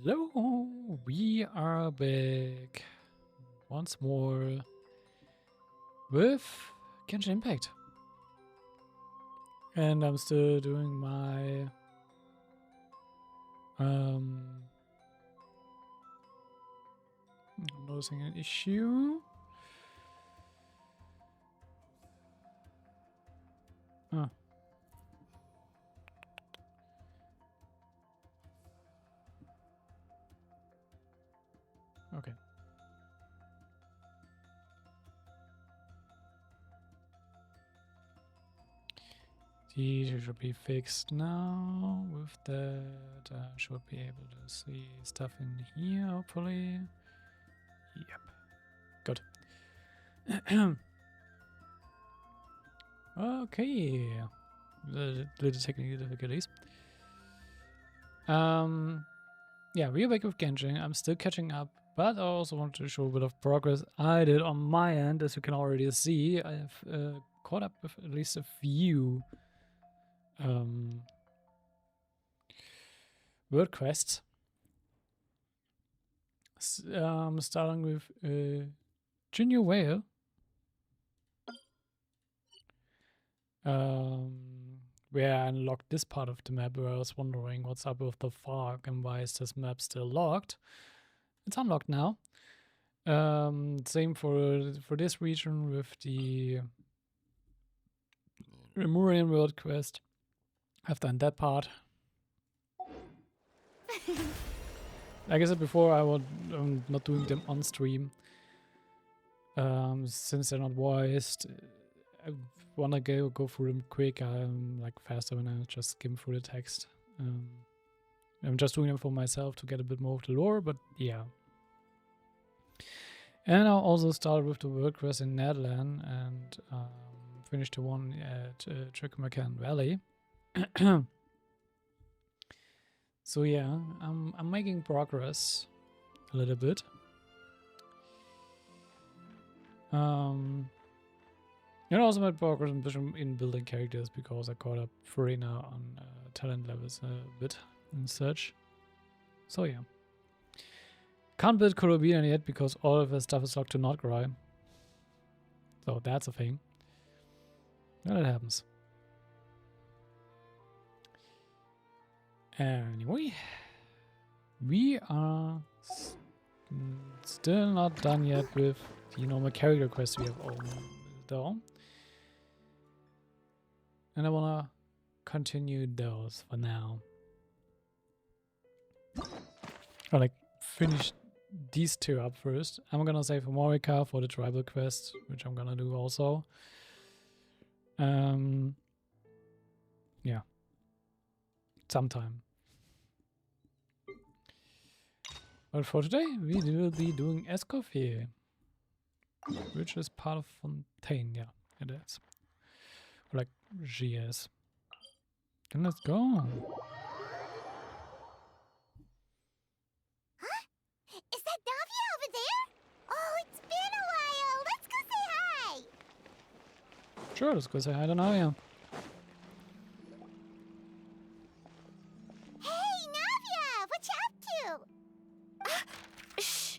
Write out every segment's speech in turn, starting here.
Hello, we are back once more with Genshin Impact. And I'm still doing my I'm noticing an issue. Ah. Okay. These should be fixed now. With that, I should be able to see stuff in here, hopefully. Yep. Good. Okay. Little technical difficulties. Yeah, we're back with Genshin. I'm still catching up, but I also want to show a bit of progress I did on my end. As you can already see, I have caught up with at least a few world quests. Starting with Junior Whale. Where I unlocked this part of the map where I was wondering what's up with the fog and why is this map still locked. It's unlocked now. Same for this region with the Remurian world quest. I've done that part. Like I said before, I'm not doing them on stream. Since they're not voiced, I wanna go through them quick. I'm like faster when I just skim through the text. I'm just doing them for myself to get a bit more of the lore, but yeah. And I also started with the world quest in Netherlands and finished the one at Cragnatsune Valley. So yeah, I'm making progress a little bit. And also made progress in building characters because I caught up Farina on talent levels a bit and such. So yeah. Can't build Corobina yet because all of the stuff is locked to Notgrai. So that's a thing. And it happens. Anyway, we are still not done yet with the normal character quests we have open though. And I wanna continue those for now. Or like finish these two up first. I'm gonna save Morika for the tribal quest, which I'm gonna do also. Yeah. Sometime. But for today, we will be doing Escoffier, which is part of Fontaine. Yeah, it is. Or like GS. Then let's go. Huh? Is that Navia over there? Oh, it's been a while. Let's go say hi. Sure, let's go say hi to Navia. Hey, Navia, what you up to? Shh.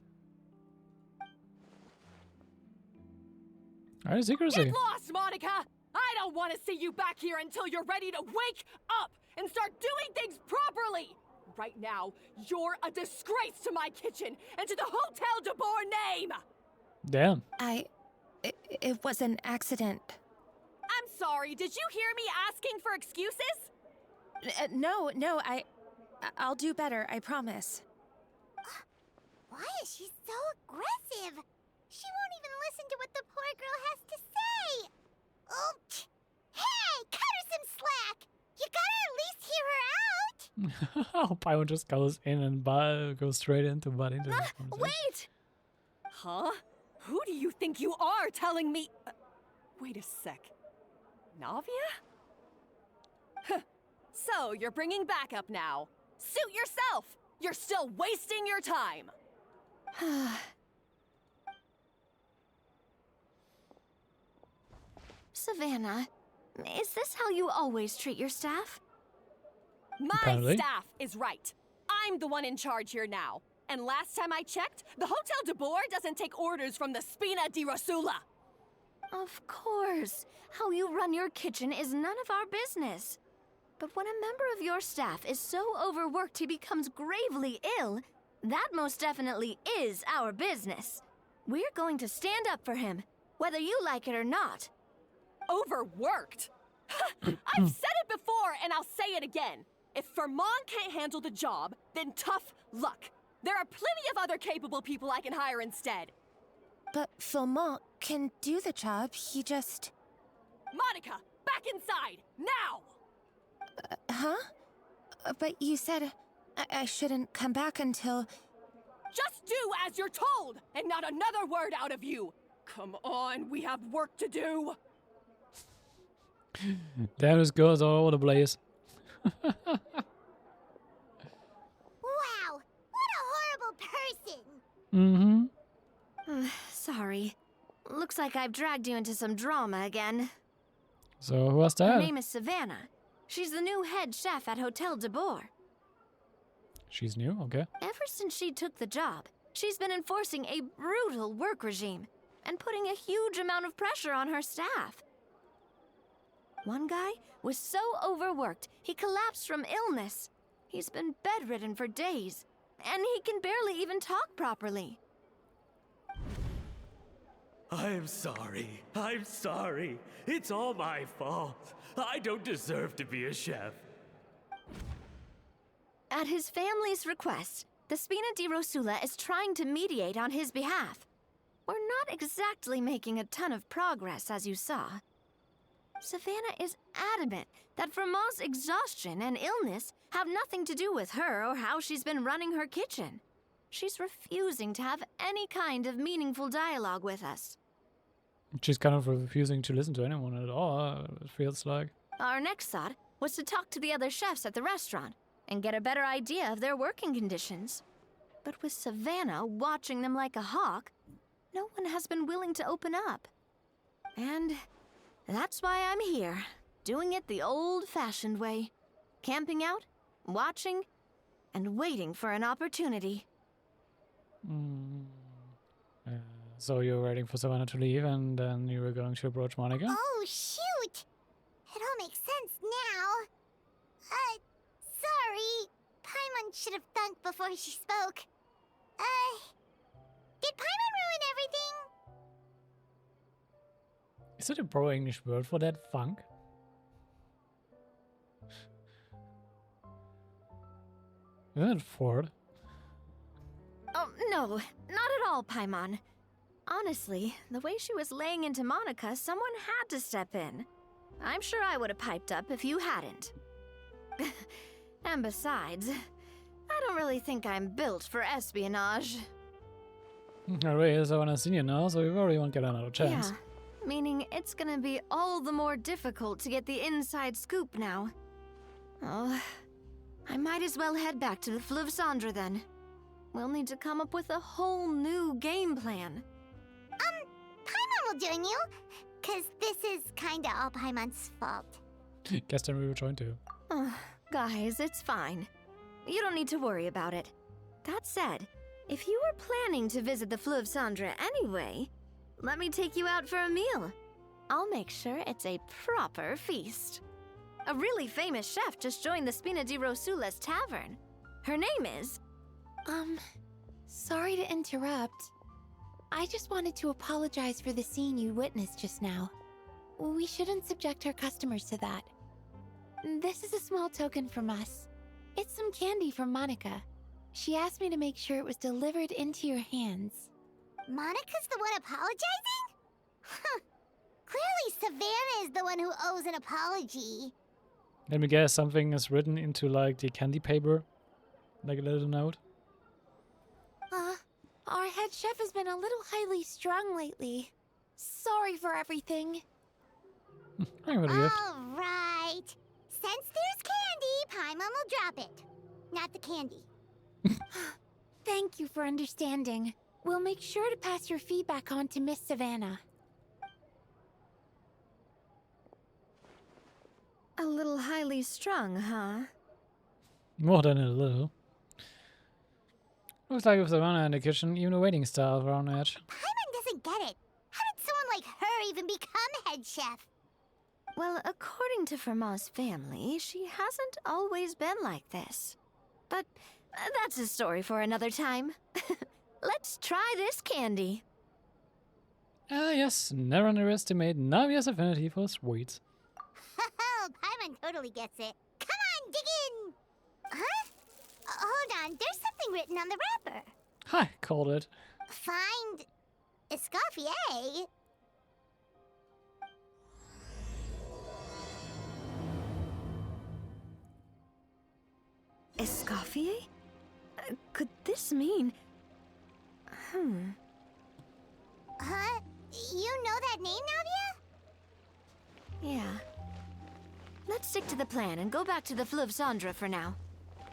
Alright, secrecy. Get lost, Monica! I don't want to see you back here until you're ready to wake up and start doing things properly! Right now, you're a disgrace to my kitchen and to the Hotel de Boer name! Damn. It was an accident. I'm sorry, did you hear me asking for excuses? No, I'll do better, I promise. Why is she so aggressive? She won't even listen to what the poor girl has to say. Oh, hey, cut her some slack. You gotta at least hear her out. I hope I just goes in and goes straight into budding. Wait! Huh? Who do you think you are telling me? Wait a sec. Navia? Huh. So, you're bringing backup now. Suit yourself! You're still wasting your time! Savannah, is this how you always treat your staff? My Apparently. staff is right. I'm the one in charge here now. And last time I checked, the Hotel de Boer doesn't take orders from the Spina di Rosula. Of course. How you run your kitchen is none of our business. But when a member of your staff is so overworked he becomes gravely ill, that most definitely is our business. We're going to stand up for him, whether you like it or not. Overworked? I've said it before and I'll say it again. If Fermon can't handle the job, then tough luck. There are plenty of other capable people I can hire instead. But Philmont can do the job, he just... Monica, back inside, now! Huh? But you said I shouldn't come back until... Just do as you're told, and not another word out of you. Come on, we have work to do. Damn, this goes all over the place. Wow, what a horrible person! Mm-hmm. Sorry. Looks like I've dragged you into some drama again. So, who was Her that? name is Savannah. She's the new head chef at Hotel de Boer. She's new, okay. Ever since she took the job, she's been enforcing a brutal work regime and putting a huge amount of pressure on her staff. One guy was so overworked, he collapsed from illness. He's been bedridden for days, and he can barely even talk properly. I'm sorry. I'm sorry. It's all my fault. I don't deserve to be a chef. At his family's request, the Spina di Rosula is trying to mediate on his behalf. We're not exactly making a ton of progress, as you saw. Savannah is adamant that Vermont's exhaustion and illness have nothing to do with her or how she's been running her kitchen. She's refusing to have any kind of meaningful dialogue with us. She's kind of refusing to listen to anyone at all, it feels like. Our next thought was to talk to the other chefs at the restaurant and get a better idea of their working conditions. But with Savannah watching them like a hawk, no one has been willing to open up. And that's why I'm here, doing it the old-fashioned way. Camping out, watching, and waiting for an opportunity. So you were waiting for Savannah to leave, and then you were going to approach Monica? Oh, shoot! It all makes sense now. Sorry. Paimon should have thunk before she spoke. Did Paimon ruin everything? Is it a pro-English word for that, funk? Isn't it Ford? Oh, no, not at all, Paimon. Honestly, the way she was laying into Monica, someone had to step in. I'm sure I would have piped up if you hadn't. And besides, I don't really think I'm built for espionage. Alright, Savannah's senior now, so we probably won't get another chance. Yeah, meaning it's gonna be all the more difficult to get the inside scoop now. Oh, I might as well head back to the Fleuve Cendre then. We'll need to come up with a whole new game plan. Paimon will join you, 'cause this is kinda all Paimon's fault. Guess then we will join too. Guys, it's fine. You don't need to worry about it. That said, if you were planning to visit the Fleuve Cendre anyway, let me take you out for a meal. I'll make sure it's a proper feast. A really famous chef just joined the Spina di Rosula's tavern. Her name is... Sorry to interrupt. I just wanted to apologize for the scene you witnessed just now. We shouldn't subject our customers to that. This is a small token from us. It's some candy from Monica. She asked me to make sure it was delivered into your hands. Monica's the one apologizing? Huh. Clearly Savannah is the one who owes an apology. Let me guess, something is written into like the candy paper? Like a little note? Our head chef has been a little highly strung lately. Sorry for everything. I'm gonna gift. Alright. Since there's candy, Paimon will drop it. Not the candy. Thank you for understanding. We'll make sure to pass your feedback on to Miss Savannah. a little highly strung, huh? More than a little. Looks like with Savannah in the kitchen, even the waiting staff are on edge. Paimon doesn't get it. How did someone like her even become head chef? Well, according to Fermat's family, she hasn't always been like this. But that's a story for another time. Let's try this candy. Yes, never underestimate Navia's affinity for sweets. Oh, Paimon totally gets it. Come on, dig in! Huh? Hold on, there's something written on the wrapper. Hi, called it. Find Escoffier. Escoffier? Could this mean... Huh? You know that name, Navia? Yeah. Let's stick to the plan and go back to the Fleuve Cendre for now.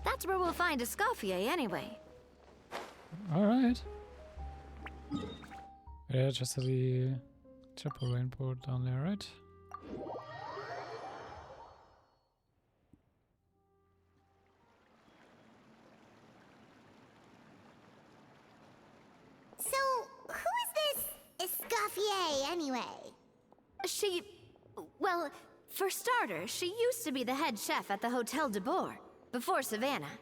That's where we'll find Escoffier anyway. Alright. Yeah, just the chapel rainbow down there, right? So, who is this Escoffier anyway? Well, for starters, she used to be the head chef at the Hotel de Bourg, before Savannah.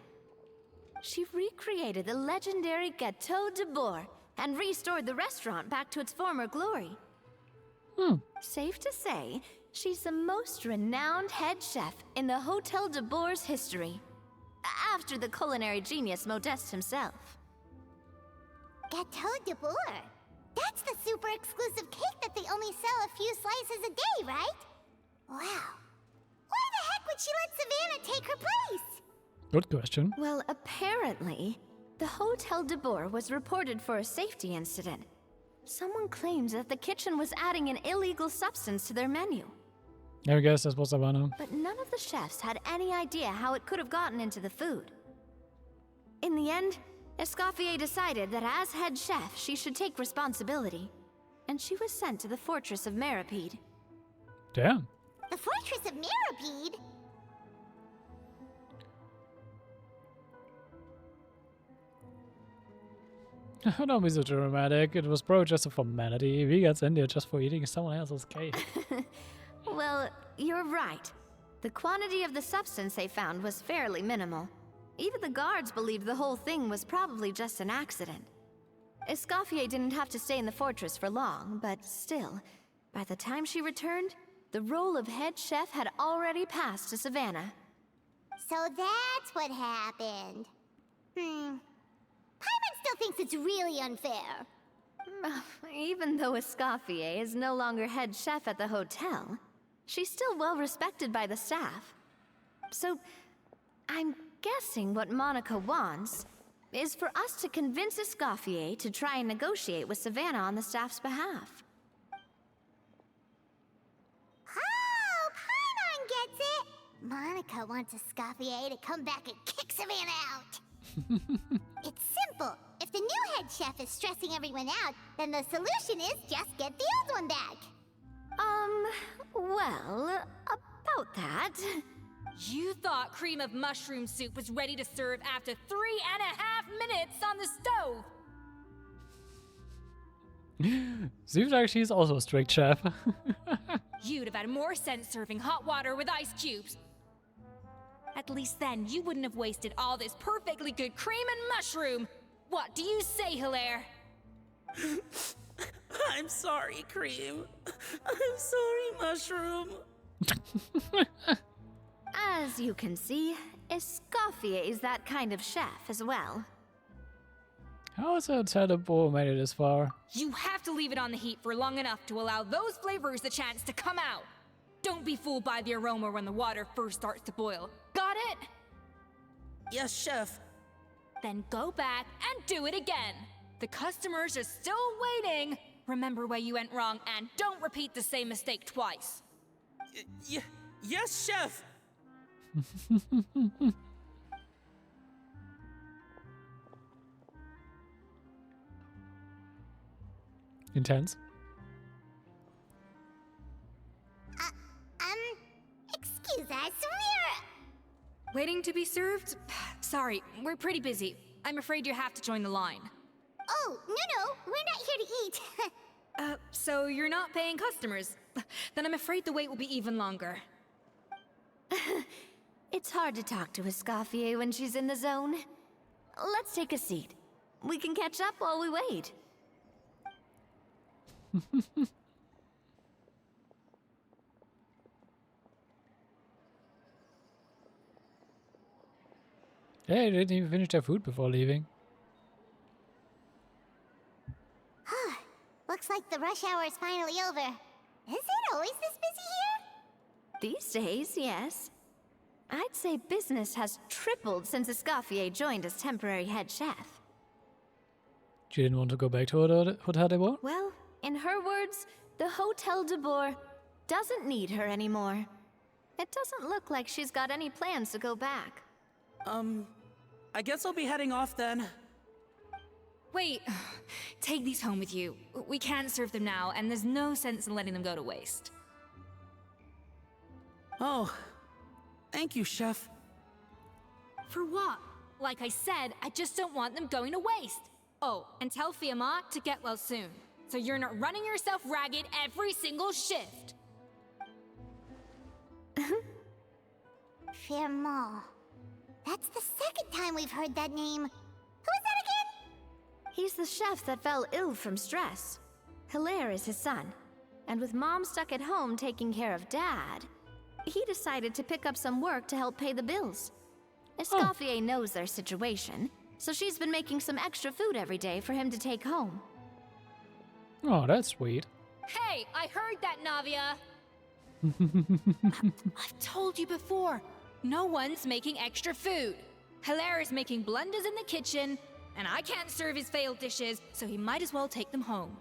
She recreated the legendary Gâteau de Bourg and restored the restaurant back to its former glory. Safe to say, she's the most renowned head chef in the Hotel de Bourg's history, after the culinary genius Modeste himself. Gâteau de Bourg. That's the super exclusive cake that they only sell a few slices a day, right? Wow. Why the heck would she let Savannah take her place? Good question. Well, apparently, the Hotel de Bourg was reported for a safety incident. Someone claims that the kitchen was adding an illegal substance to their menu. I guess that's what Savannah. But none of the chefs had any idea how it could have gotten into the food. In the end, Escoffier decided that as head chef, she should take responsibility. And she was sent to the fortress of Meripede. Damn. The Fortress of Meripede? Don't be so dramatic. It was probably just a formality. We got in there just for eating someone else's cake. Well, you're right. The quantity of the substance they found was fairly minimal. Even the guards believed the whole thing was probably just an accident. Escoffier didn't have to stay in the fortress for long, but still, by the time she returned, the role of head chef had already passed to Savannah. So that's what happened. Paimon still thinks it's really unfair. Even though Escoffier is no longer head chef at the hotel, she's still well respected by the staff. So, I'm guessing what Monica wants is for us to convince Escoffier to try and negotiate with Savannah on the staff's behalf. Oh, Paimon gets it! Monica wants Escoffier to come back and kick Savannah out. It's simple. If the new head chef is stressing everyone out, then the solution is just get the old one back. Well, about that... You thought cream of mushroom soup was ready to serve after 3.5 minutes on the stove! Seems like she's also a strict chef. You'd have had more sense serving hot water with ice cubes. At least then you wouldn't have wasted all this perfectly good cream and mushroom. What do you say, Hilaire? I'm sorry, Cream. I'm sorry, Mushroom. As you can see, Escoffier is that kind of chef as well. How has Hotel de Bourg made it this far? You have to leave it on the heat for long enough to allow those flavors the chance to come out. Don't be fooled by the aroma when the water first starts to boil. Got it? Yes, Chef. Then go back and do it again. The customers are still waiting. Remember where you went wrong and don't repeat the same mistake twice. Yes, Chef. Intense. Excuse us, Waiting to be served? Sorry, we're pretty busy. I'm afraid you have to join the line. Oh, no, we're not here to eat. So you're not paying customers? Then I'm afraid the wait will be even longer. It's hard to talk to Escoffier when she's in the zone. Let's take a seat. We can catch up while we wait. Hey, they didn't even finish their food before leaving. Looks like the rush hour is finally over. Is it always this busy here? These days, yes. I'd say business has tripled since Escoffier joined as temporary head chef. She didn't want to go back to Hotel de Bois? Well, in her words, the Hotel de Bois doesn't need her anymore. It doesn't look like she's got any plans to go back. I guess I'll be heading off then. Wait, take these home with you. We can't serve them now, and there's no sense in letting them go to waste. Oh, thank you, Chef. For what? Like I said, I just don't want them going to waste. Oh, and tell Fiamma to get well soon, so you're not running yourself ragged every single shift. Fiamma. That's the second time we've heard that name. Who is that again? He's the chef that fell ill from stress. Hilaire is his son. And with Mom stuck at home taking care of Dad, he decided to pick up some work to help pay the bills. Escoffier knows their situation, so she's been making some extra food every day for him to take home. Oh, that's sweet. Hey, I heard that, Navia! I've told you before, no one's making extra food. Hilaire is making blunders in the kitchen, and I can't serve his failed dishes, so he might as well take them home.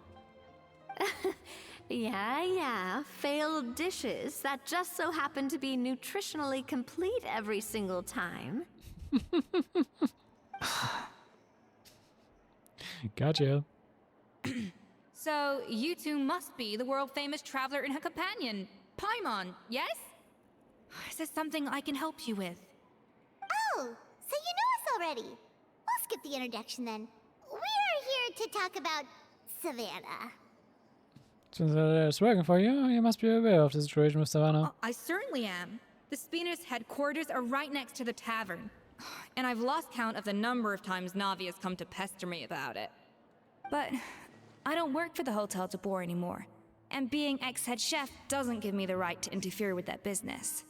Yeah, failed dishes that just so happen to be nutritionally complete every single time. Gotcha. So, you two must be the world-famous traveler and her companion, Paimon, yes? Is there something I can help you with? Oh, so you know us already. We'll skip the introduction then. We're here to talk about Savannah. Since it's working for you, you must be aware of the situation with Savannah. I certainly am. The Spina's headquarters are right next to the tavern. And I've lost count of the number of times Navi has come to pester me about it. But I don't work for the Hotel de Bois anymore. And being ex-head chef doesn't give me the right to interfere with that business.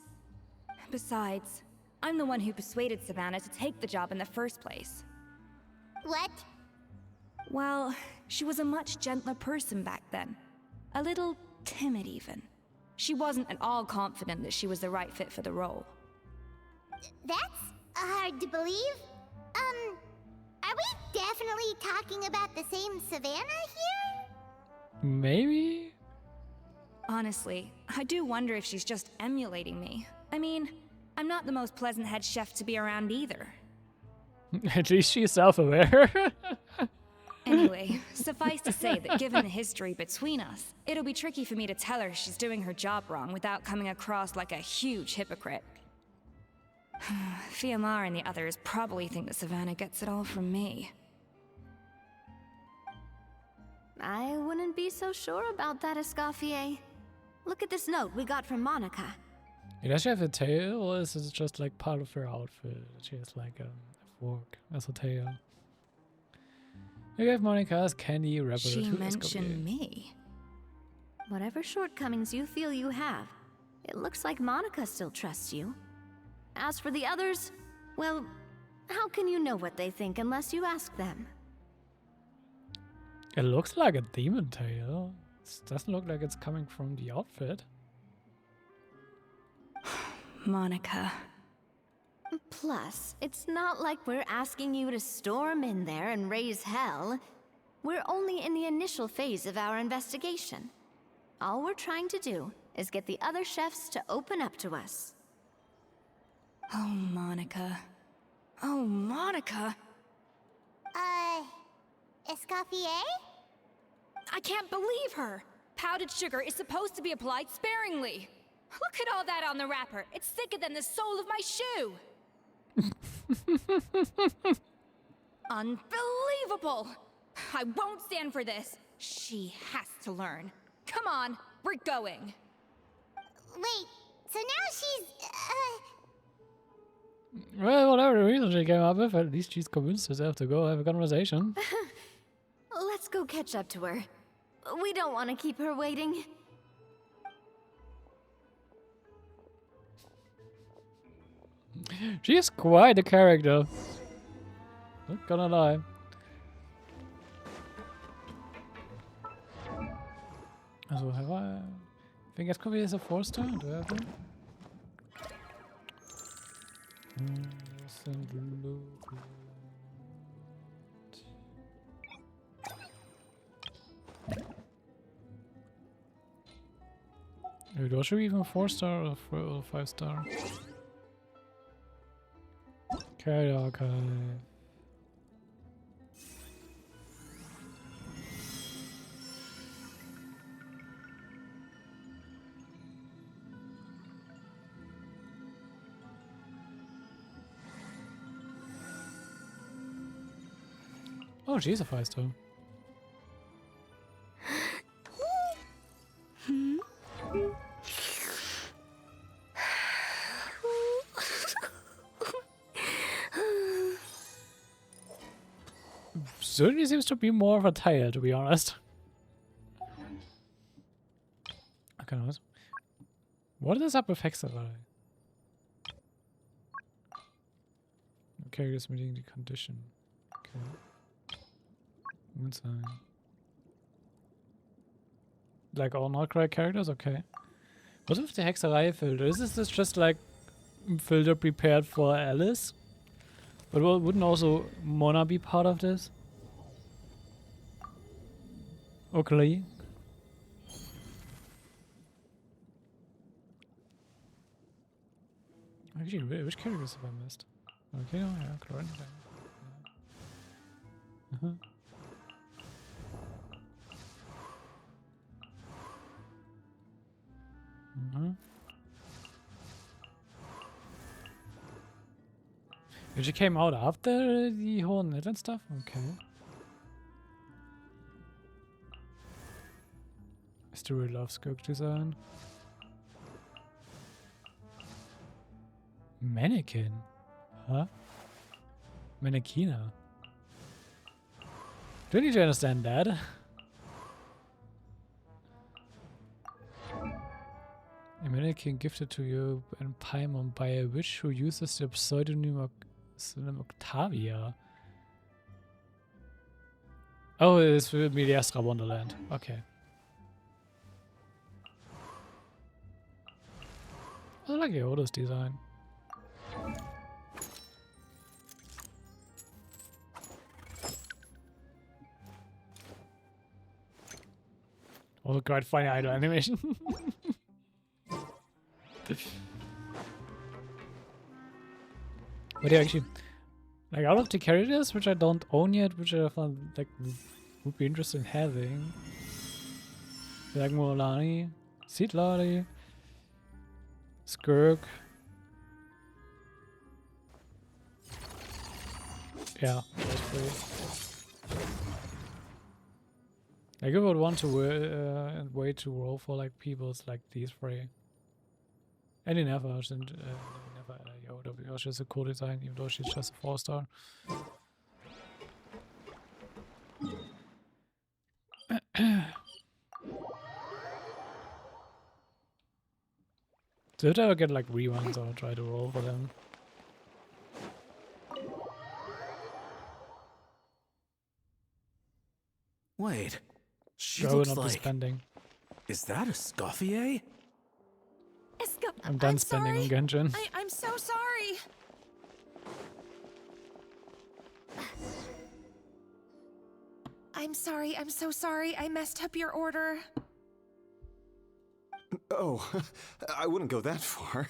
Besides, I'm the one who persuaded Savannah to take the job in the first place. What? Well, she was a much gentler person back then. A little timid, even. She wasn't at all confident that she was the right fit for the role. That's hard to believe. Are we definitely talking about the same Savannah here? Maybe? Honestly, I do wonder if she's just emulating me. I mean, I'm not the most pleasant head chef to be around either. At least she's self-aware. Anyway, suffice to say that given the history between us, it'll be tricky for me to tell her she's doing her job wrong without coming across like a huge hypocrite. Fiamma and the others probably think that Savannah gets it all from me. I wouldn't be so sure about that, Escoffier. Look at this note we got from Monica. Does she have a tail, or is it just like part of her outfit? She has like a fork as a tail. You gave Monica's candy wrapper She to mentioned me. Whatever shortcomings you feel you have, it looks like Monica still trusts you. As for the others, well, how can you know what they think unless you ask them? It looks like a demon tail. It doesn't look like it's coming from the outfit. Monica. Plus, it's not like we're asking you to storm in there and raise hell. We're only in the initial phase of our investigation. All we're trying to do is get the other chefs to open up to us. Oh, Monica. Oh, Monica! Escoffier? I can't believe her! Powdered sugar is supposed to be applied sparingly. Look at all that on the wrapper. It's thicker than the sole of my shoe. Unbelievable! I won't stand for this. She has to learn. Come on, we're going. Wait, so now she's, Well, whatever the reason she came up with, at least she's convinced herself to go have a conversation. Let's go catch up to her. We don't want to keep her waiting. She is quite a character. Not gonna lie. Also, have I think Escoffier is a 4-star? Do I have one? Was she even 4-star or 5-star? Carry archive. Oh, she's a 5-star. Certainly seems to be more of a tire, to be honest. Okay, nice. What is up with Hexerei? Characters meeting the condition. Okay. Moonsign. Like all not correct characters? Okay. What if the Hexerei filter? Is this just like filter prepared for Alice? But wouldn't also Mona be part of this? Okay. Actually, which characters have I missed? Okay, oh yeah, Chlorine. She came out after the whole Netland stuff? Okay. I still really love Skirk design. Mannequin? Huh? Mannequina? Do you need to understand that? A mannequin gifted to you in Paimon by a witch who uses the pseudonym Octavia. Oh, this will be the Astra Wonderland. Okay. I like Yoda's design. Also quite funny idol animation. But yeah, actually, like out of the characters which I don't own yet, which I found like would be interested in having, like Molani, Seedlari, Skirk. Yeah, those three. Like I would want to wait to roll for like peoples like these three. And he never, never Yoda because she's a cool design, even though she's just a 4-star. So if I ever get like reruns, I'll try to roll for them. Wait, she I will looks not be like... spending. Is that Escoffier? I'm done spending on Genshin. I'm so sorry. I'm sorry. I'm so sorry. I messed up your order. Oh, I wouldn't go that far.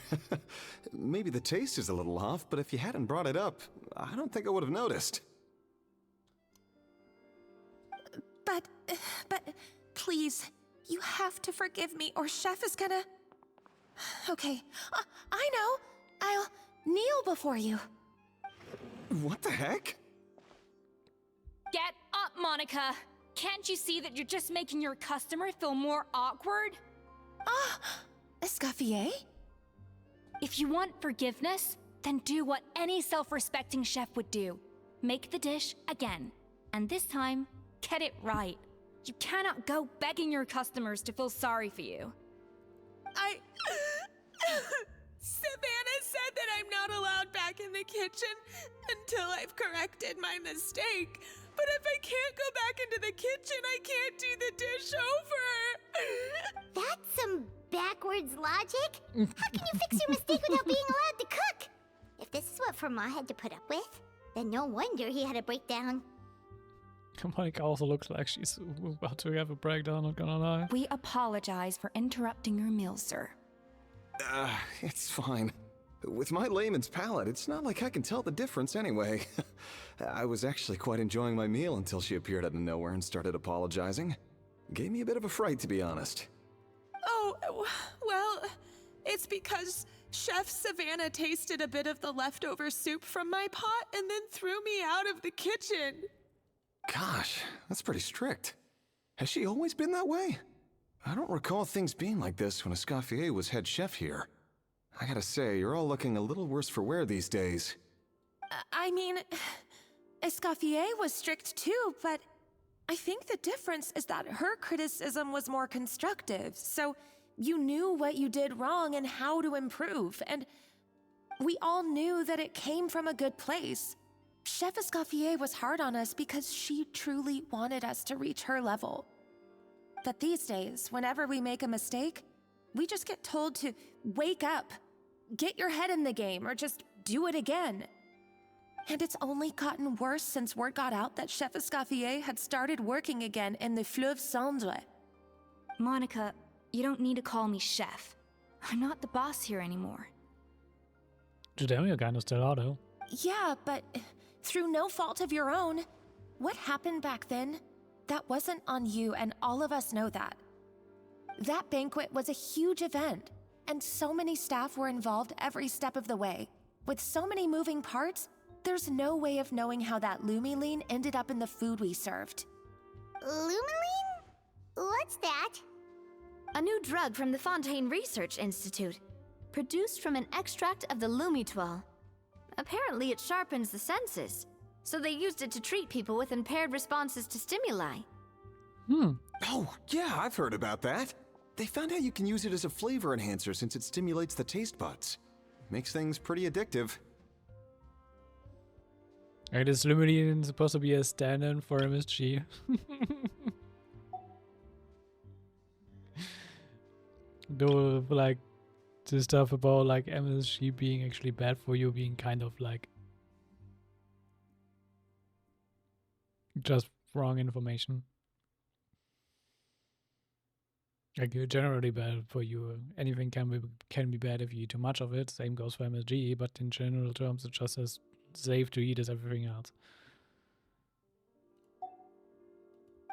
Maybe the taste is a little off, but if you hadn't brought it up, I don't think I would have noticed. But, please, you have to forgive me or Chef is gonna... Okay, I know. I'll kneel before you. What the heck? up, Monica! Can't you see that you're just making your customer feel more awkward? Ah, Escoffier? If you want forgiveness, then do what any self-respecting chef would do. Make the dish again. And this time, get it right. You cannot go begging your customers to feel sorry for you. Savannah said that I'm not allowed back in the kitchen until I've corrected my mistake. But if I can't go back into the kitchen, I can't do the dish over. That's some backwards logic. How can you fix your mistake without being allowed to cook? If this is what Fermat had to put up with, then no wonder he had a breakdown. Monica also looks like she's about to have a breakdown, not gonna lie. We apologize for interrupting your meal, sir. It's fine. With my layman's palate, it's not like I can tell the difference anyway. I was actually quite enjoying my meal until she appeared out of nowhere and started apologizing. Gave me a bit of a fright, to be honest. Oh, well, it's because Chef Savannah tasted a bit of the leftover soup from my pot and then threw me out of the kitchen. Gosh, that's pretty strict. Has she always been that way? I don't recall things being like this when Escoffier was head chef here. I gotta say, you're all looking a little worse for wear these days. I mean, Escoffier was strict too, but I think the difference is that her criticism was more constructive, so you knew what you did wrong and how to improve, and we all knew that it came from a good place. Chef Escoffier was hard on us because she truly wanted us to reach her level. But these days, whenever we make a mistake, we just get told to wake up, get your head in the game, or just do it again. And it's only gotten worse since word got out that Chef Escoffier had started working again in the Fleuve Cendre. Monica, you don't need to call me chef. I'm not the boss here anymore. Today you're kinda still are, though. Yeah, but through no fault of your own. What happened back then? That wasn't on you, and all of us know that. That banquet was a huge event, and so many staff were involved every step of the way. With so many moving parts, there's no way of knowing how that Lumiline ended up in the food we served. Lumiline? What's that? A new drug from the Fontaine Research Institute, produced from an extract of the Lumitoile. Apparently it sharpens the senses, so they used it to treat people with impaired responses to stimuli. Oh, yeah, I've heard about that. They found out you can use it as a flavor enhancer since it stimulates the taste buds. Makes things pretty addictive. And is Lumiline supposed to be a stand-in for MSG? Though, like, the stuff about, like, MSG being actually bad for you being kind of, like, just wrong information. Like, generally bad for you. Anything can be bad if you eat too much of it. Same goes for MSG, but in general terms, it's just as safe to eat as everything else.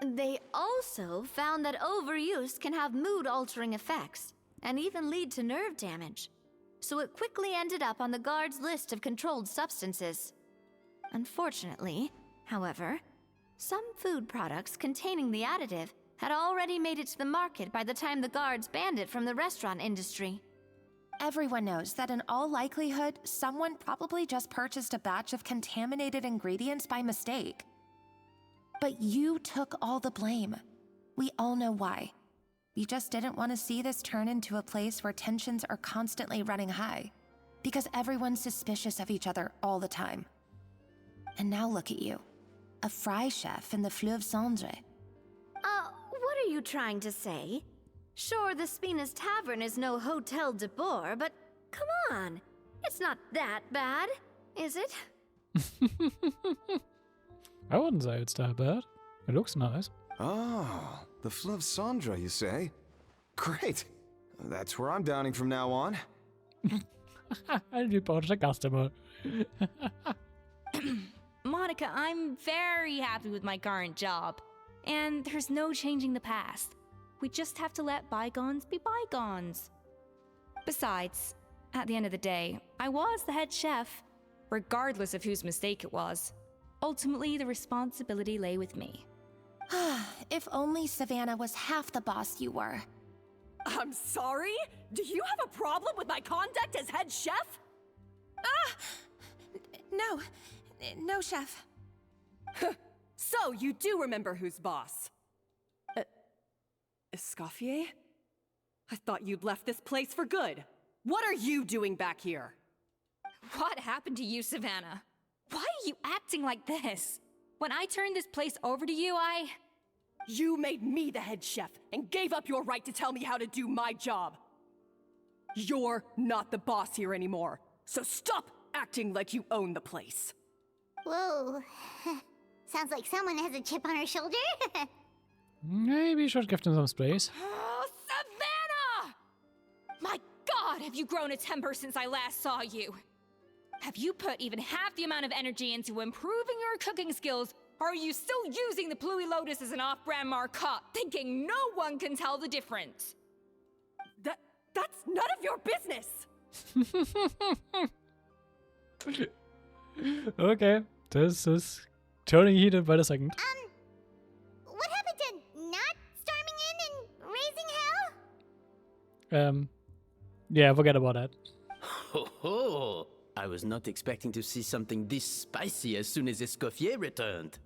They also found that overuse can have mood-altering effects, and even lead to nerve damage. So it quickly ended up on the guards' list of controlled substances. Unfortunately, however, some food products containing the additive had already made it to the market by the time the guards banned it from the restaurant industry. Everyone knows that in all likelihood, someone probably just purchased a batch of contaminated ingredients by mistake. But you took all the blame. We all know why. You just didn't want to see this turn into a place where tensions are constantly running high, because everyone's suspicious of each other all the time. And now look at you, a fry chef in the Fleuve Cendre. What are you trying to say? Sure, the Spina's Tavern is no Hotel de Boer, but come on, it's not that bad, is it? I wouldn't say it's that bad. It looks nice. Oh, the Fleuve Cendre, you say? Great. That's where I'm dining from now on. And you poached a customer. Monica, I'm very happy with my current job. And there's no changing the past. We just have to let bygones be bygones. Besides, at the end of the day, I was the head chef, regardless of whose mistake it was. Ultimately, the responsibility lay with me. If only Savannah was half the boss you were. I'm sorry? Do you have a problem with my conduct as head chef? No. No, Chef. So, you do remember who's boss? Escoffier? I thought you'd left this place for good. What are you doing back here? What happened to you, Savannah? Why are you acting like this? When I turned this place over to you, You made me the head chef and gave up your right to tell me how to do my job. You're not the boss here anymore, so stop acting like you own the place. Whoa. Sounds like someone has a chip on her shoulder. Maybe you should give them some space. Oh, Savannah! My God, have you grown a temper since I last saw you? Have you put even half the amount of energy into improving your cooking skills, or are you still using the Pluie Lotus as an off-brand marcotte, thinking no one can tell the difference? That's none of your business! Okay, this is turning heated by the second. What happened to not storming in and raising hell? Yeah, forget about that. Ho ho! I was not expecting to see something this spicy as soon as Escoffier returned.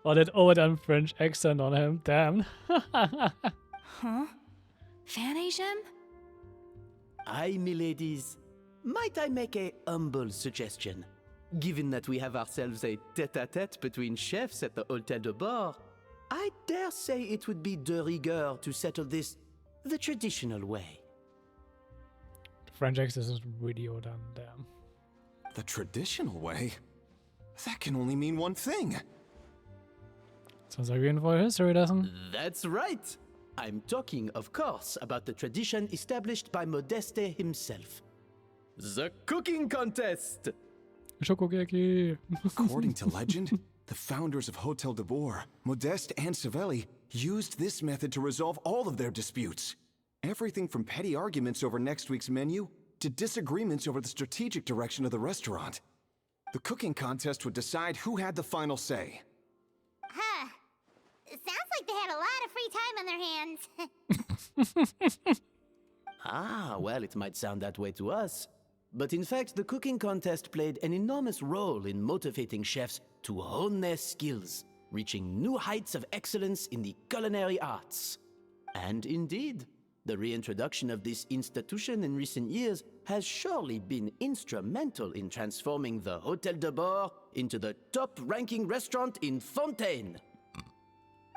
Oh, that overdone French accent on him, damn. Huh? Fan Asian? Aye, miladies. Might I make a humble suggestion? Given that we have ourselves a tete-a-tete between chefs at the Hôtel de Bord, I dare say it would be de rigueur to settle this the traditional way. The French accent is really overdone, damn. The traditional way? That can only mean one thing. Sounds like we're in for a history lesson. That's right! I'm talking, of course, about the tradition established by Modeste himself. The cooking contest! Shokugeki. According to legend, the founders of Hotel de Boer, Modeste and Savelli, used this method to resolve all of their disputes. Everything from petty arguments over next week's menu to disagreements over the strategic direction of the restaurant. The cooking contest would decide who had the final say. Huh. It sounds like they had a lot of free time on their hands. Ah, well, it might sound that way to us. But in fact, the cooking contest played an enormous role in motivating chefs to hone their skills, reaching new heights of excellence in the culinary arts. And indeed, the reintroduction of this institution in recent years has surely been instrumental in transforming the Hôtel de Bord into the top-ranking restaurant in Fontaine.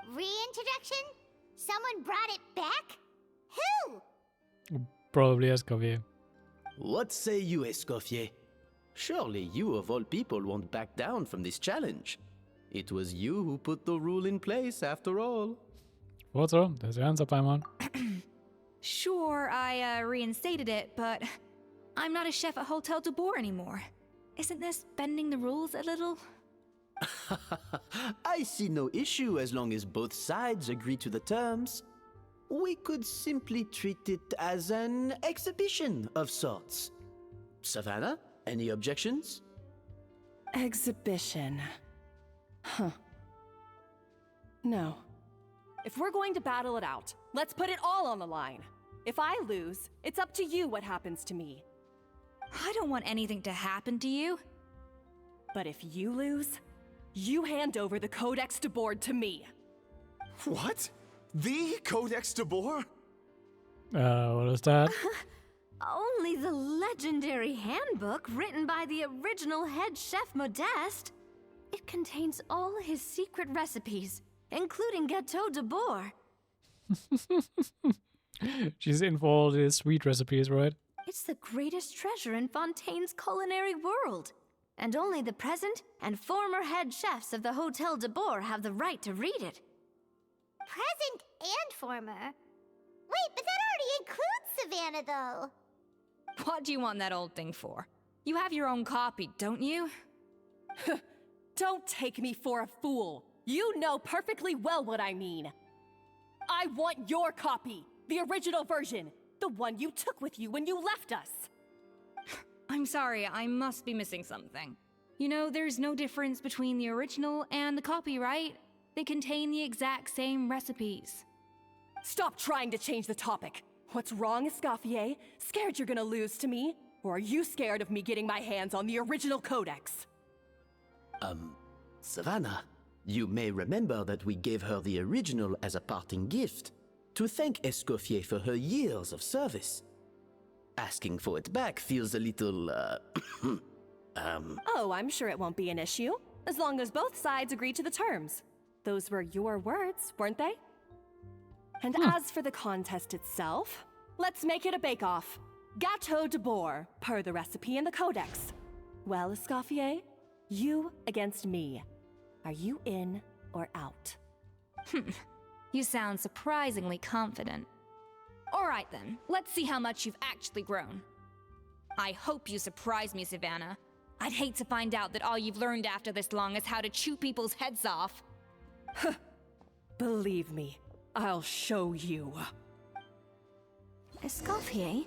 Reintroduction? Someone brought it back? Who? Probably Escoffier. What say you, Escoffier? Surely you of all people won't back down from this challenge. It was you who put the rule in place, after all. What's up? There's your hands up, Paimon. Sure, I reinstated it, but I'm not a chef at Hotel de Boer anymore. Isn't this bending the rules a little? I see no issue as long as both sides agree to the terms. We could simply treat it as an exhibition of sorts. Savannah, any objections? Exhibition. Huh. No. If we're going to battle it out, let's put it all on the line. If I lose, it's up to you what happens to me. I don't want anything to happen to you. But if you lose, you hand over the Codex de Board to me. What? The Codex de Boer? What is that? Only the legendary handbook written by the original head chef Modeste. It contains all his secret recipes, including Gâteau de Boer. She's in for all these sweet recipes, right? It's the greatest treasure in Fontaine's culinary world. And only the present and former head chefs of the Hotel de Boer have the right to read it. Present and former? Wait, but that already includes Savannah, though. What do you want that old thing for? You have your own copy, don't you? Don't take me for a fool. You know perfectly well what I mean. I want your copy, the original version, the one you took with you when you left us. I'm sorry, I must be missing something. You know, there's no difference between the original and the copy, right? They contain the exact same recipes. Stop trying to change the topic. What's wrong, Escoffier? Scared you're gonna lose to me? Or are you scared of me getting my hands on the original codex? Savannah, you may remember that we gave her the original as a parting gift, to thank Escoffier for her years of service. Asking for it back feels a little, Oh, I'm sure it won't be an issue, as long as both sides agree to the terms. Those were your words, weren't they? And as for the contest itself, let's make it a bake-off. Gâteau de boar, per the recipe in the codex. Well, Escoffier, you against me. Are you in or out? You sound surprisingly confident. Alright then, let's see how much you've actually grown. I hope you surprise me, Savannah. I'd hate to find out that all you've learned after this long is how to chew people's heads off. Believe me, I'll show you. Escoffier,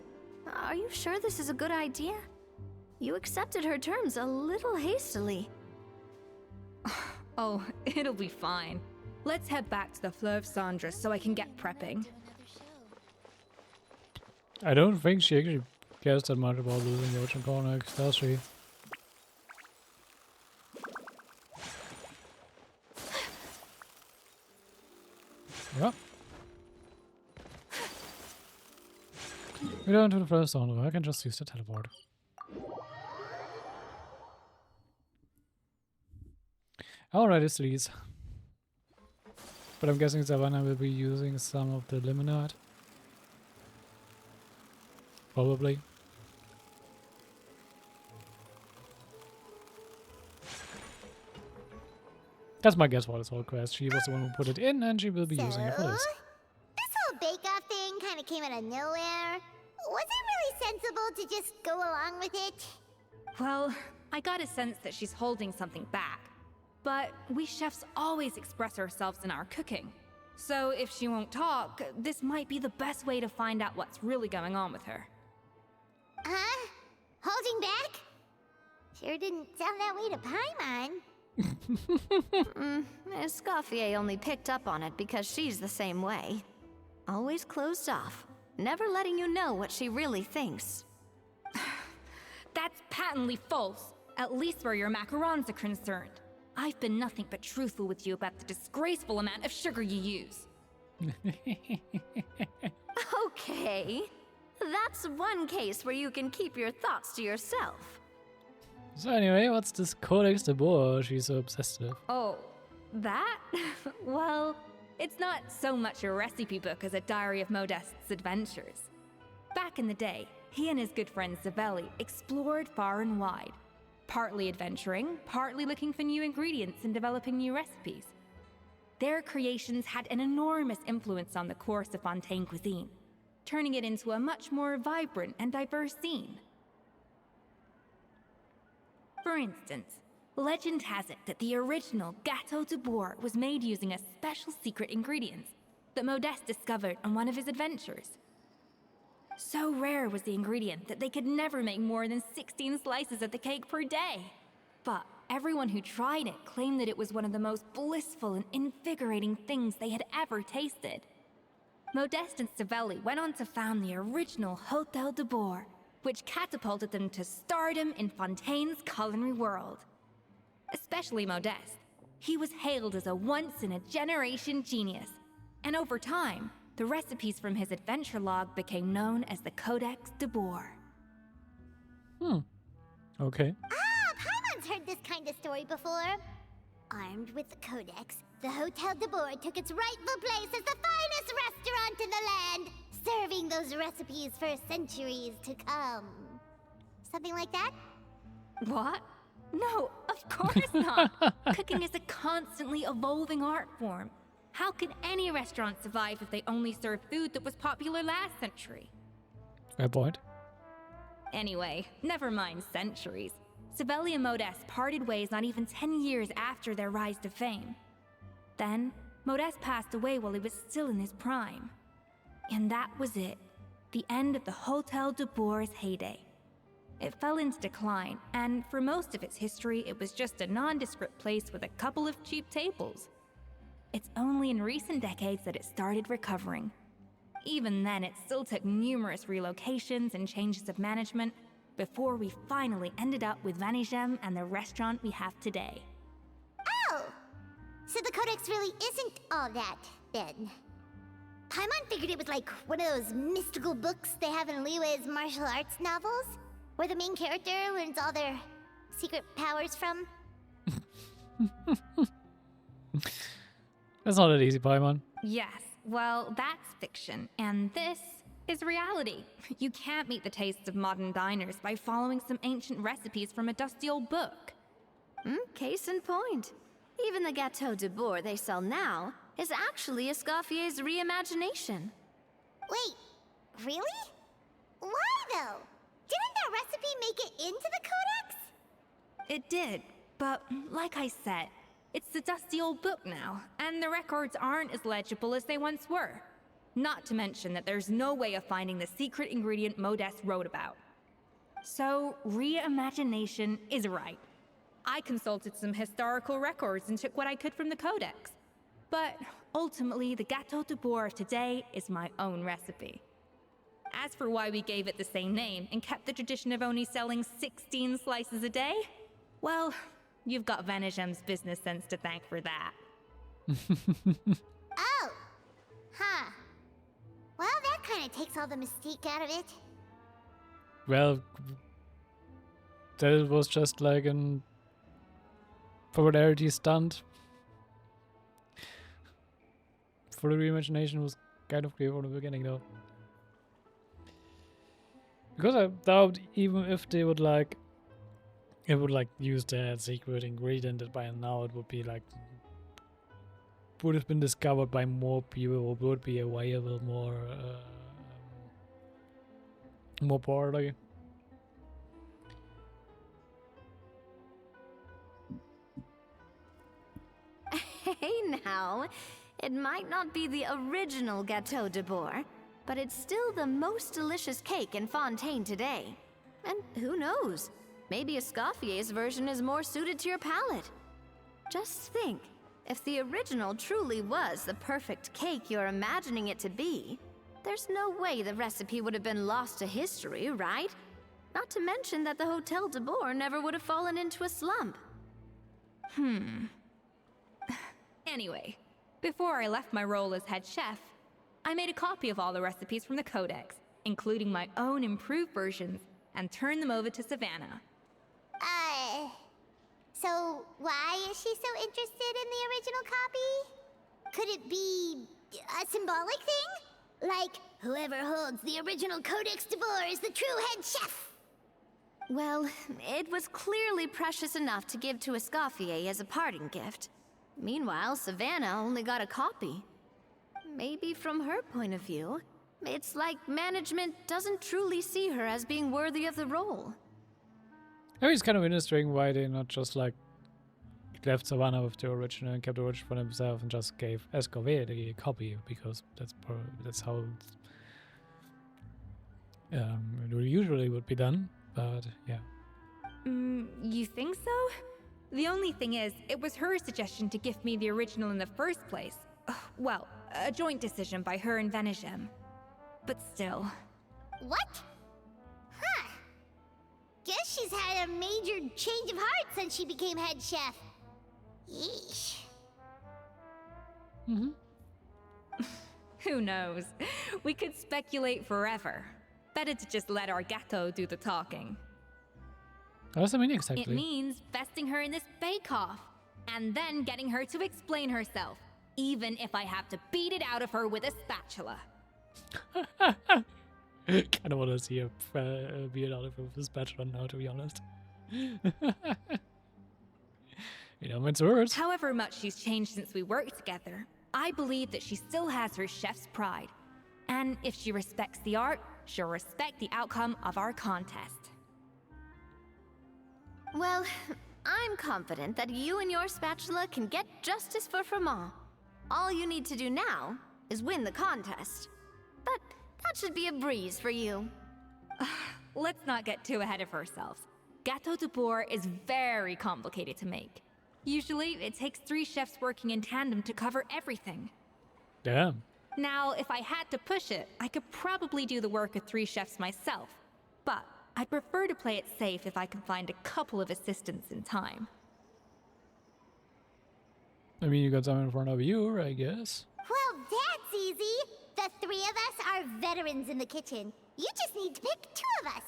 are you sure this is a good idea? You accepted her terms a little hastily. Oh, it'll be fine. Let's head back to the Fleuve Cendres so I can get prepping. I don't think she actually cares that much about losing the Ocean Codex, does she? Yeah. We're down to the first zone. I can just use the teleport. Alright, it's these. But I'm guessing Savannah will be using some of the limonade. Probably. That's my guess for this whole quest. She was the one who put it in, and she will be using it for this. This whole bake-off thing kind of came out of nowhere. Was it really sensible to just go along with it? Well, I got a sense that she's holding something back. But we chefs always express ourselves in our cooking. So if she won't talk, this might be the best way to find out what's really going on with her. Huh? Holding back? Sure didn't sound that way to Paimon. Escoffier only picked up on it because she's the same way. Always closed off, never letting you know what she really thinks. That's patently false, at least where your macarons are concerned. I've been nothing but truthful with you about the disgraceful amount of sugar you use. Okay, that's one case where you can keep your thoughts to yourself. So anyway, what's this Codex de Bois she's so obsessed with? Oh, that? Well, it's not so much a recipe book as a diary of Modeste's adventures. Back in the day, he and his good friend Zavelli explored far and wide, partly adventuring, partly looking for new ingredients and developing new recipes. Their creations had an enormous influence on the course of Fontaine cuisine, turning it into a much more vibrant and diverse scene. For instance, legend has it that the original Gâteau de Bois was made using a special secret ingredient that Modeste discovered on one of his adventures. So rare was the ingredient that they could never make more than 16 slices of the cake per day. But everyone who tried it claimed that it was one of the most blissful and invigorating things they had ever tasted. Modeste and Savelli went on to found the original Hôtel de Bois, which catapulted them to stardom in Fontaine's culinary world. Especially Modeste. He was hailed as a once-in-a-generation genius, and over time, the recipes from his adventure log became known as the Codex de Bois. Okay. Paimon's heard this kind of story before. Armed with the Codex, the Hôtel de Bois took its rightful place as the finest restaurant in the land, serving those recipes for centuries to come. Something like that? What? No, of course not. Cooking is a constantly evolving art form. How could any restaurant survive if they only served food that was popular last century? Fair point. Anyway, never mind centuries. Savelli and Modeste parted ways not even 10 years after their rise to fame. Then, Modeste passed away while he was still in his prime. And that was it. The end of the Hôtel de Bois' heyday. It fell into decline, and for most of its history, it was just a nondescript place with a couple of cheap tables. It's only in recent decades that it started recovering. Even then, it still took numerous relocations and changes of management before we finally ended up with Vanigem and the restaurant we have today. Oh! So the Codex really isn't all that, then. Paimon figured it was like one of those mystical books they have in Liyue's martial arts novels, where the main character learns all their secret powers from. That's not that easy, Paimon. Yes, well, that's fiction, and this is reality. You can't meet the tastes of modern diners by following some ancient recipes from a dusty old book. Case in point. Even the Gâteau de Bourg they sell now is actually Escoffier's reimagination. Wait, really? Why though? Didn't that recipe make it into the Codex? It did, but like I said, it's the dusty old book now, and the records aren't as legible as they once were. Not to mention that there's no way of finding the secret ingredient Modest wrote about. So, reimagination is right. I consulted some historical records and took what I could from the Codex. But ultimately, the Gâteau de Bourg of today is my own recipe. As for why we gave it the same name and kept the tradition of only selling 16 slices a day, well, you've got Vanigem's business sense to thank for that. Oh! Huh. Well, that kind of takes all the mystique out of it. Well, that was just like an popularity stunt. For the reimagination was kind of clear from the beginning, though. Because I doubt even if they would like, it would like use that secret ingredient that by now it would be like, would have been discovered by more people, or would be available more broadly. Hey now, it might not be the original Gâteau de Bourg, but it's still the most delicious cake in Fontaine today. And who knows, maybe Escoffier's version is more suited to your palate. Just think, if the original truly was the perfect cake you're imagining it to be, there's no way the recipe would have been lost to history, right? Not to mention that the Hotel de Bourg never would have fallen into a slump. Anyway, before I left my role as head chef, I made a copy of all the recipes from the Codex, including my own improved versions, and turned them over to Savannah. So why is she so interested in the original copy? Could it be a symbolic thing? Like, whoever holds the original Codex de Bourg is the true head chef? Well, it was clearly precious enough to give to Escoffier as a parting gift. Meanwhile, Savannah only got a copy. Maybe from her point of view, it's like management doesn't truly see her as being worthy of the role. I mean, it's kind of interesting why they not just like left Savannah with the original and kept the original for themselves and just gave Escoffier the copy, because that's how it usually would be done. But yeah. You think so? The only thing is, it was her suggestion to gift me the original in the first place. Well, a joint decision by her and Vanigem. But still. What? Huh. Guess she's had a major change of heart since she became head chef. Yeesh. Who knows? We could speculate forever. Better to just let our Gâteau do the talking. What does that mean exactly? It means besting her in this bake-off, and then getting her to explain herself, even if I have to beat it out of her with a spatula. Kind of want to see her beat it out of her with a spatula now, to be honest. You know, it's words. However much she's changed since we worked together, I believe that she still has her chef's pride. And if she respects the art, she'll respect the outcome of our contest. Well, I'm confident that you and your spatula can get justice for Froment. All you need to do now is win the contest. But that should be a breeze for you. let's not get too ahead of ourselves. Gâteau de bourg is very complicated to make. Usually, it takes 3 chefs working in tandem to cover everything. Damn. Now, if I had to push it, I could probably do the work of 3 chefs myself. But I'd prefer to play it safe if I can find a couple of assistants in time. I mean, you got someone in front of you, I guess. Well, that's easy. The 3 of us are veterans in the kitchen. You just need to pick 2 of us.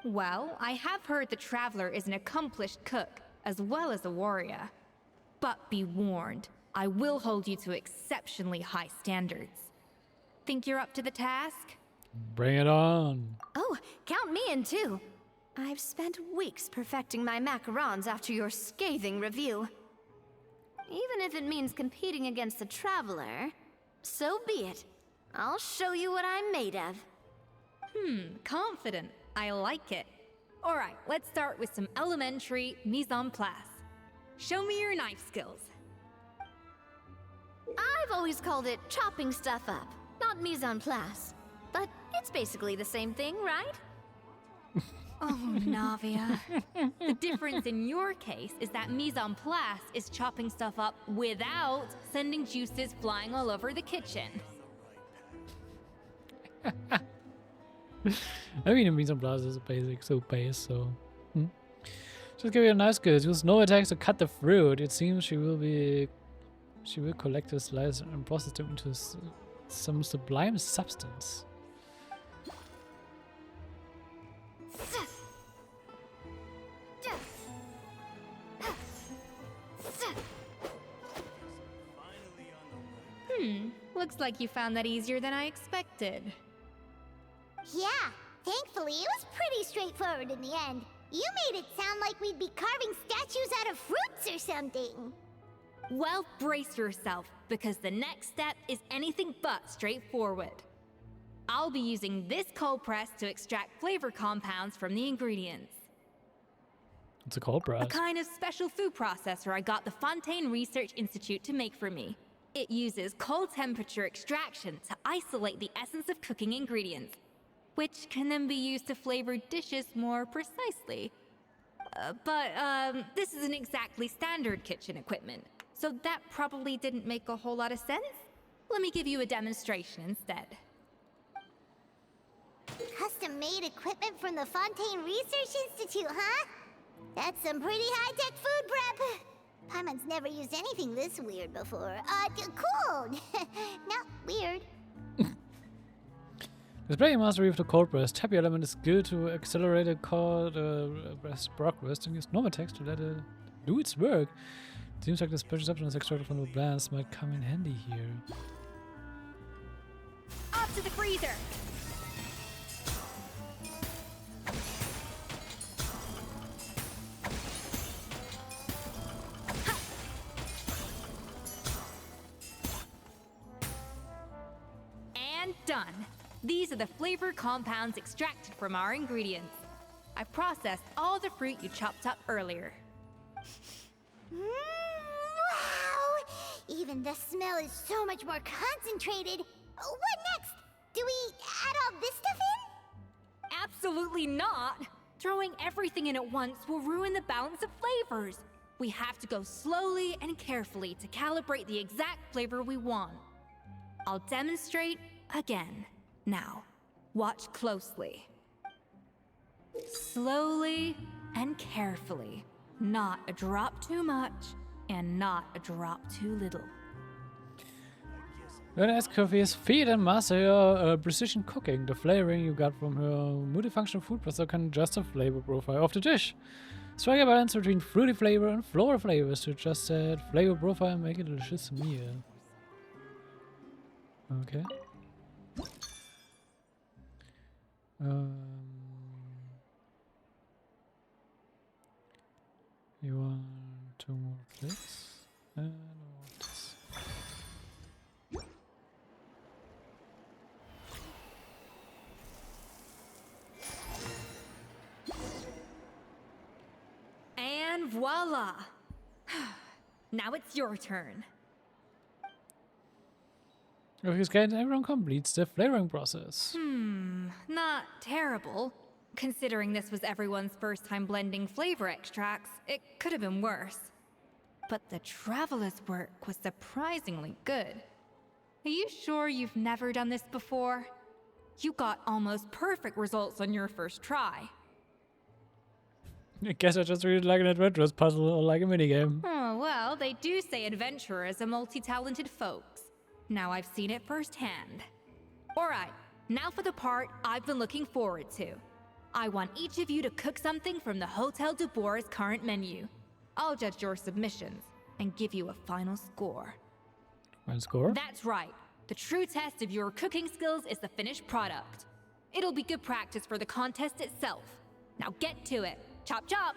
Well, I have heard the Traveler is an accomplished cook, as well as a warrior. But be warned, I will hold you to exceptionally high standards. Think you're up to the task? Bring it on. Oh, count me in too. I've spent weeks perfecting my macarons after your scathing review. Even if it means competing against the Traveler, so be it. I'll show you what I'm made of. Confident. I like it. Alright, let's start with some elementary mise en place. Show me your knife skills. I've always called it chopping stuff up, not mise en place. But it's basically the same thing, right? Oh, Navia. The difference in your case is that mise en place is chopping stuff up without sending juices flying all over the kitchen. I mean, mise en place is basic, so base, so. Just give you a nice skills. Use no attacks to cut the fruit. It seems she will collect the slice and process them into some sublime substance. Looks like you found that easier than I expected. Yeah, thankfully it was pretty straightforward in the end. You made it sound like we'd be carving statues out of fruits or something. Well, brace yourself, because the next step is anything but straightforward. I'll be using this cold press to extract flavor compounds from the ingredients. It's a cold press. A kind of special food processor I got the Fontaine Research Institute to make for me. It uses cold temperature extraction to isolate the essence of cooking ingredients, which can then be used to flavor dishes more precisely. But this isn't exactly standard kitchen equipment, so that probably didn't make a whole lot of sense. Let me give you a demonstration instead. Custom-made equipment from the Fontaine Research Institute, huh? That's some pretty high-tech food prep. Paimon's never used anything this weird before. Cool. Not weird. Displaying mastery of the cold press. Tap your element is good to accelerate a cold press progress and use normal text to let it do its work. Seems like the special substance extracted from the plants might come in handy here. Up to the freezer! And done. These are the flavor compounds extracted from our ingredients. I processed all the fruit you chopped up earlier. Wow! Even the smell is so much more concentrated. What next? Do we add all this stuff in? Absolutely not! Throwing everything in at once will ruin the balance of flavors. We have to go slowly and carefully to calibrate the exact flavor we want. I'll demonstrate again. Now, watch closely. Slowly and carefully. Not a drop too much, and not a drop too little. Learn Escoffier's feet and master your precision cooking. The flavoring you got from her multifunctional food processor can adjust the flavor profile of the dish. Strike a balance between fruity flavor and floral flavors to adjust that flavor profile and make it a delicious meal. Okay. You want 2 more clicks and this. And voila! Now it's your turn. If you scan, everyone completes the flavoring process. Not terrible. Considering this was everyone's first time blending flavor extracts, it could have been worse. But the traveler's work was surprisingly good. Are you sure you've never done this before? You got almost perfect results on your first try. I guess I just really like an adventurous puzzle or like a minigame. Oh, well, they do say adventurers are multi-talented folks. Now I've seen it firsthand. Alright, now for the part I've been looking forward to. I want each of you to cook something from the Hotel de Bois' current menu. I'll judge your submissions and give you a final score. Final score? That's right. The true test of your cooking skills is the finished product. It'll be good practice for the contest itself. Now get to it. Chop chop!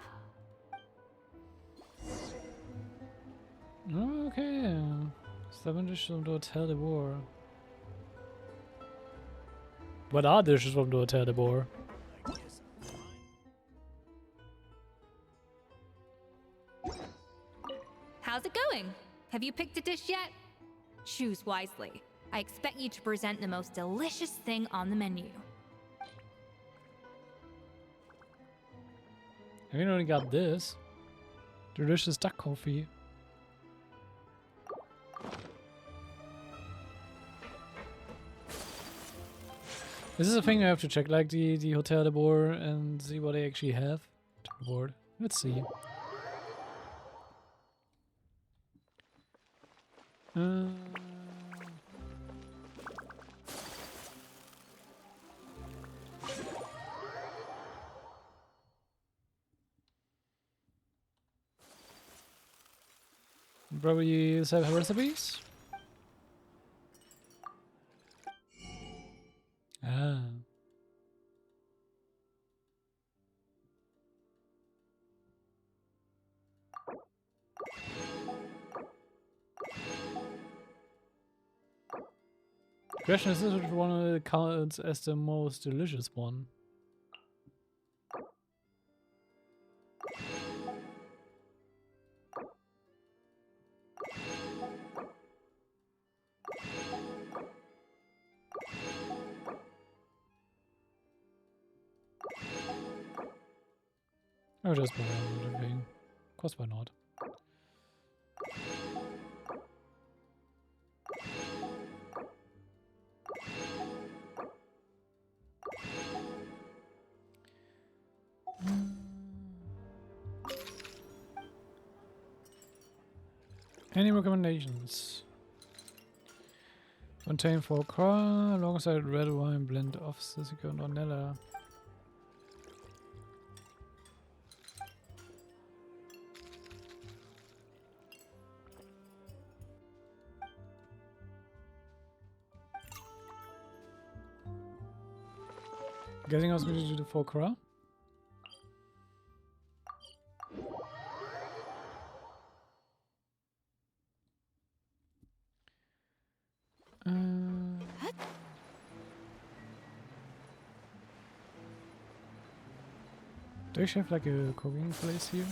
Okay. 7 dishes from the Hotel de Bois. What are dishes from the Hotel de Bois? How's it going? Have you picked a dish yet? Choose wisely. I expect you to present the most delicious thing on the menu. I mean, only got this. Delicious duck coffee. This is a thing I have to check, like the Hotel de Bois, and see what they actually have to board. Let's see. Probably have recipes. Ah. Question is, which one counts as the most delicious one? Or just buy everything. Of course, why not? Any recommendations? Contain foie gras alongside red wine blend of Sissika and Ornella. Guessing I was going to do the foie gras. Do I actually have like a cooking place here?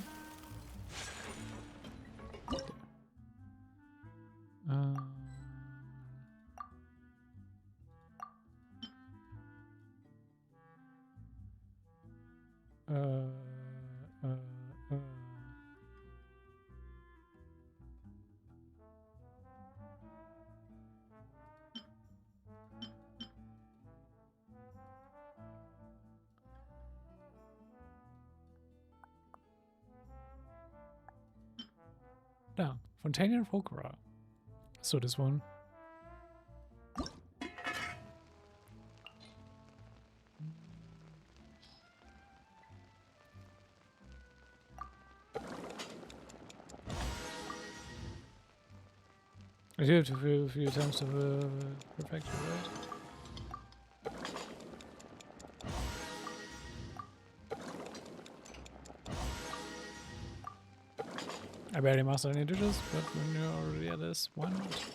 Yeah, Fontaine and foie gras. So this one. I do have to do a few attempts of perfection, right? I barely mastered any dishes, but when you're already at this, why not?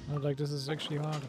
Not like this is actually hard.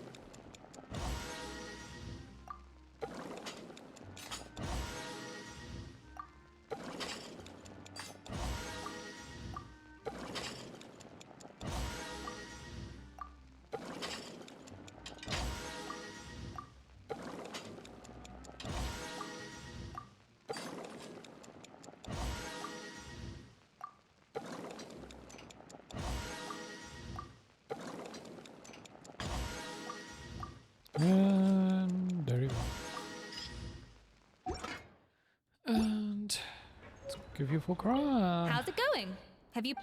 And there you go. And let's give you foie gras. How's it going? Have you...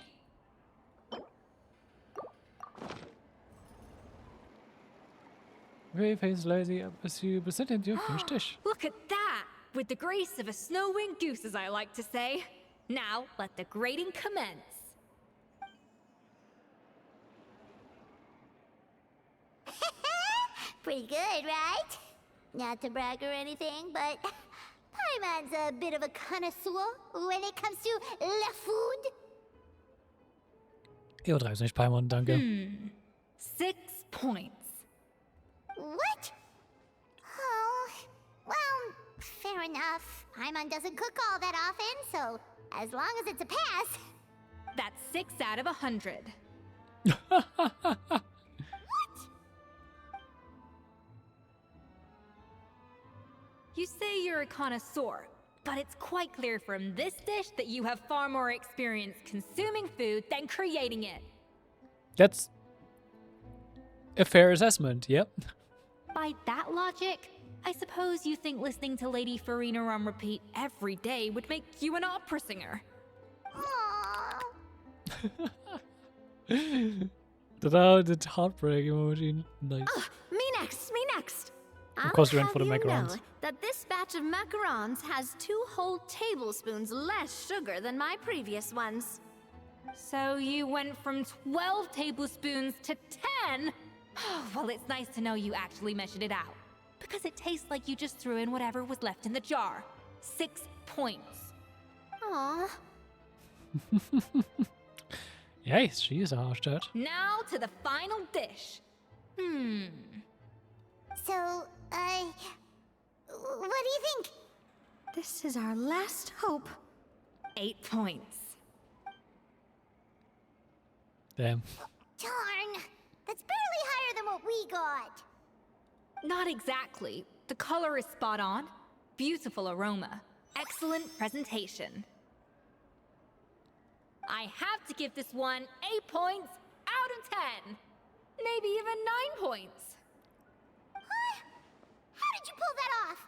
Very face lazy as you presented your finished dish. Look at that! With the grace of a snow-winged goose, as I like to say. Now, let the grating commence. Pretty good, right? Not to brag or anything, but Paimon's a bit of a connoisseur when it comes to la food. Übertreib's nicht, Paimon, danke. 6 points. What? Oh, well, fair enough. Paimon doesn't cook all that often, so as long as it's a pass. That's 6 out of 100. What? You say you're a connoisseur, but it's quite clear from this dish that you have far more experience consuming food than creating it. That's a fair assessment, yep. By that logic, I suppose you think listening to Lady Farina on repeat every day would make you an opera singer. Aww. The heartbreak emoji. Nice. Me next, me next. Of course you I'll went for the have you macarons. know that this batch of macarons has 2 whole tablespoons less sugar than my previous ones. So you went from 12 tablespoons to 10? Well, it's nice to know you actually measured it out. Because it tastes like you just threw in whatever was left in the jar. 6 points. Aw. Yes, she is a harsh judge. Now to the final dish. So, what do you think? This is our last hope. 8 points. Damn. Darn, that's barely higher than what we got. Not exactly. The color is spot on. Beautiful aroma. Excellent presentation. I have to give this one 8 points out of 10. Maybe even 9 points. How did you pull that off?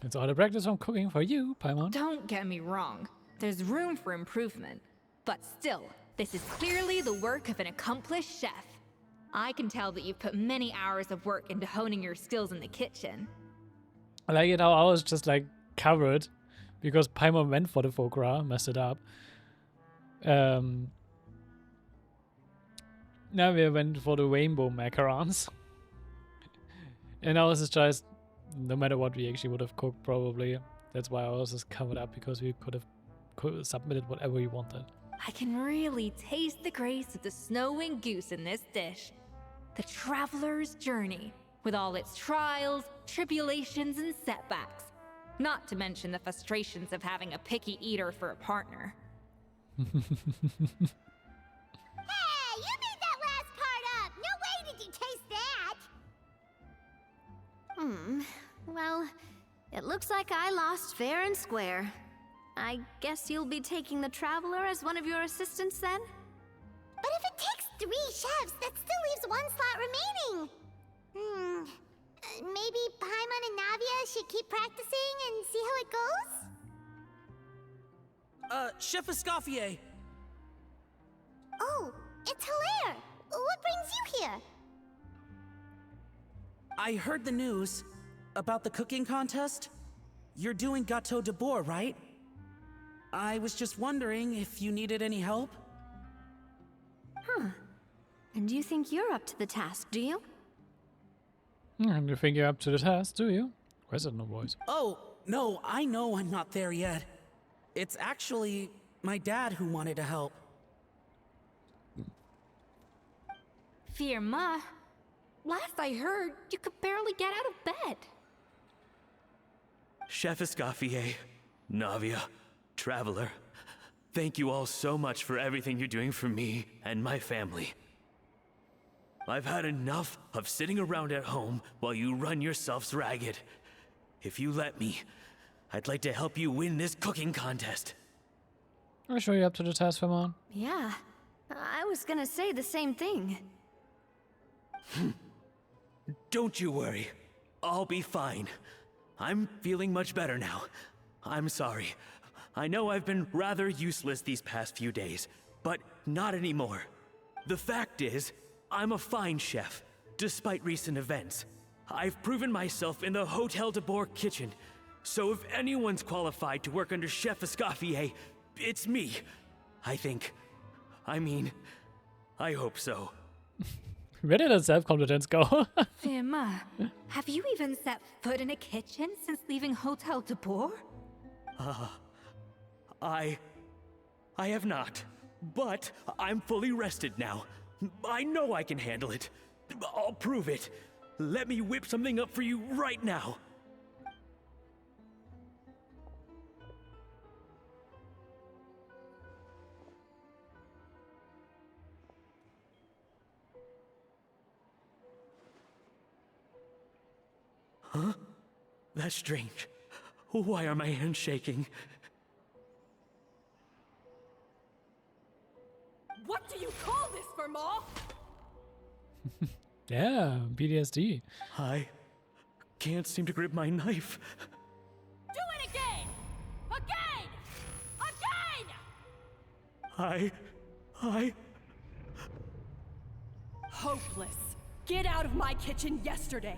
It's all the practice from cooking for you, Paimon. Don't get me wrong. There's room for improvement. But still, this is clearly the work of an accomplished chef. I can tell that you've put many hours of work into honing your skills in the kitchen. I like it how I was just like covered because Paimon went for the foie gras, messed it up. Now we went for the rainbow macarons. And I was just, no matter what we actually would have cooked probably. That's why I was just covered up because we could have submitted whatever we wanted. I can really taste the grace of the snow-winged goose in this dish. The traveler's journey, with all its trials, tribulations, and setbacks. Not to mention the frustrations of having a picky eater for a partner. Hey, you made that last part up! No way did you taste that! Well, it looks like I lost fair and square. I guess you'll be taking the Traveler as one of your assistants then? But if it takes 3 chefs, that still leaves 1 slot remaining. Maybe Paimon and Navia should keep practicing and see how it goes? Chef Escoffier. Oh, it's Hilaire! What brings you here? I heard the news about the cooking contest. You're doing Gâteau de Bourg, right? I was just wondering if you needed any help. And you think you're up to the task, do you? And you think you're up to the task, do you? Question no voice. Oh, no, I know I'm not there yet. It's actually my dad who wanted to help. Firma, last I heard, you could barely get out of bed. Chef Escoffier, Navia, Traveler, thank you all so much for everything you're doing for me and my family. I've had enough of sitting around at home while you run yourselves ragged. If you let me, I'd like to help you win this cooking contest. Are you sure you're up to the task, Paimon? Yeah, I was gonna say the same thing. don't you worry. I'll be fine. I'm feeling much better now. I'm sorry. I know I've been rather useless these past few days, but not anymore. The fact is, I'm a fine chef, despite recent events. I've proven myself in the Hotel de Bourg kitchen, so if anyone's qualified to work under Chef Escoffier, it's me. I think. I mean, I hope so. Where did that self-confidence go? Firma, have you even set foot in a kitchen since leaving Hotel de Bourg? I have not, but I'm fully rested now. I know I can handle it. I'll prove it. Let me whip something up for you right now. Huh? That's strange. Why are my hands shaking? What do you call this, Firma? Yeah, PTSD. I can't seem to grip my knife. Do it again! Again! I... Hopeless. Get out of my kitchen yesterday.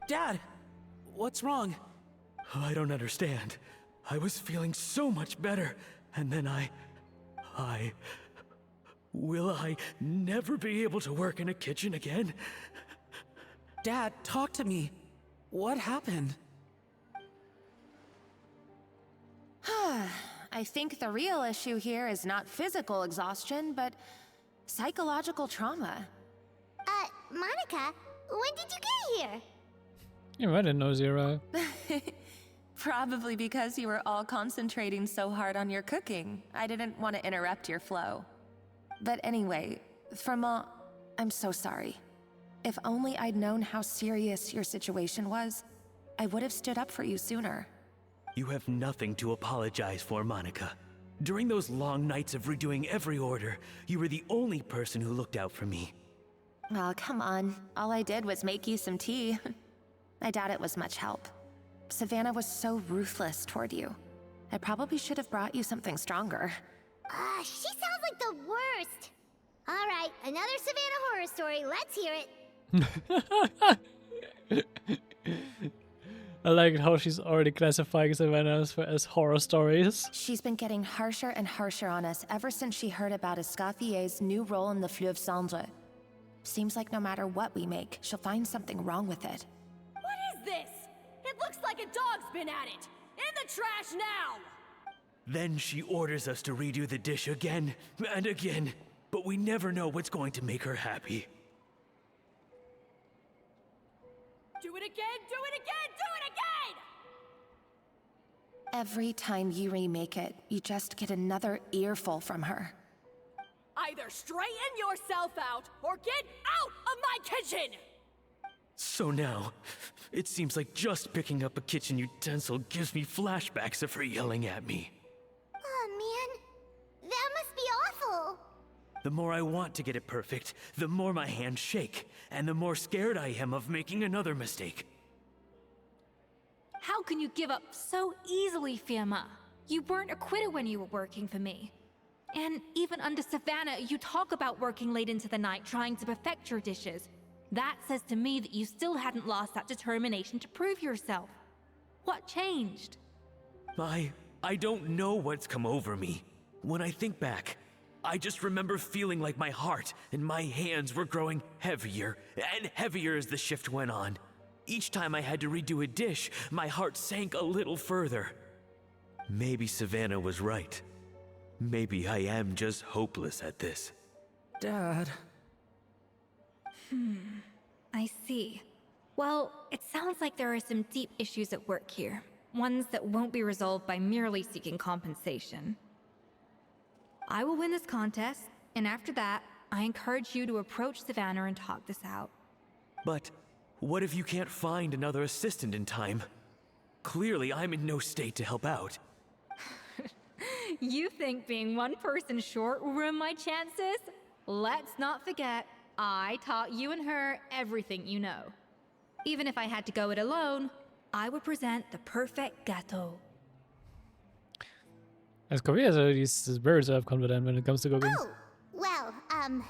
Dad, what's wrong? I don't understand. I was feeling so much better, and then Will I never be able to work in a kitchen again? Dad, talk to me. What happened? I think the real issue here is not physical exhaustion, but psychological trauma. Monica, when did you get here? Yeah, I didn't know Zero. Probably because you were all concentrating so hard on your cooking. I didn't want to interrupt your flow. But anyway, Firma, I'm so sorry. If only I'd known how serious your situation was, I would have stood up for you sooner. You have nothing to apologize for, Monica. During those long nights of redoing every order, you were the only person who looked out for me. Oh, come on. All I did was make you some tea. I doubt it was much help. Savannah was so ruthless toward you. I probably should have brought you something stronger. She sounds like the worst. All right, another Savannah horror story. Let's hear it. I like how she's already classifying Savannah as horror stories. She's been getting harsher and harsher on us ever since she heard about Escoffier's new role in the Fleuve Cendre. Seems like no matter what we make, she'll find something wrong with it. What is this? It looks like a dog's been at it. In the trash now! Then she orders us to redo the dish again and again, but we never know what's going to make her happy. Do it again, do it again, do it again! Every time you remake it, you just get another earful from her. Either straighten yourself out or get out of my kitchen! So now, it seems like just picking up a kitchen utensil gives me flashbacks of her yelling at me. Oh man, that must be awful. The more I want to get it perfect, the more my hands shake, and the more scared I am of making another mistake. How can you give up so easily, Firma? You weren't a quitter when you were working for me. And even under Savannah, you talk about working late into the night trying to perfect your dishes. That says to me that you still hadn't lost that determination to prove yourself. What changed? I don't know what's come over me. When I think back, I just remember feeling like my heart and my hands were growing heavier and heavier as the shift went on. Each time I had to redo a dish, my heart sank a little further. Maybe Savannah was right. Maybe I am just hopeless at this. Dad. I see. Well, it sounds like there are some deep issues at work here. Ones that won't be resolved by merely seeking compensation. I will win this contest, and after that, I encourage you to approach Savannah and talk this out. But what if you can't find another assistant in time? Clearly, I'm in no state to help out. You think being one person short will ruin my chances? let's not forget, I taught you and her everything you know. Even if I had to go it alone, I would present the perfect gâteau. Escoffier is very self-confident when it comes to cooking. Oh, well, Paimon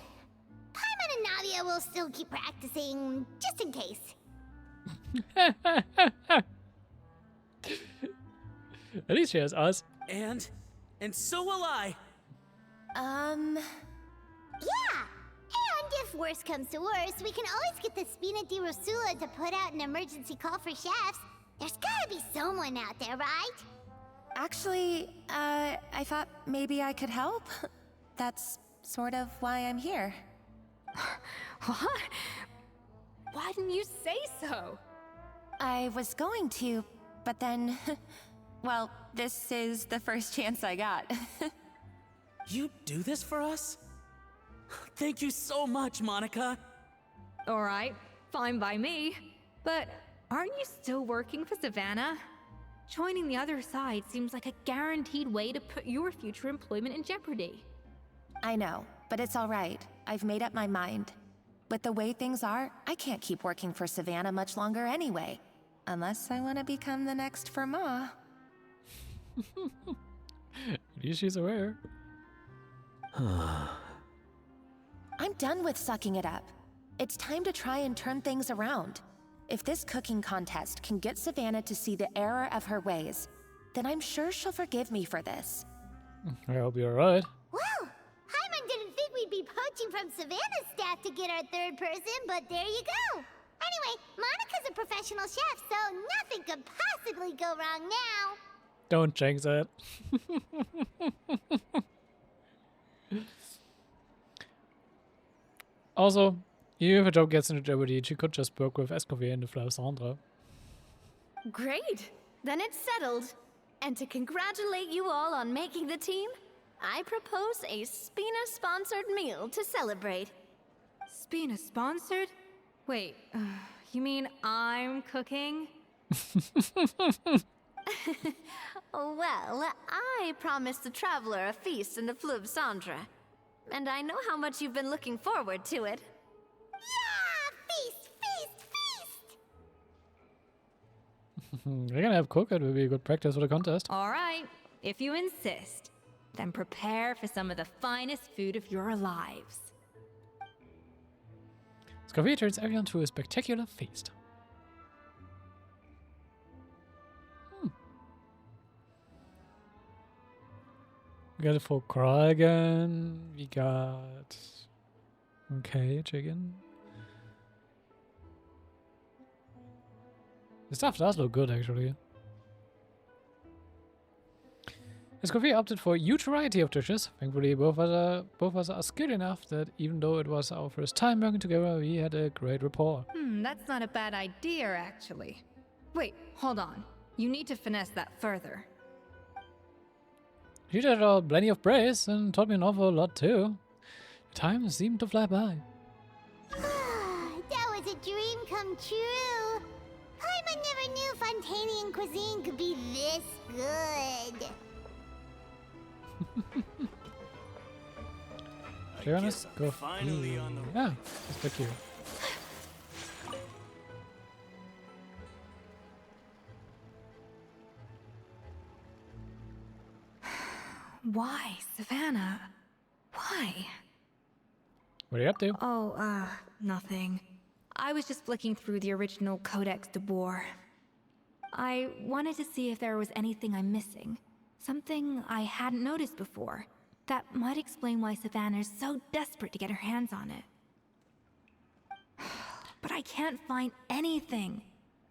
and Navia will still keep practicing, just in case. At least she has us. And so will I. Yeah! And if worse comes to worse, we can always get the Spina di Rosula to put out an emergency call for chefs. There's gotta be someone out there, right? Actually, I thought maybe I could help. That's sort of why I'm here. What? Why didn't you say so? I was going to, but then... well, this is the first chance I got. You do this for us? Thank you so much, Monica. Alright, fine by me. But aren't you still working for Savannah? Joining the other side seems like a guaranteed way to put your future employment in jeopardy. I know, but it's all right. I've made up my mind. With the way things are, I can't keep working for Savannah much longer anyway. Unless I want to become the next Firma. At least she's aware. I'm done with sucking it up. It's time to try and turn things around. If this cooking contest can get Savannah to see the error of her ways, then I'm sure she'll forgive me for this. I hope you're right. Well, Paimon didn't think we'd be poaching from Savannah's staff to get our third person, but there you go. Anyway, Monica's a professional chef, so nothing could possibly go wrong now. Don't jinx it. Also, even if a job gets into jeopardy, she could just work with Escoffier and the Flower Sandra. Great! Then it's settled. And to congratulate you all on making the team, I propose a Spina-sponsored meal to celebrate. Spina sponsored? Wait, you mean I'm cooking? Well, I promised the traveler a feast in the Fleuve Cendre. And I know how much you've been looking forward to it. Yeah! Feast, feast, feast! We're gonna have cook, it will be a good practice for the contest. Alright, if you insist, then prepare for some of the finest food of your lives. Escoffier turns everyone to a spectacular feast. We got it for Kragan. We got... Okay, chicken. The stuff does look good, actually. Escoffier opted for a huge variety of dishes. Thankfully, both of us are skilled enough that even though it was our first time working together, we had a great rapport. That's not a bad idea, actually. Wait, hold on. You need to finesse that further. She did plenty of praise and taught me an awful lot too. Time seemed to fly by. That was a dream come true. Paimon never knew Fontanian cuisine could be this good. To be honest, go finally on the yeah, it's back here. Why, Savannah? Why? What are you up to? Oh, nothing. I was just flicking through the original Codex de Boer. I wanted to see if there was anything I'm missing. Something I hadn't noticed before. That might explain why Savannah's so desperate to get her hands on it. But I can't find anything.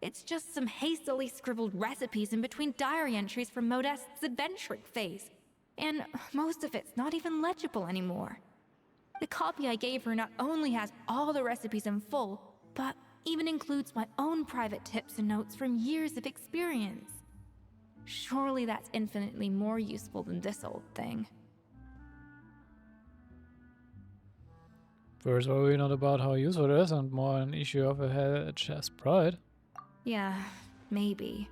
It's just some hastily scribbled recipes in between diary entries from Modeste's adventuring phase. And most of it's not even legible anymore. The copy I gave her not only has all the recipes in full, but even includes my own private tips and notes from years of experience. Surely that's infinitely more useful than this old thing. First worry not about how useful it is and more an issue of a head chef's pride. Yeah, maybe.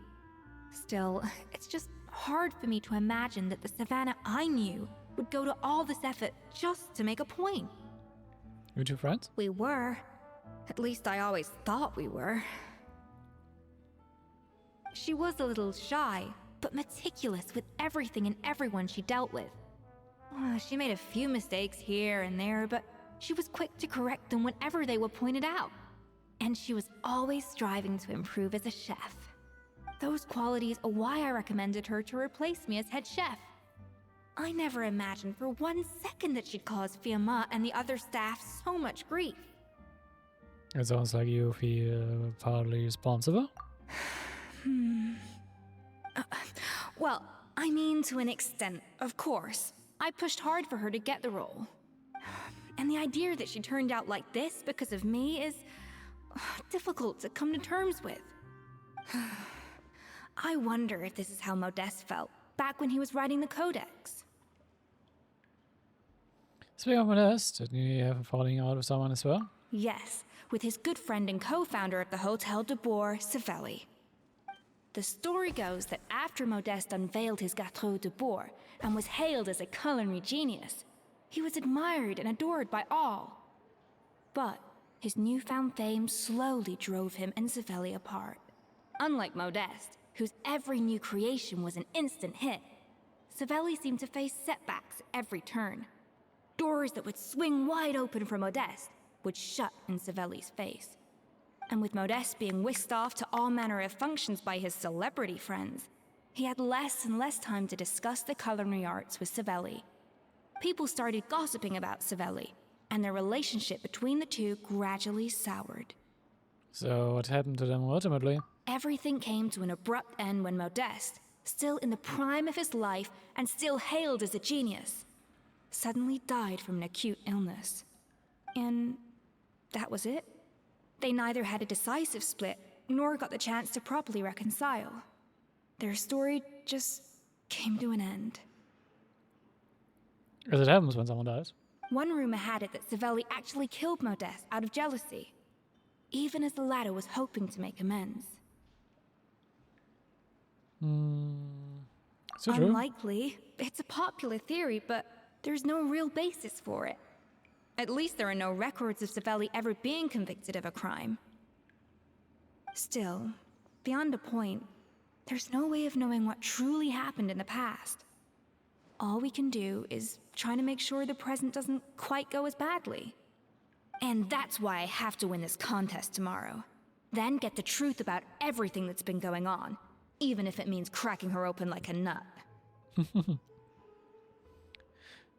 Still, it's just hard for me to imagine that the Savannah I knew would go to all this effort just to make a point. You two friends? We were. At least I always thought we were. She was a little shy, but meticulous with everything and everyone she dealt with. She made a few mistakes here and there, but she was quick to correct them whenever they were pointed out. And she was always striving to improve as a chef. Those qualities are why I recommended her to replace me as head chef. I never imagined for 1 second that she'd cause Fiamma and the other staff so much grief. It sounds like you feel partly responsible. Well, I mean to an extent, of course. I pushed hard for her to get the role. And the idea that she turned out like this because of me is difficult to come to terms with. I wonder if this is how Modeste felt back when he was writing the Codex. Speaking of Modeste, didn't you have a falling out with someone as well? Yes, with his good friend and co-founder of the Hotel de Bourg, Savelli. The story goes that after Modeste unveiled his Gâteau de Bourg and was hailed as a culinary genius, he was admired and adored by all. But his newfound fame slowly drove him and Savelli apart. Unlike Modeste, whose every new creation was an instant hit, Savelli seemed to face setbacks at every turn. Doors that would swing wide open for Modeste would shut in Savelli's face. And with Modeste being whisked off to all manner of functions by his celebrity friends, he had less and less time to discuss the culinary arts with Savelli. People started gossiping about Savelli, and their relationship between the two gradually soured. So what happened to them ultimately? Everything came to an abrupt end when Modeste, still in the prime of his life and still hailed as a genius, suddenly died from an acute illness. And that was it. They neither had a decisive split, nor got the chance to properly reconcile. Their story just came to an end. As it happens when someone dies. One rumor had it that Savelli actually killed Modeste out of jealousy, even as the latter was hoping to make amends. So true. Unlikely. It's a popular theory, but there's no real basis for it. At least there are no records of Savelli ever being convicted of a crime. Still, beyond a point, there's no way of knowing what truly happened in the past. All we can do is try to make sure the present doesn't quite go as badly. And that's why I have to win this contest tomorrow. Then get the truth about everything that's been going on, even if it means cracking her open like a nut.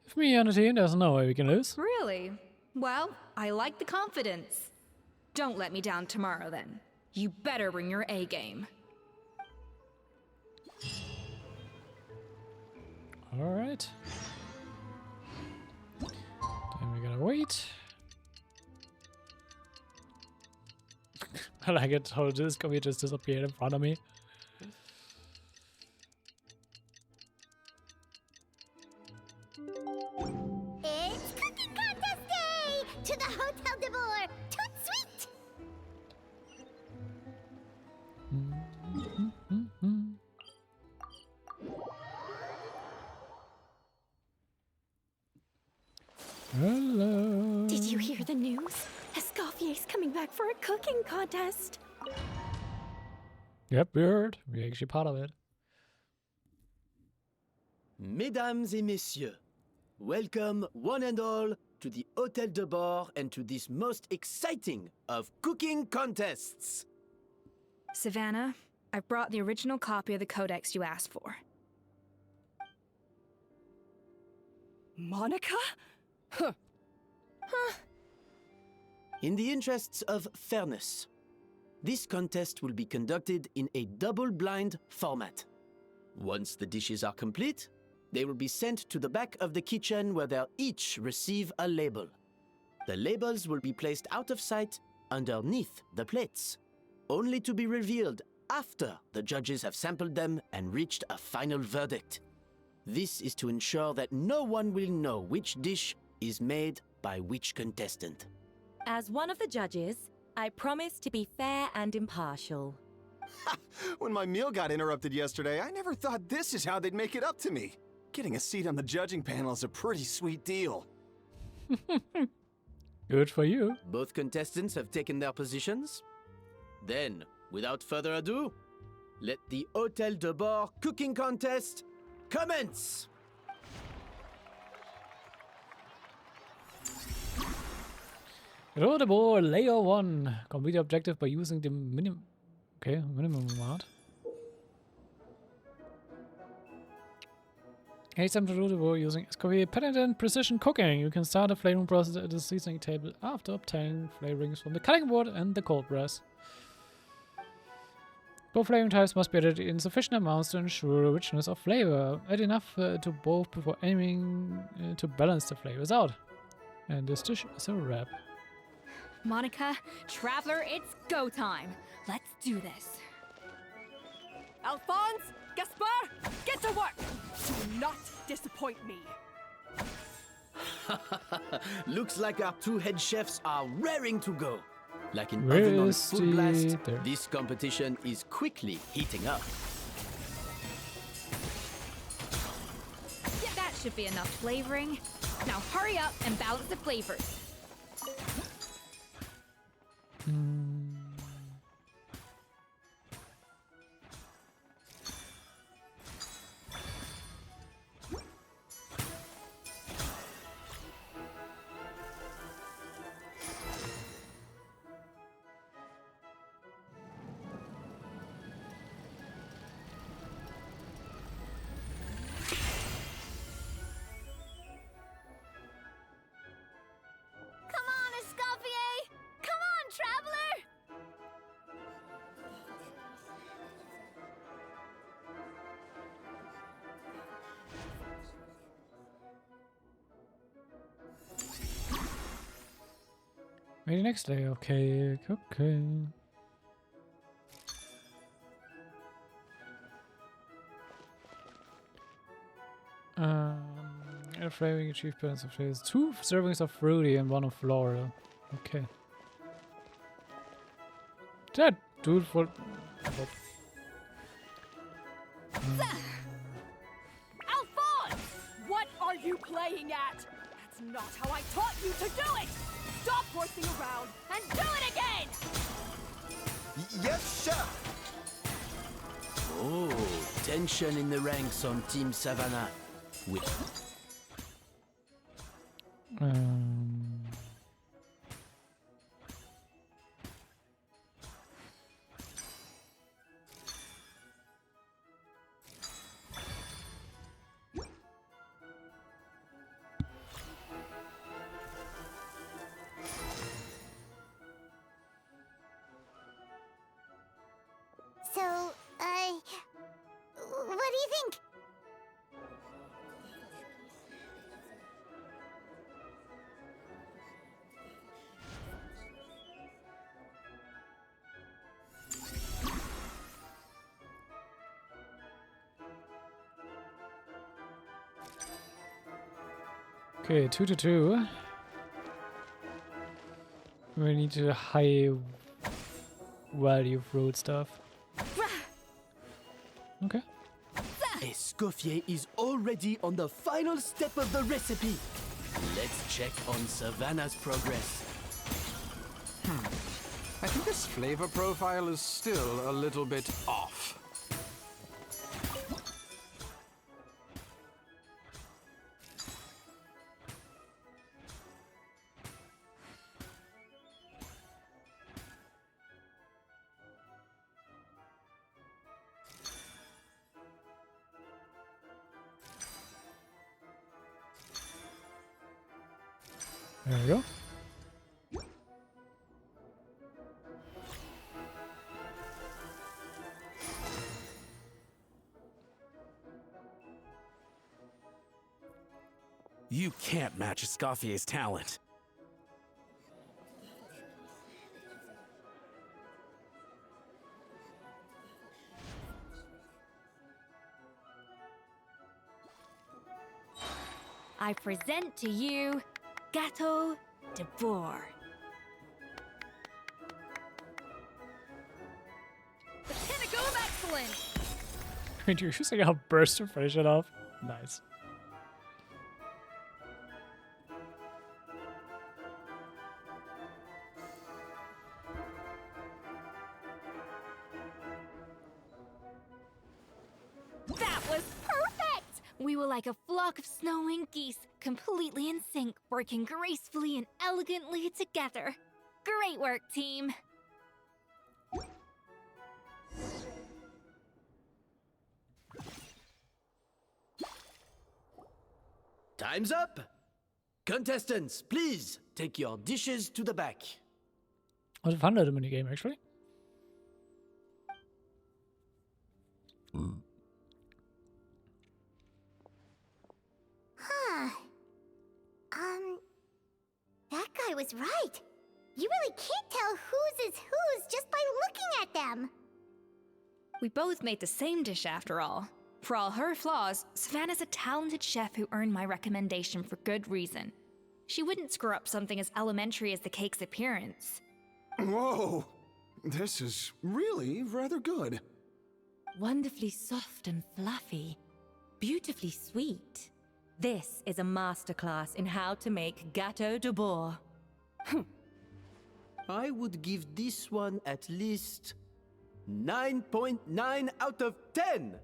If me on the team, there's no way we can lose. Really? Well, I like the confidence. Don't let me down tomorrow, then. You better bring your A game. Alright. Then we gotta wait. I like it how this commit just disappeared in front of me. It's cooking contest day! To the Hotel de Bourg! Toot sweet! Hello. Did you hear the news? Escoffier's coming back for a cooking contest. Yep, we heard. We're actually part of it. Mesdames et messieurs, welcome one and all to the Hotel de Bourg and to this most exciting of cooking contests. Savannah, I've brought the original copy of the Codex you asked for. Monica? In the interests of fairness, this contest will be conducted in a double-blind format. Once the dishes are complete, they will be sent to the back of the kitchen where they'll each receive a label. The labels will be placed out of sight underneath the plates, only to be revealed after the judges have sampled them and reached a final verdict. This is to ensure that no one will know which dish is made by which contestant. As one of the judges, I promise to be fair and impartial. When my meal got interrupted yesterday, I never thought this is how they'd make it up to me. Getting a seat on the judging panel is a pretty sweet deal. Good for you. Both contestants have taken their positions. Then, without further ado, let the Hôtel de Bord cooking contest commence! Roll the ball, layer 1. Complete the objective by using the minimum amount. Hey, time to do the ball using Escoffier patented precision cooking. You can start a flavoring process at the seasoning table after obtaining flavorings from the cutting board and the cold press. Both flavoring types must be added in sufficient amounts to ensure richness of flavor. Add enough to both before aiming to balance the flavors out. And this dish is a wrap. Monica, Traveler, it's go time. Let's do this. Alphonse, Gaspar, get to work! Do not disappoint me. Looks like our two head chefs are raring to go. Like an Where oven on is full blast, there? this competition is quickly heating up. Yeah, that should be enough flavoring. Now hurry up and balance the flavors. Come on, Escoffier! Come on, Traveler! Maybe next day. Okay. A flavoring achieved balance of flavors. 2 servings of fruity and 1 of floral. Okay. That dude for. Alphonse! What are you playing at? That's not how I taught you to do it! Stop horsing around and do it again! Yes, chef! Oh, tension in the ranks on Team Savannah. With So, what do you think? okay, 2 to 2. We need a high value fruit stuff. Okay. Escoffier is already on the final step of the recipe. Let's check on Savannah's progress. I think this flavor profile is still a little bit off. There we go. You can't match Escoffier's talent. I present to you Gâteau de Bourg. The pinnacle of excellence! Wait, you're using a burst to finish it off? Nice. We were like a flock of snowing geese, completely in sync, working gracefully and elegantly together. Great work, team. Time's up! Contestants, please take your dishes to the back. I was fun at the minigame, actually. Huh. That guy was right. You really can't tell whose is whose just by looking at them. We both made the same dish after all. For all her flaws, Savannah's a talented chef who earned my recommendation for good reason. She wouldn't screw up something as elementary as the cake's appearance. Whoa! This is really rather good. Wonderfully soft and fluffy. Beautifully sweet. This is a masterclass in how to make gâteau de bois. I would give this one at least 9.9 out of 10.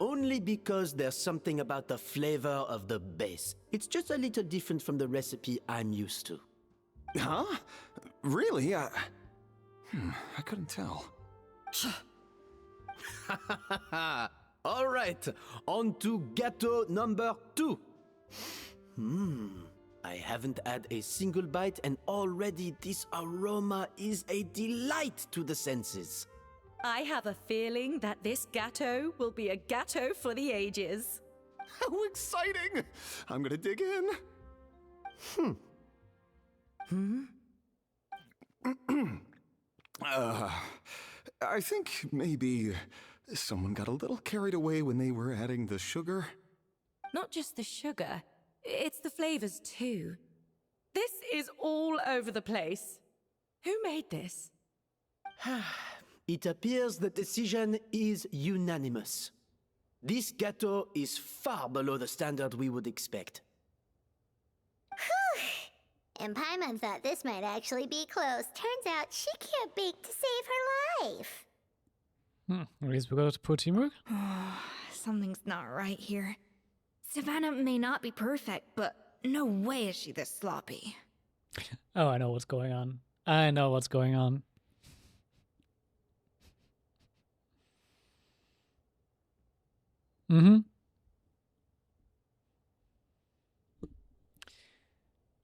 Only because there's something about the flavor of the base. It's just a little different from the recipe I'm used to. Huh? Really? I couldn't tell. All right, on to gâteau number 2. I haven't had a single bite and already this aroma is a delight to the senses. I have a feeling that this gâteau will be a gâteau for the ages. How exciting! I'm gonna dig in. I think maybe someone got a little carried away when they were adding the sugar. Not just the sugar, it's the flavors too. This is all over the place. Who made this? It appears the decision is unanimous. This gâteau is far below the standard we would expect. Whew! And Paimon thought this might actually be close. Turns out she can't bake to save her life. At least we got to put teamwork. Something's not right here. Savannah may not be perfect, but no way is she this sloppy. Oh, I know what's going on. I know what's going on.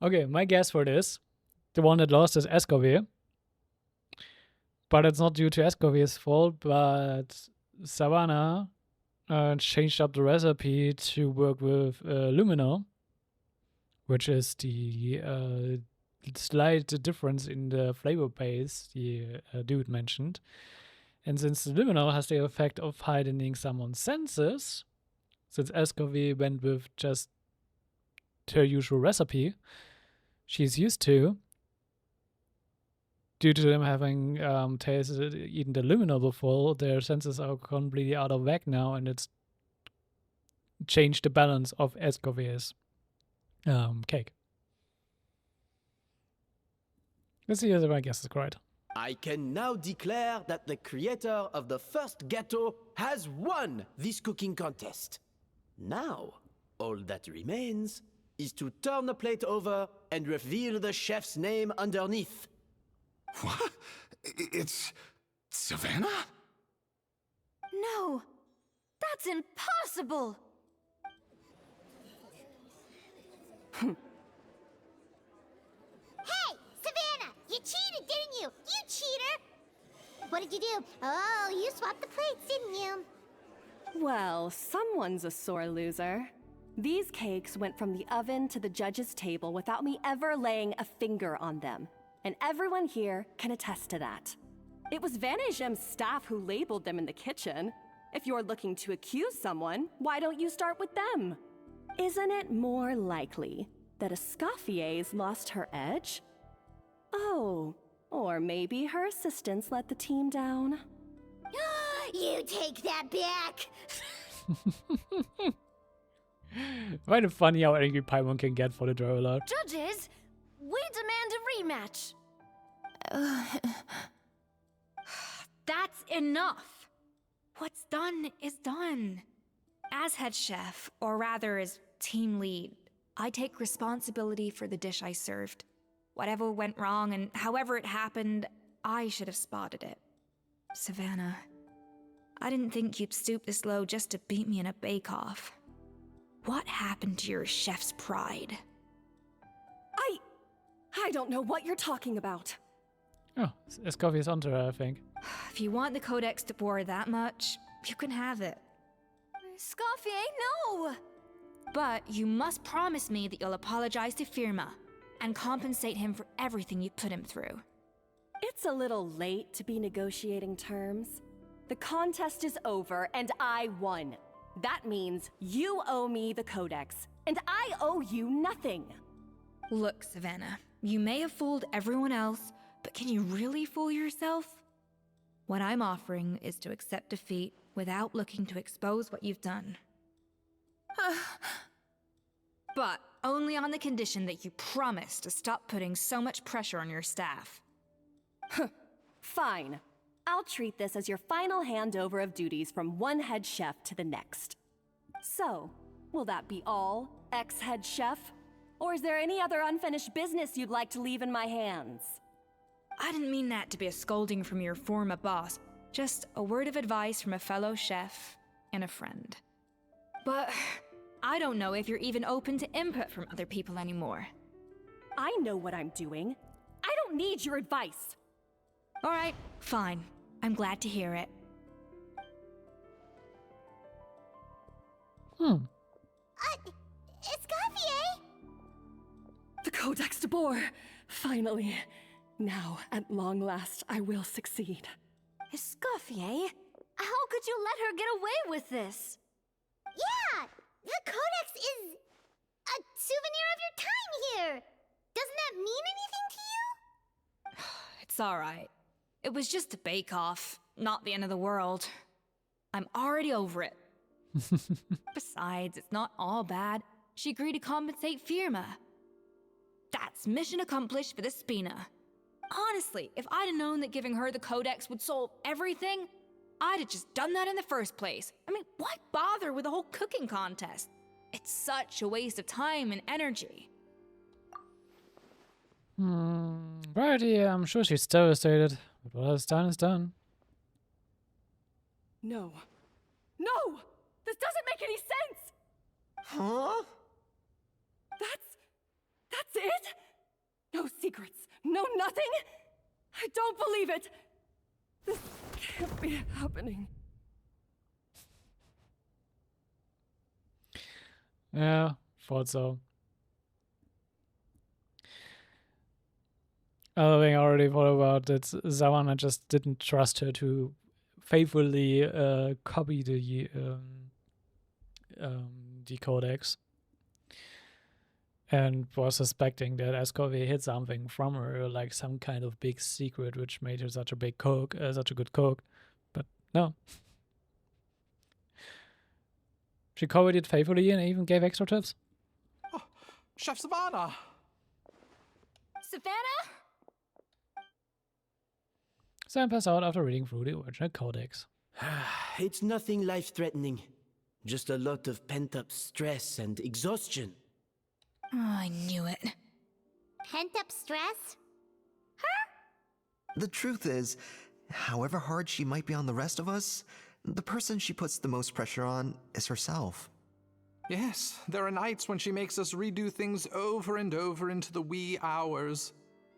Okay, my guess for this, the one that lost is Escoffier. But it's not due to Escoffier's fault, but Savannah changed up the recipe to work with Lumino, which is the slight difference in the flavor base the dude mentioned. And since the Lumino has the effect of heightening someone's senses, since Escoffier went with just her usual recipe she's used to, due to them having tasted eaten the Lumino before, their senses are completely out of whack now, and it's changed the balance of Escoffier's cake. Let's see if my guess is correct. I can now declare that the creator of the first gâteau has won this cooking contest. Now, all that remains is to turn the plate over and reveal the chef's name underneath. What? It's Savannah? No, that's impossible. Hey, Savannah! You cheated, didn't you? You cheater! What did you do? Oh, you swapped the plates, didn't you? Well, someone's a sore loser. These cakes went from the oven to the judge's table without me ever laying a finger on them. And everyone here can attest to that. It was Vanejem's staff who labeled them in the kitchen. If you're looking to accuse someone, why don't you start with them? Isn't it more likely that Escoffier's lost her edge? Oh, or maybe her assistants let the team down. You take that back! Kind of funny how angry Paimon can get for the traveler. Judges, we demand a rematch. That's enough. What's done is done. As head chef, or rather as team lead, I take responsibility for the dish I served. Whatever went wrong and however it happened, I should have spotted it. Savannah, I didn't think you'd stoop this low just to beat me in a bake-off. What happened to your chef's pride? I don't know what you're talking about. Oh, Escoffier's onto her, I think. If you want the Codex de Boer that much, you can have it. Escoffier, no! But you must promise me that you'll apologize to Firma and compensate him for everything you put him through. It's a little late to be negotiating terms. The contest is over and I won. That means you owe me the Codex, and I owe you nothing. Look, Savannah, you may have fooled everyone else, but can you really fool yourself? What I'm offering is to accept defeat without looking to expose what you've done. But only on the condition that you promise to stop putting so much pressure on your staff. Fine. I'll treat this as your final handover of duties from one head chef to the next. So, will that be all, ex-head chef? Or is there any other unfinished business you'd like to leave in my hands? I didn't mean that to be a scolding from your former boss, just a word of advice from a fellow chef and a friend. But I don't know if you're even open to input from other people anymore. I know what I'm doing. I don't need your advice. All right, fine. I'm glad to hear it. Escoffier? The Codex de Boer! Finally. Now, at long last, I will succeed. Escoffier? How could you let her get away with this? Yeah! The Codex is a souvenir of your time here! Doesn't that mean anything to you? It's all right. It was just a bake-off, not the end of the world. I'm already over it. Besides, it's not all bad. She agreed to compensate Firma. That's mission accomplished for the Spina. Honestly, if I'd have known that giving her the Codex would solve everything, I'd have just done that in the first place. I mean, why bother with the whole cooking contest? It's such a waste of time and energy. Variety, I'm sure she's devastated, but what is done is done. No. No! This doesn't make any sense! Huh? That's it? No secrets, no nothing? I don't believe it! This can't be happening. Yeah, thought so. Other thing I already thought about that Savannah just didn't trust her to faithfully copy the Codex, and was suspecting that Escoffier hid something from her, like some kind of big secret which made her such a big cook, such a good cook. But no, she copied it faithfully and even gave extra tips. Oh, Chef Savannah! Savannah? Sam passed out after reading through the original Codex. It's nothing life-threatening. Just a lot of pent-up stress and exhaustion. Oh, I knew it. Pent-up stress? The truth is, however hard she might be on the rest of us, the person she puts the most pressure on is herself. Yes, there are nights when she makes us redo things over and over into the wee hours.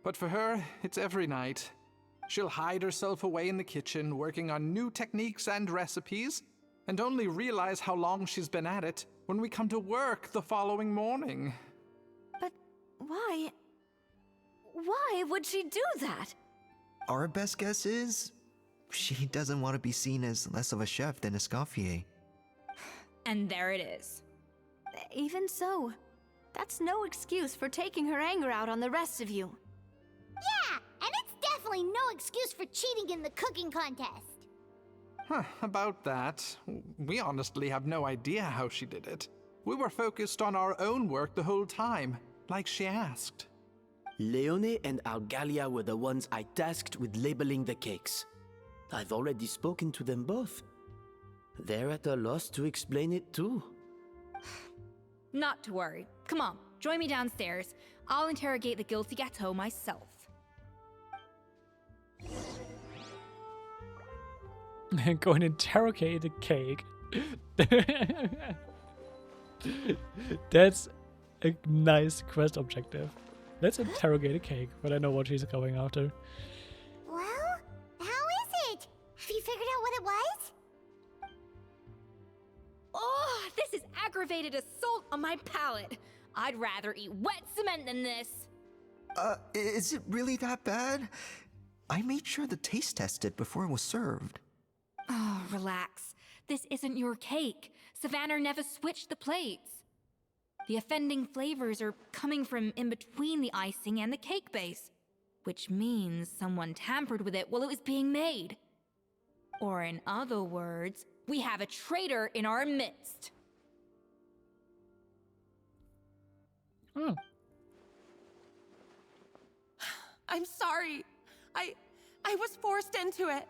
But for her, it's every night. She'll hide herself away in the kitchen, working on new techniques and recipes, and only realize how long she's been at it when we come to work the following morning. But why? Why would she do that? Our best guess is she doesn't want to be seen as less of a chef than Escoffier. And there it is. Even so, that's no excuse for taking her anger out on the rest of you. Yeah, and it's definitely no excuse for cheating in the cooking contest. About that, we honestly have no idea how she did it. We were focused on our own work the whole time, like she asked. Leone and Algalia were the ones I tasked with labeling the cakes. I've already spoken to them both. they're at a loss to explain it too. Not to worry. Come on, join me downstairs. I'll interrogate the guilty gâteau myself. Go and interrogate the cake. That's a nice quest objective. Let's interrogate a cake, but I know what she's going after. Well, how is it? Have you figured out what it was? Oh, this is aggravated assault on my palate. I'd rather eat wet cement than this. Is it really that bad? I made sure to taste test it before it was served. Oh, relax. This isn't your cake. Savannah never switched the plates. The offending flavors are coming from in between the icing and the cake base, which means someone tampered with it while it was being made. Or in other words, we have a traitor in our midst. Oh. I'm sorry. I was forced into it.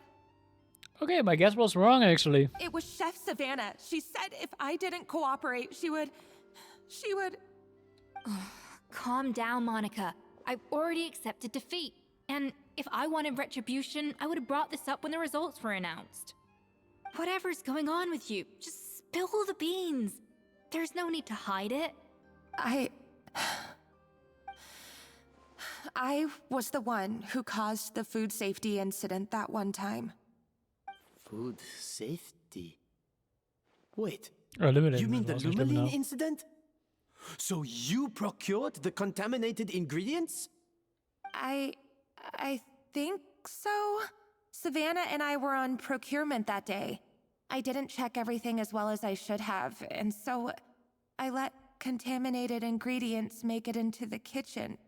Okay, my guess was wrong, actually. It was Chef Savannah. She said if I didn't cooperate, she would... Calm down, Monica. I've already accepted defeat. And if I wanted retribution, I would have brought this up when the results were announced. Whatever's going on with you, just spill the beans. There's no need to hide it. I was the one who caused the food safety incident that one time. Food safety? Wait, Eliminating you mean them, the also, Lumeline incident? So you procured the contaminated ingredients? I think so. Savannah and I were on procurement that day. I didn't check everything as well as I should have, and so I let contaminated ingredients make it into the kitchen.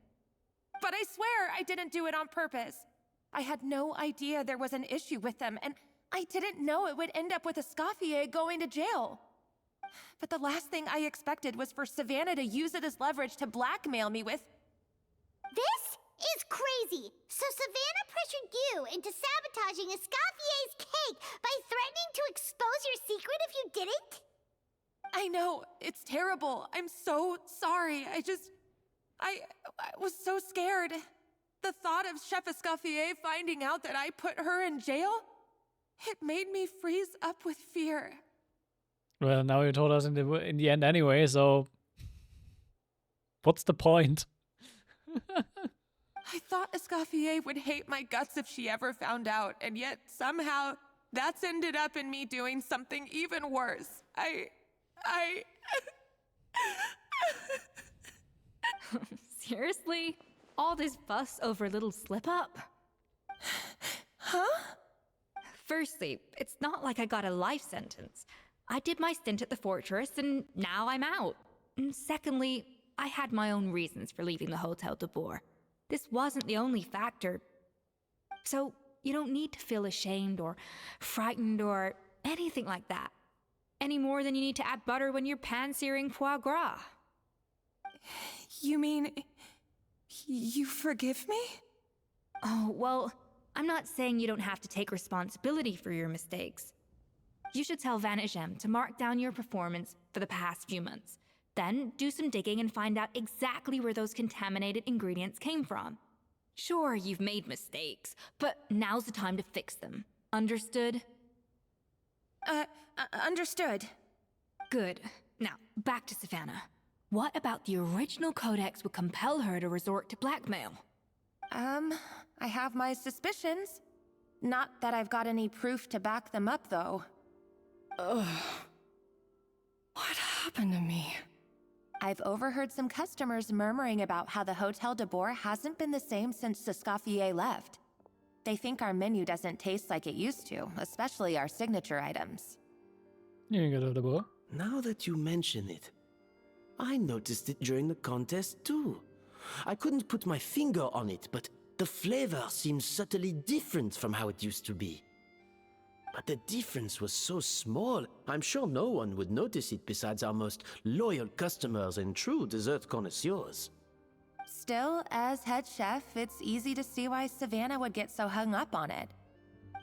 But I swear I didn't do it on purpose. I had no idea there was an issue with them, and I didn't know it would end up with Escoffier going to jail. But the last thing I expected was for Savannah to use it as leverage to blackmail me with... This is crazy! So Savannah pressured you into sabotaging Escoffier's cake by threatening to expose your secret if you didn't? I know, it's terrible. I'm so sorry. I was so scared. The thought of Chef Escoffier finding out that I put her in jail, it made me freeze up with fear. Well, now you told us in the end anyway, so what's the point? I thought Escoffier would hate my guts if she ever found out, and yet somehow that's ended up in me doing something even worse. Seriously? All this fuss over a little slip-up? Huh? Firstly, it's not like I got a life sentence. I did my stint at the fortress, and now I'm out. And secondly, I had my own reasons for leaving the Hotel de Boer. This wasn't the only factor. So, you don't need to feel ashamed or frightened or anything like that. Any more than you need to add butter when you're pan-searing foie gras. You mean... you forgive me? Oh, well, I'm not saying you don't have to take responsibility for your mistakes. You should tell Vanagem to mark down your performance for the past few months. Then do some digging and find out exactly where those contaminated ingredients came from. Sure, you've made mistakes, but now's the time to fix them. Understood? Understood. Good. Now, back to Savannah. What about the original codex would compel her to resort to blackmail? I have my suspicions. Not that I've got any proof to back them up, though. Ugh. What happened to me? I've overheard some customers murmuring about how the Hotel de Boer hasn't been the same since Escoffier left. They think our menu doesn't taste like it used to, especially our signature items. Now that you mention it, I noticed it during the contest too. I couldn't put my finger on it, but the flavor seems subtly different from how it used to be. But the difference was so small, I'm sure no one would notice it besides our most loyal customers and true dessert connoisseurs. Still, as head chef, it's easy to see why Savannah would get so hung up on it.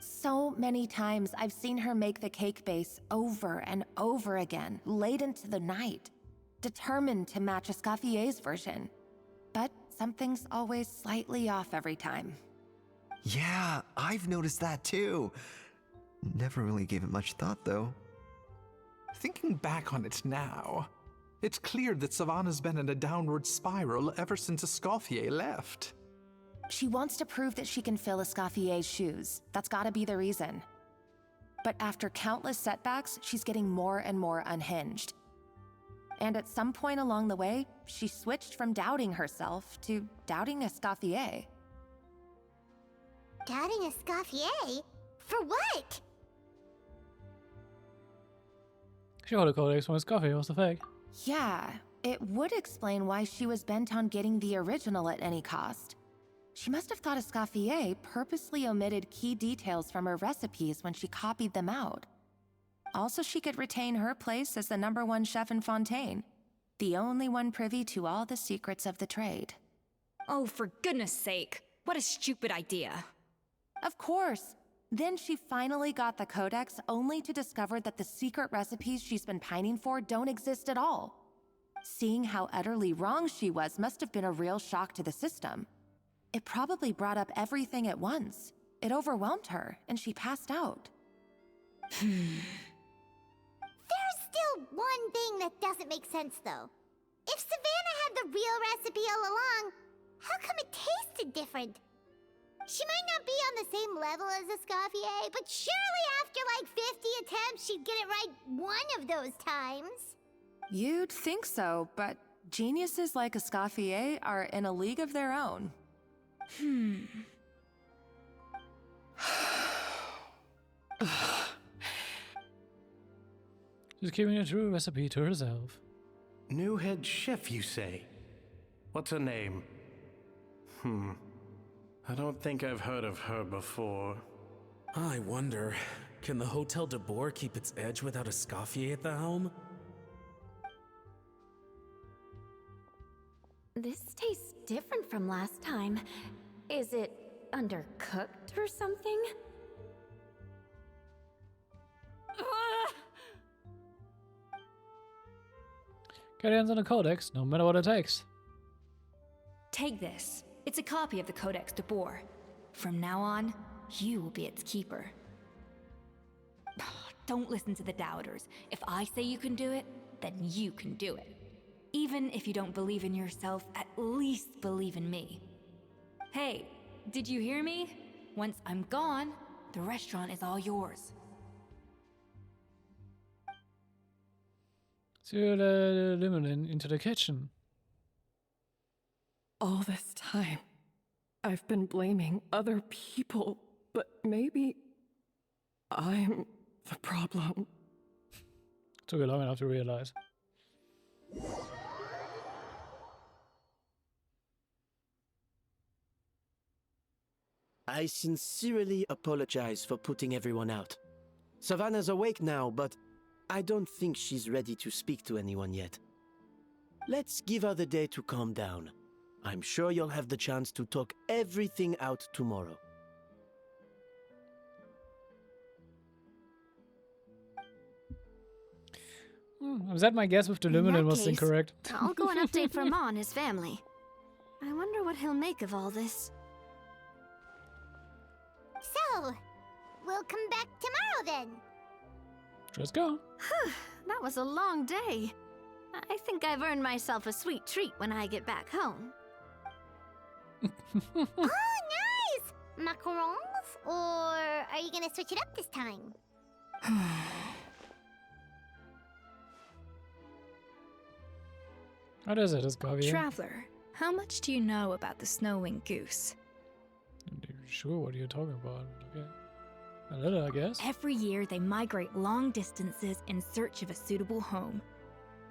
So many times I've seen her make the cake base over and over again, late into the night, determined to match Escoffier's version. But something's always slightly off every time. Yeah, I've noticed that too. Never really gave it much thought, though. Thinking back on it now, it's clear that Savannah's been in a downward spiral ever since Escoffier left. She wants to prove that she can fill Escoffier's shoes. That's gotta be the reason. But after countless setbacks, she's getting more and more unhinged. And at some point along the way, she switched from doubting herself to doubting Escoffier. Doubting Escoffier? For what? She got a codex from Escoffier, what's the fake? Yeah, it would explain why she was bent on getting the original at any cost. She must have thought Escoffier purposely omitted key details from her recipes when she copied them out. Also, she could retain her place as the #1 chef in Fontaine, the only one privy to all the secrets of the trade. Oh, for goodness sake. What a stupid idea. Of course. Then she finally got the codex only to discover that the secret recipes she's been pining for don't exist at all. Seeing how utterly wrong she was must have been a real shock to the system. It probably brought up everything at once. It overwhelmed her, and she passed out. There's still one thing that doesn't make sense, though. If Savannah had the real recipe all along, how come it tasted different? She might not be on the same level as Escoffier, but surely after like 50 attempts, she'd get it right one of those times. You'd think so, but geniuses like Escoffier are in a league of their own. She's keeping a true recipe to herself. New head chef, you say? What's her name? I don't think I've heard of her before. I wonder, can the Hotel de Boer keep its edge without Escoffier at the helm? This tastes different from last time. Is it undercooked or something? Get hands on the codex, no matter what it takes. Take this. It's a copy of the Codex de Boer. From now on, you will be its keeper. Don't listen to the doubters. If I say you can do it, then you can do it. Even if you don't believe in yourself, at least believe in me. Hey, did you hear me? Once I'm gone, the restaurant is all yours. So you let Limulin into the kitchen. All this time, I've been blaming other people, but maybe I'm the problem. Took you long enough to realize. I sincerely apologize for putting everyone out. Savannah's awake now, but I don't think she's ready to speak to anyone yet. Let's give her the day to calm down. I'm sure you'll have the chance to talk everything out tomorrow. Was that my guess with the Limulin was incorrect? I'll go and update for Ma and his family. I wonder what he'll make of all this. So, we'll come back tomorrow then. Let's go. That was a long day. I think I've earned myself a sweet treat when I get back home. Oh, nice! Macarons? Or are you gonna switch it up this time? What is it, Escoffier? Traveler, how much do you know about the snow-winged goose? Sure, what are you talking about? Okay. A little, I guess. Every year they migrate long distances in search of a suitable home.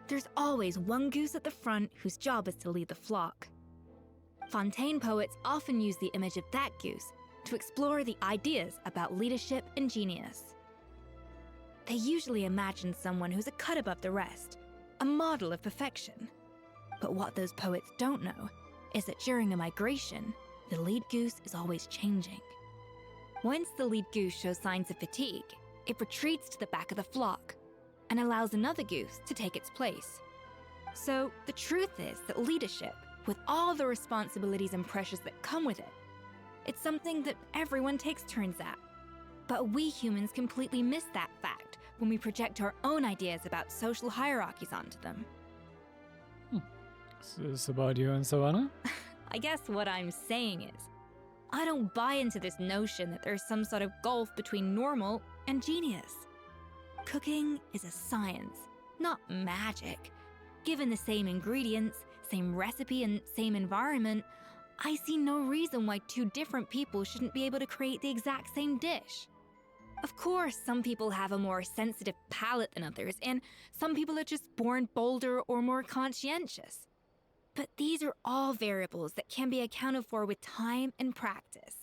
There's always one goose at the front whose job is to lead the flock. Fontaine poets often use the image of that goose to explore the ideas about leadership and genius. They usually imagine someone who's a cut above the rest, a model of perfection. But what those poets don't know is that during a migration, the lead goose is always changing. Once the lead goose shows signs of fatigue, it retreats to the back of the flock and allows another goose to take its place. So the truth is that leadership, with all the responsibilities and pressures that come with it, it's something that everyone takes turns at. But we humans completely miss that fact when we project our own ideas about social hierarchies onto them. Is this about you and Savannah? I guess what I'm saying is, I don't buy into this notion that there's some sort of gulf between normal and genius. Cooking is a science, not magic. Given the same ingredients, same recipe, and same environment, I see no reason why two different people shouldn't be able to create the exact same dish. Of course, some people have a more sensitive palate than others, and some people are just born bolder or more conscientious. But these are all variables that can be accounted for with time and practice.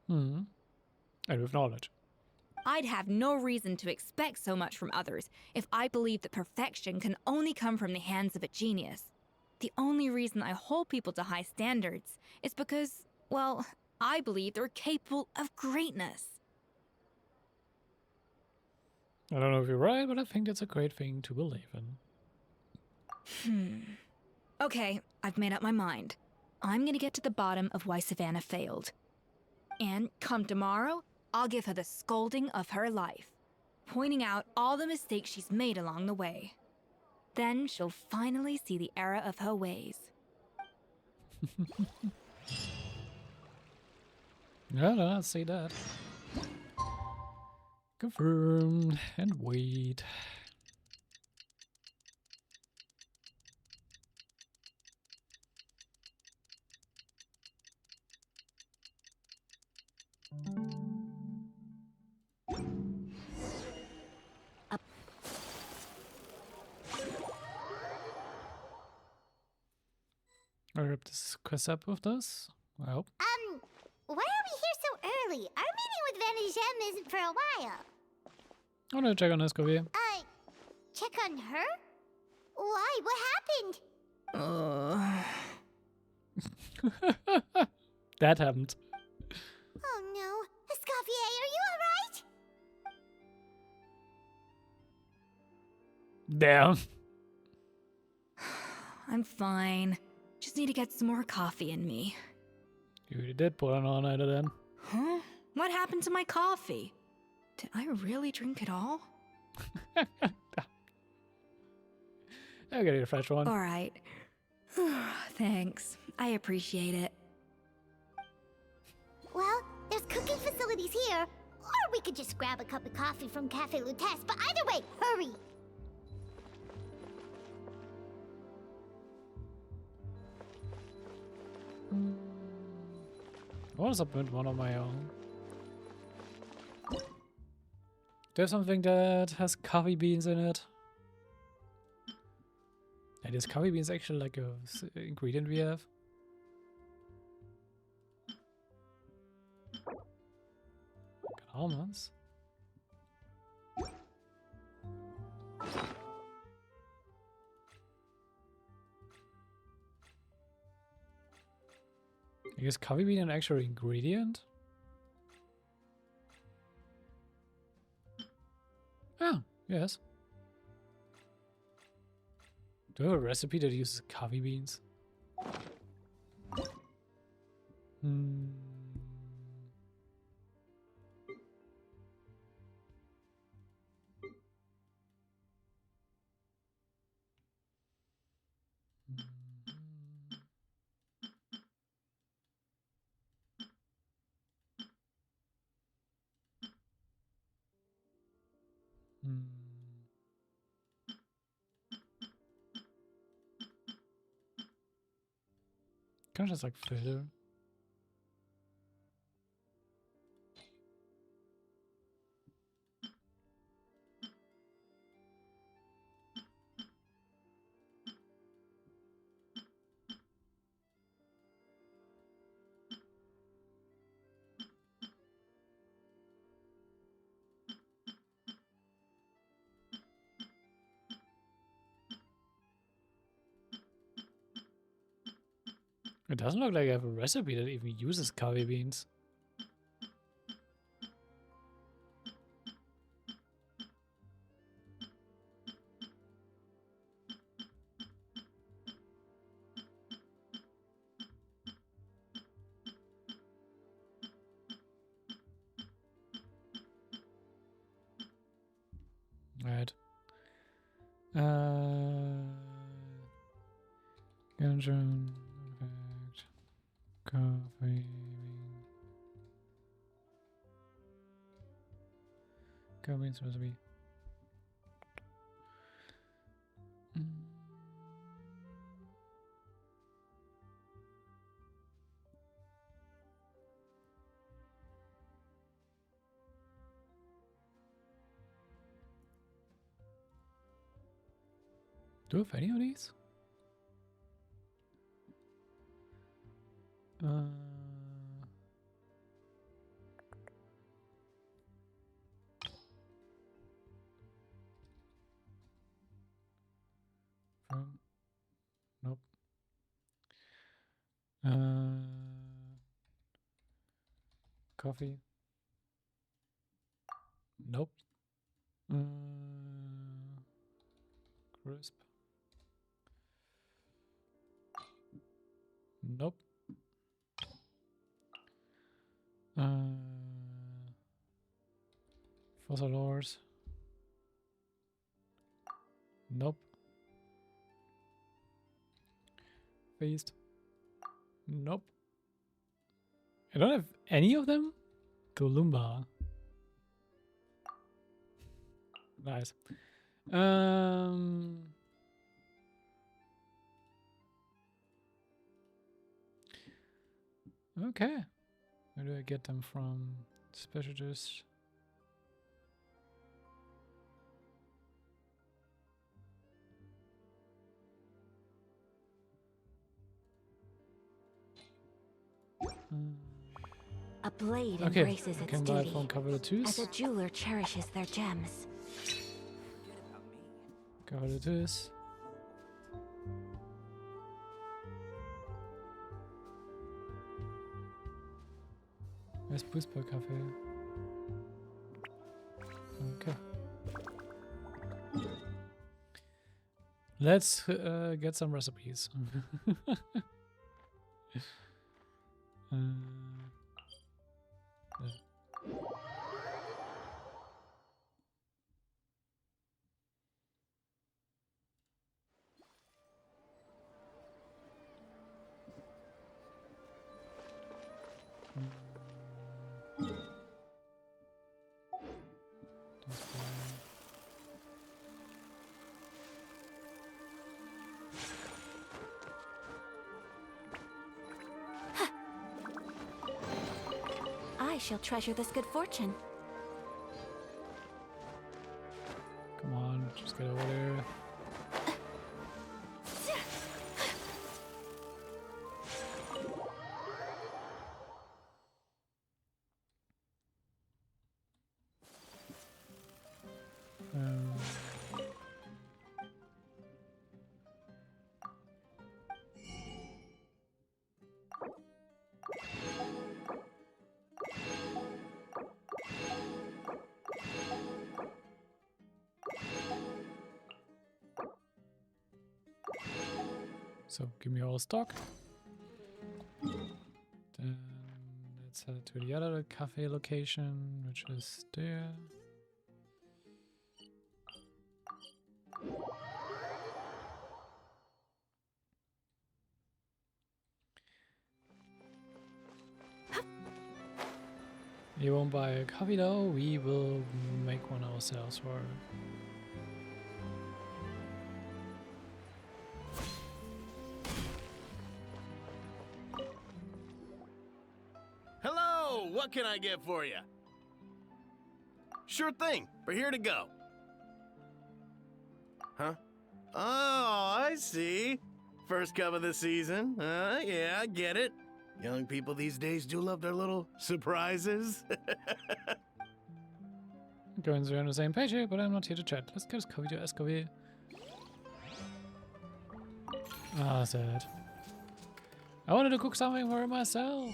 And with knowledge. I'd have no reason to expect so much from others if I believed that perfection can only come from the hands of a genius. The only reason I hold people to high standards is because, well, I believe they're capable of greatness. I don't know if you're right, but I think that's a great thing to believe in. Okay, I've made up my mind. I'm gonna get to the bottom of why Savannah failed. And come tomorrow, I'll give her the scolding of her life, pointing out all the mistakes she's made along the way. Then she'll finally see the error of her ways. Yeah, no, I see that. Confirm and wait. I wrap this quest up with this. I hope. Why are we here so early? Our meeting with Vanagem isn't for a while. I want to check on Escoffier. Check on her? Why? What happened? That happened. Oh no. Escoffier, are you alright? Damn. I'm fine. Just need to get some more coffee in me. You really did put an all-nighter then. Huh? What happened to my coffee? Did I really drink it all? I'll get you a fresh one. All right. Thanks. I appreciate it. Well, there's cooking facilities here. Or we could just grab a cup of coffee from Cafe Lutece, but either way, hurry! I want to submit one on my own. There's something that has coffee beans in it. And is coffee beans actually like a ingredient we have? Got almonds. Is coffee bean an actual ingredient? Oh, yes. Do I have a recipe that uses coffee beans? Can I just like filter? It doesn't look like I have a recipe that even uses coffee beans. Genshin Impact. Coffee. Coffee supposed to be. Do we have any of these? Nope. Coffee. Nope. Crisp. Nope. Fossil ores. Nope. Feast. Nope. I don't have any of them. Tulumba. Nice. Okay. Where do I get them from? Specialist. A blade Okay, embraces I its can buy duty, from Cavalitus. as a jeweler cherishes their gems. Cavalitus. Where's Busper Cafe? Okay. Let's get some recipes. Yeah. I shall treasure this good fortune. Come on, just get over there. So give me all stock. Then let's head to the other cafe location, which is there. You won't buy a coffee though, we will make one ourselves for Hello, what can I get for you? Sure thing, we're here to go. Huh? Oh, I see. First cup of the season. Yeah, I get it. Young people these days do love their little surprises. Going on the same page here, but I'm not here to chat. Let's get coffee to Escoffier. Ah, sad. I wanted to cook something for myself.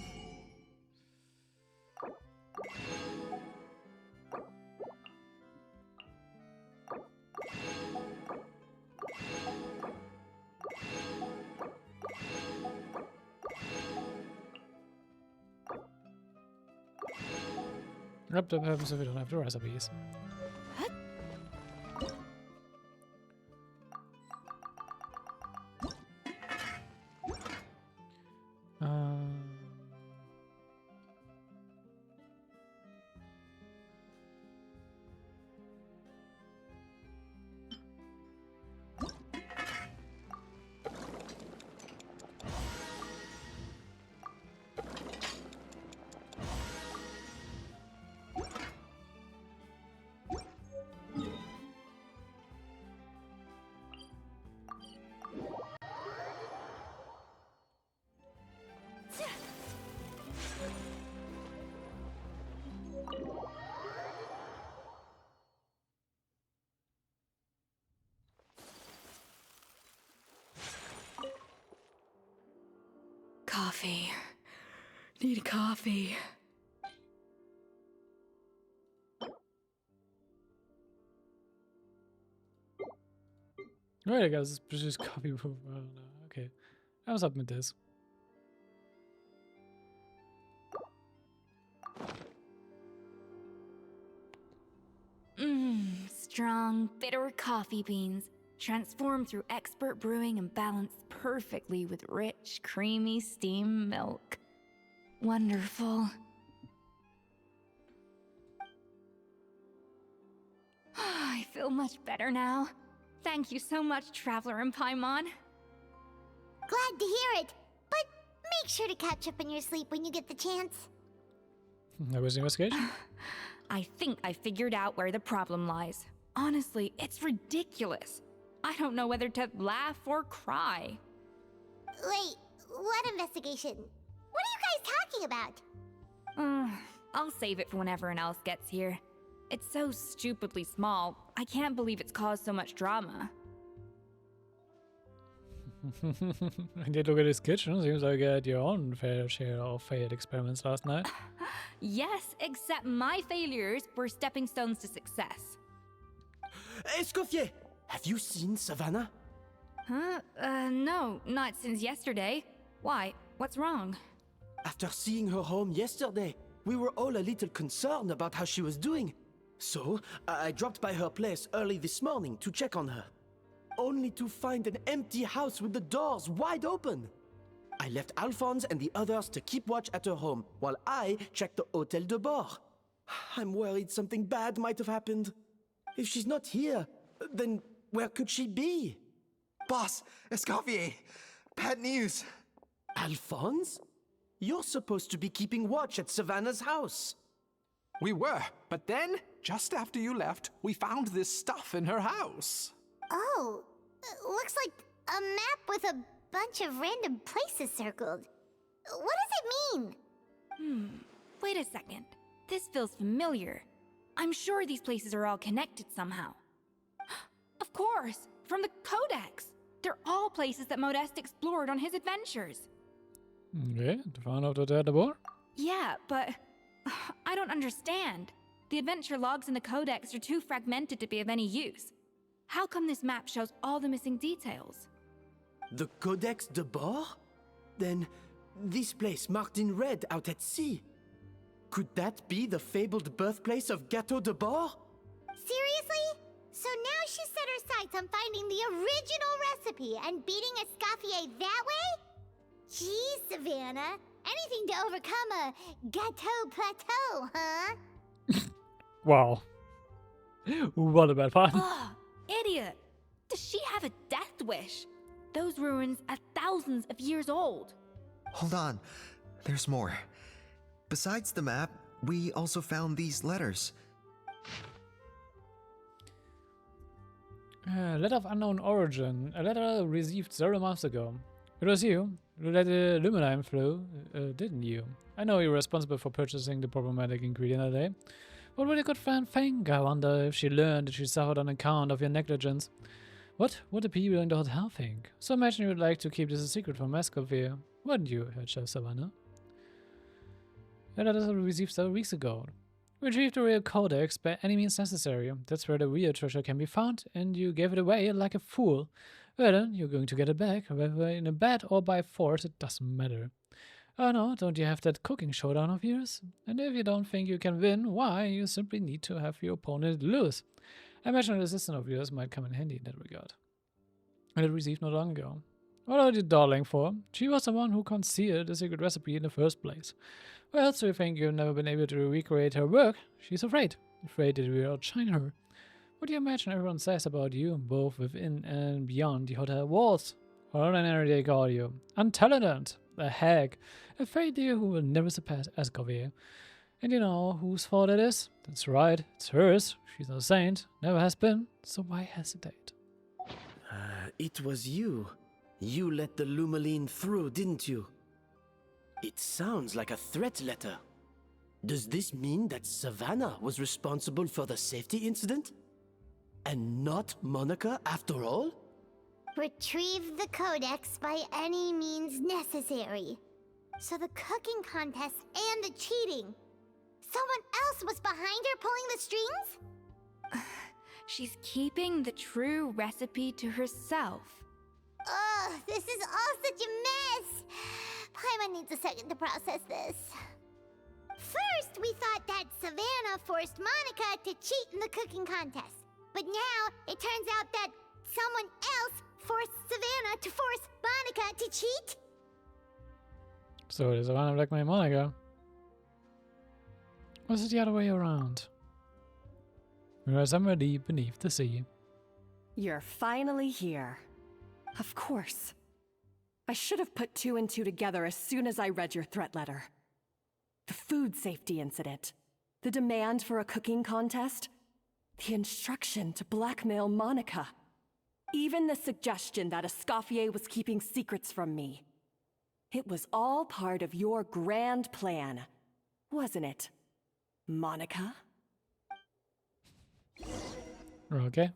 Yep, that happens if we don't have the recipes. Coffee. Need coffee. Right, I guess it's just coffee. Okay, I'll submit this. Strong, bitter coffee beans, transformed through expert brewing and balanced perfectly with rich, creamy steam milk. Wonderful. I feel much better now. Thank you so much, Traveler and Paimon. Glad to hear it, but make sure to catch up in your sleep when you get the chance. That was the investigation. I think I figured out where the problem lies. Honestly, it's ridiculous. I don't know whether to laugh or cry. Wait, what investigation? What are you guys talking about? I'll save it for when everyone else gets here. It's so stupidly small, I can't believe it's caused so much drama. I did look at his kitchen. Seems like you had your own fair share of failed experiments last night. Yes, except my failures were stepping stones to success. Escoffier, have you seen Savannah? Huh? No, not since yesterday. Why? What's wrong? After seeing her home yesterday, we were all a little concerned about how she was doing. So, I dropped by her place early this morning to check on her. Only to find an empty house with the doors wide open. I left Alphonse and the others to keep watch at her home, while I checked the Hotel de Bord. I'm worried something bad might have happened. If she's not here, then where could she be? Boss, Escoffier, bad news. Alphonse? You're supposed to be keeping watch at Savannah's house. We were, but then, just after you left, we found this stuff in her house. Oh, looks like a map with a bunch of random places circled. What does it mean? Wait a second. This feels familiar. I'm sure these places are all connected somehow. Of course, from the Codex. They're all places that Modeste explored on his adventures. Okay, to find out what the board. Yeah, but I don't understand. The adventure logs in the Codex are too fragmented to be of any use. How come this map shows all the missing details? The Codex de Bord? Then, this place marked in red out at sea. Could that be the fabled birthplace of Gâteau de Bord? Seriously? So now she set her sights on finding the original recipe and beating Escoffier that way? Geez, Savannah. Anything to overcome a gâteau plateau, huh? Wow. What a bad find. Oh, idiot! Does she have a death wish? Those ruins are thousands of years old. Hold on, there's more. Besides the map, we also found these letters. Letter of unknown origin. A letter received 0 months ago. It was you who let the Luminine flow, didn't you? I know you're responsible for purchasing the problematic ingredient that day. What would your good friend think? I wonder if she learned that she suffered on account of your negligence. What would the people in the hotel think? So imagine you would like to keep this a secret from Escoffier, wouldn't you, Head Chef Savannah? The letter was received several weeks ago. Retrieve the real codex by any means necessary. That's where the real treasure can be found, and you gave it away like a fool. Well then, you're going to get it back, whether in a bet or by force, it doesn't matter. Oh no, don't you have that cooking showdown of yours? And if you don't think you can win, why, you simply need to have your opponent lose. I imagine an assistant of yours might come in handy in that regard. And it received not long ago. What are you dawdling for? She was the one who concealed the secret recipe in the first place. Well, so you think you've never been able to recreate her work? She's afraid that we will outshine her. What do you imagine everyone says about you, both within and beyond the hotel walls? Ordinary they call you. Untalented. A hag. A failure who will never surpass Escoffier. And you know whose fault it is? That's right, it's hers. She's no saint, never has been, so why hesitate? It was you. You let the Lumaline through, didn't you? It sounds like a threat letter. Does this mean that Savannah was responsible for the safety incident? And not Monica after all? Retrieve the codex by any means necessary. So the cooking contest and the cheating. Someone else was behind her pulling the strings? She's keeping the true recipe to herself. Ugh, this is all such a mess. Paimon needs a second to process this. First, we thought that Savannah forced Monica to cheat in the cooking contest. But now, it turns out that someone else forced Savannah to force Monica to cheat? So it is Savannah blackmail Monica. Or is it the other way around? We are somewhere deep beneath the sea. You're finally here. Of course. I should have put 2 and 2 together as soon as I read your threat letter. The food safety incident, the demand for a cooking contest, the instruction to blackmail Monica, even the suggestion that Escoffier was keeping secrets from me. It was all part of your grand plan, wasn't it, Monica? Okay.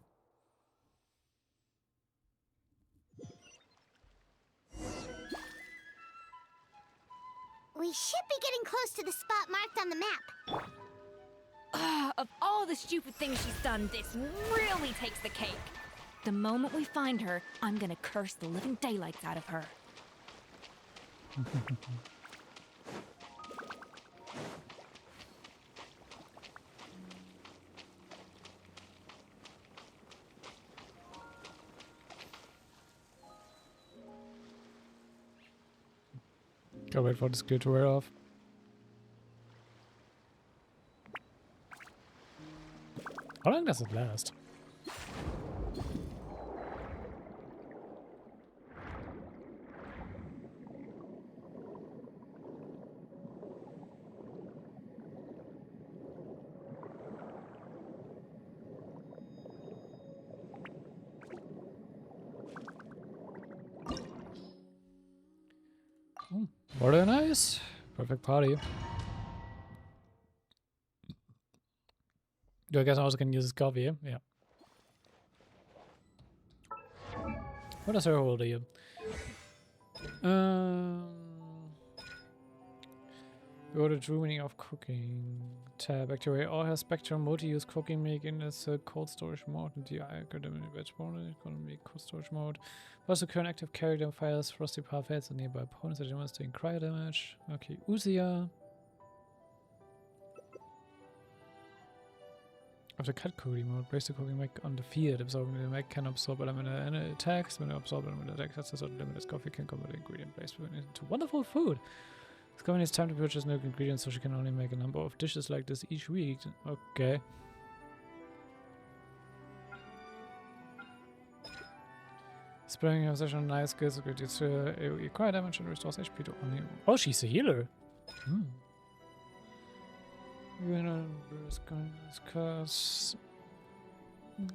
We should be getting close to the spot marked on the map. Of all the stupid things she's done, this really takes the cake. The moment we find her, I'm gonna curse the living daylights out of her. Gotta wait for the skill to wear off. How long does it last? Very nice. Perfect party. Do I guess I also can use this coffee? Yeah. What does her hold here? Go to true meaning of cooking. Tab activate all her spectrum mode to use cooking making as a cold storage mode. And the academic veg mode, economy cold storage mode. Plus the current active character fires frosty parfaits and nearby opponents that demonstrating cryo damage. Okay, Uzia. After cut cooking mode, brace the cooking mech on the field. Absorbing the mech can absorb elemental attacks. When it absorbs elemental attacks, that's a certain limit. Coffee can convert the ingredient placed into wonderful food. It's coming, it's time to purchase new ingredients, so she can only make a number of dishes like this each week. Okay. Spraying your session nice skills reduces AoE cryo damage and restores HP to only. Oh, she's a healer. Hmm.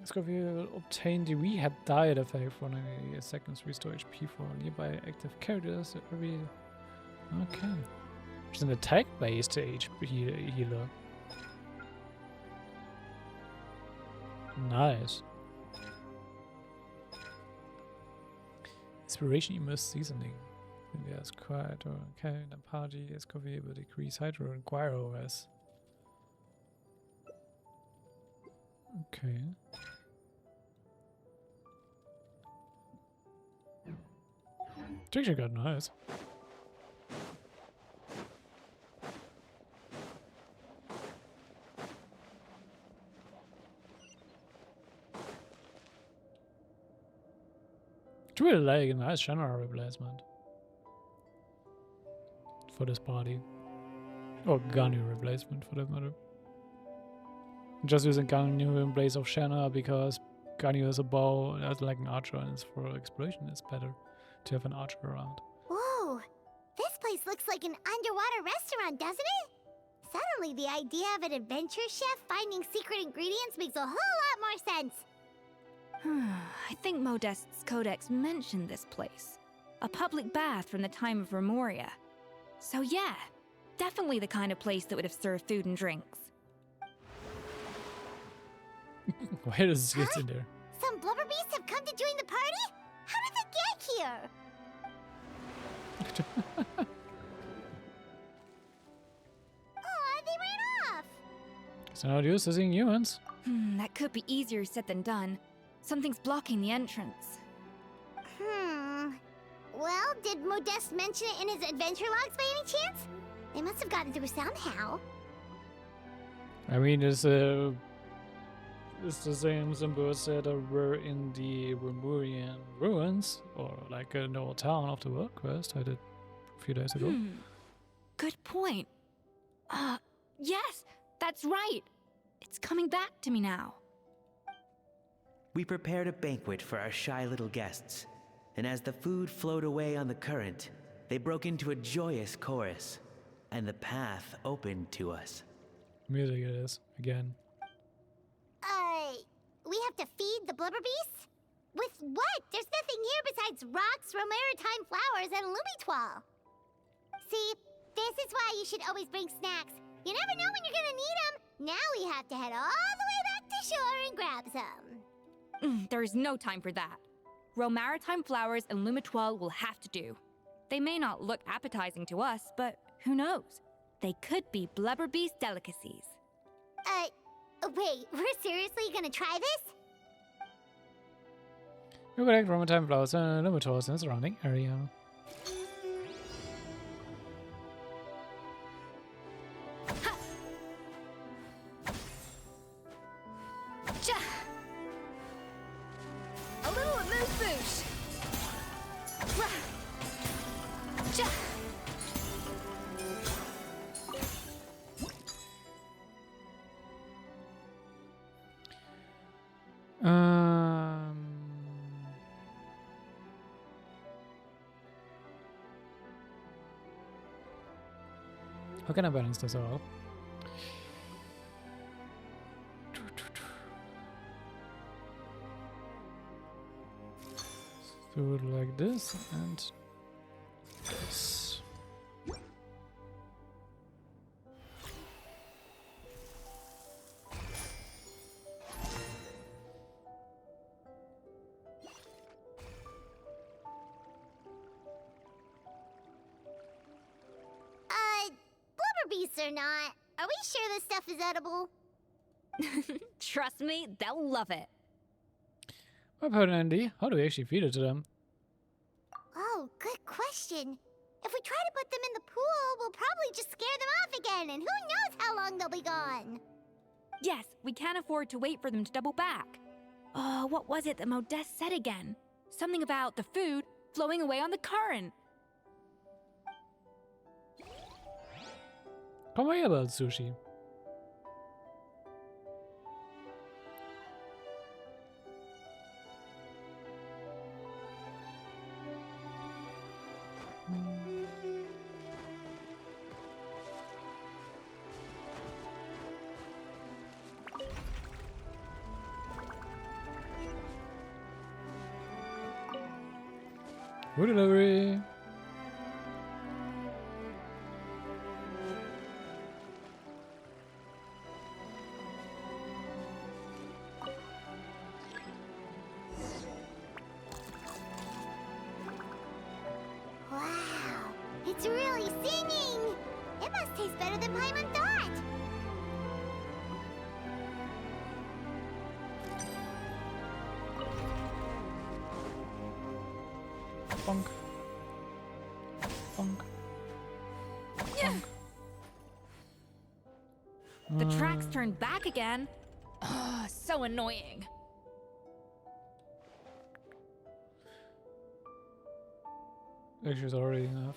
Escoffier will obtain the rehab diet effect for 90 seconds, restore HP for nearby active characters every. Okay. She's an attack-based HP healer. Nice. Inspiration immersed seasoning. There's quiet or okay in a party. Escoffier will decrease hydro and gyro as. Okay. Texture got nice. It's really like a nice genre replacement for this party. Or Ganyu replacement for that matter. Just using Ganyu in place of Shanna because Ganyu is a bow as like an archer and it's for exploration. It's better to have an archer around. Whoa! This place looks like an underwater restaurant, doesn't it? Suddenly the idea of an adventure chef finding secret ingredients makes a whole lot more sense. I think Modest's codex mentioned this place. A public bath from the time of Remoria. So yeah, definitely the kind of place that would have served food and drinks. Why does this get in there? Some blubber beasts have come to join the party? How did they get here? they're not used to seeing humans. That could be easier said than done. Something's blocking the entrance. Well, did Modeste mention it in his adventure logs by any chance? They must have gotten through somehow. I mean, it's the same symbols that were in the Remurian ruins, or like an old town of the world quest I did a few days ago. Good point. Yes, that's right. It's coming back to me now. We prepared a banquet for our shy little guests, and as the food flowed away on the current, they broke into a joyous chorus, and the path opened to us. Music it is, again. We have to feed the blubber beasts? With what? There's nothing here besides rocks, romaritime flowers, and lumitoile. See, this is why you should always bring snacks. You never know when you're gonna need them. Now we have to head all the way back to shore and grab some. There's no time for that. Romaritime flowers and lumitoile will have to do. They may not look appetizing to us, but who knows? They could be blubber beast delicacies. Wait, we're seriously gonna try this? You collect Romatime flowers and lumitoids in the surrounding area. A little amuse-bouche. How can I balance this all? Do it like this and this. Blubber beasts or not, are we sure this stuff is edible? Trust me, they'll love it. My pardon, Andy. How do we actually feed it to them? Oh, good question. If we try to put them in the pool, we'll probably just scare them off again, and who knows how long they'll be gone. Yes, we can't afford to wait for them to double back. What was it that Modeste said again? Something about the food flowing away on the current. Come here about sushi. Food delivery. Wow, it's really singing! It must taste better than Paimon thought! Funk. Funk. Funk. The tracks turned back again. So annoying. Actually, it's already enough.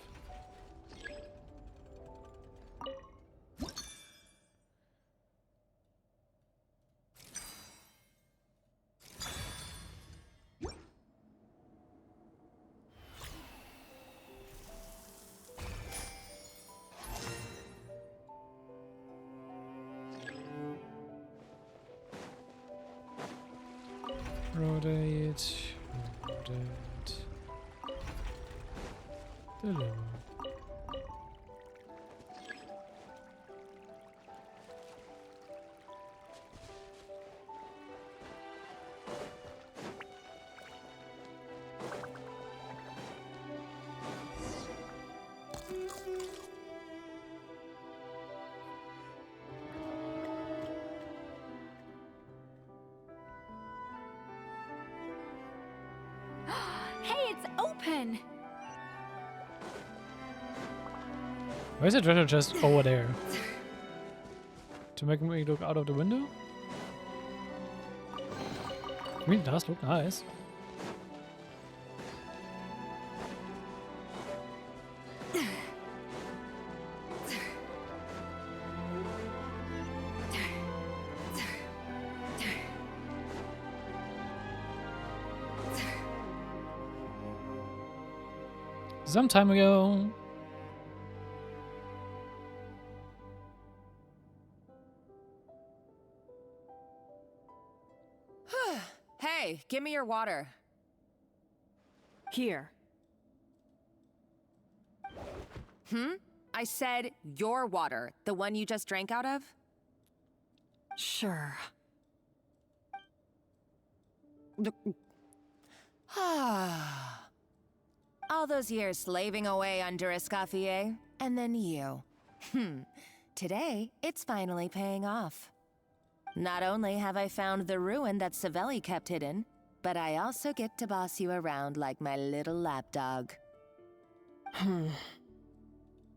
Rotate. Rotate. Deliver. open. Why is the treasure chest over there? To make me look out of the window? I mean, it does look nice. Some time ago. Hey, give me your water. Here. I said your water, the one you just drank out of? Sure. All those years slaving away under Escoffier, and then you. Today, it's finally paying off. Not only have I found the ruin that Savelli kept hidden, but I also get to boss you around like my little lapdog.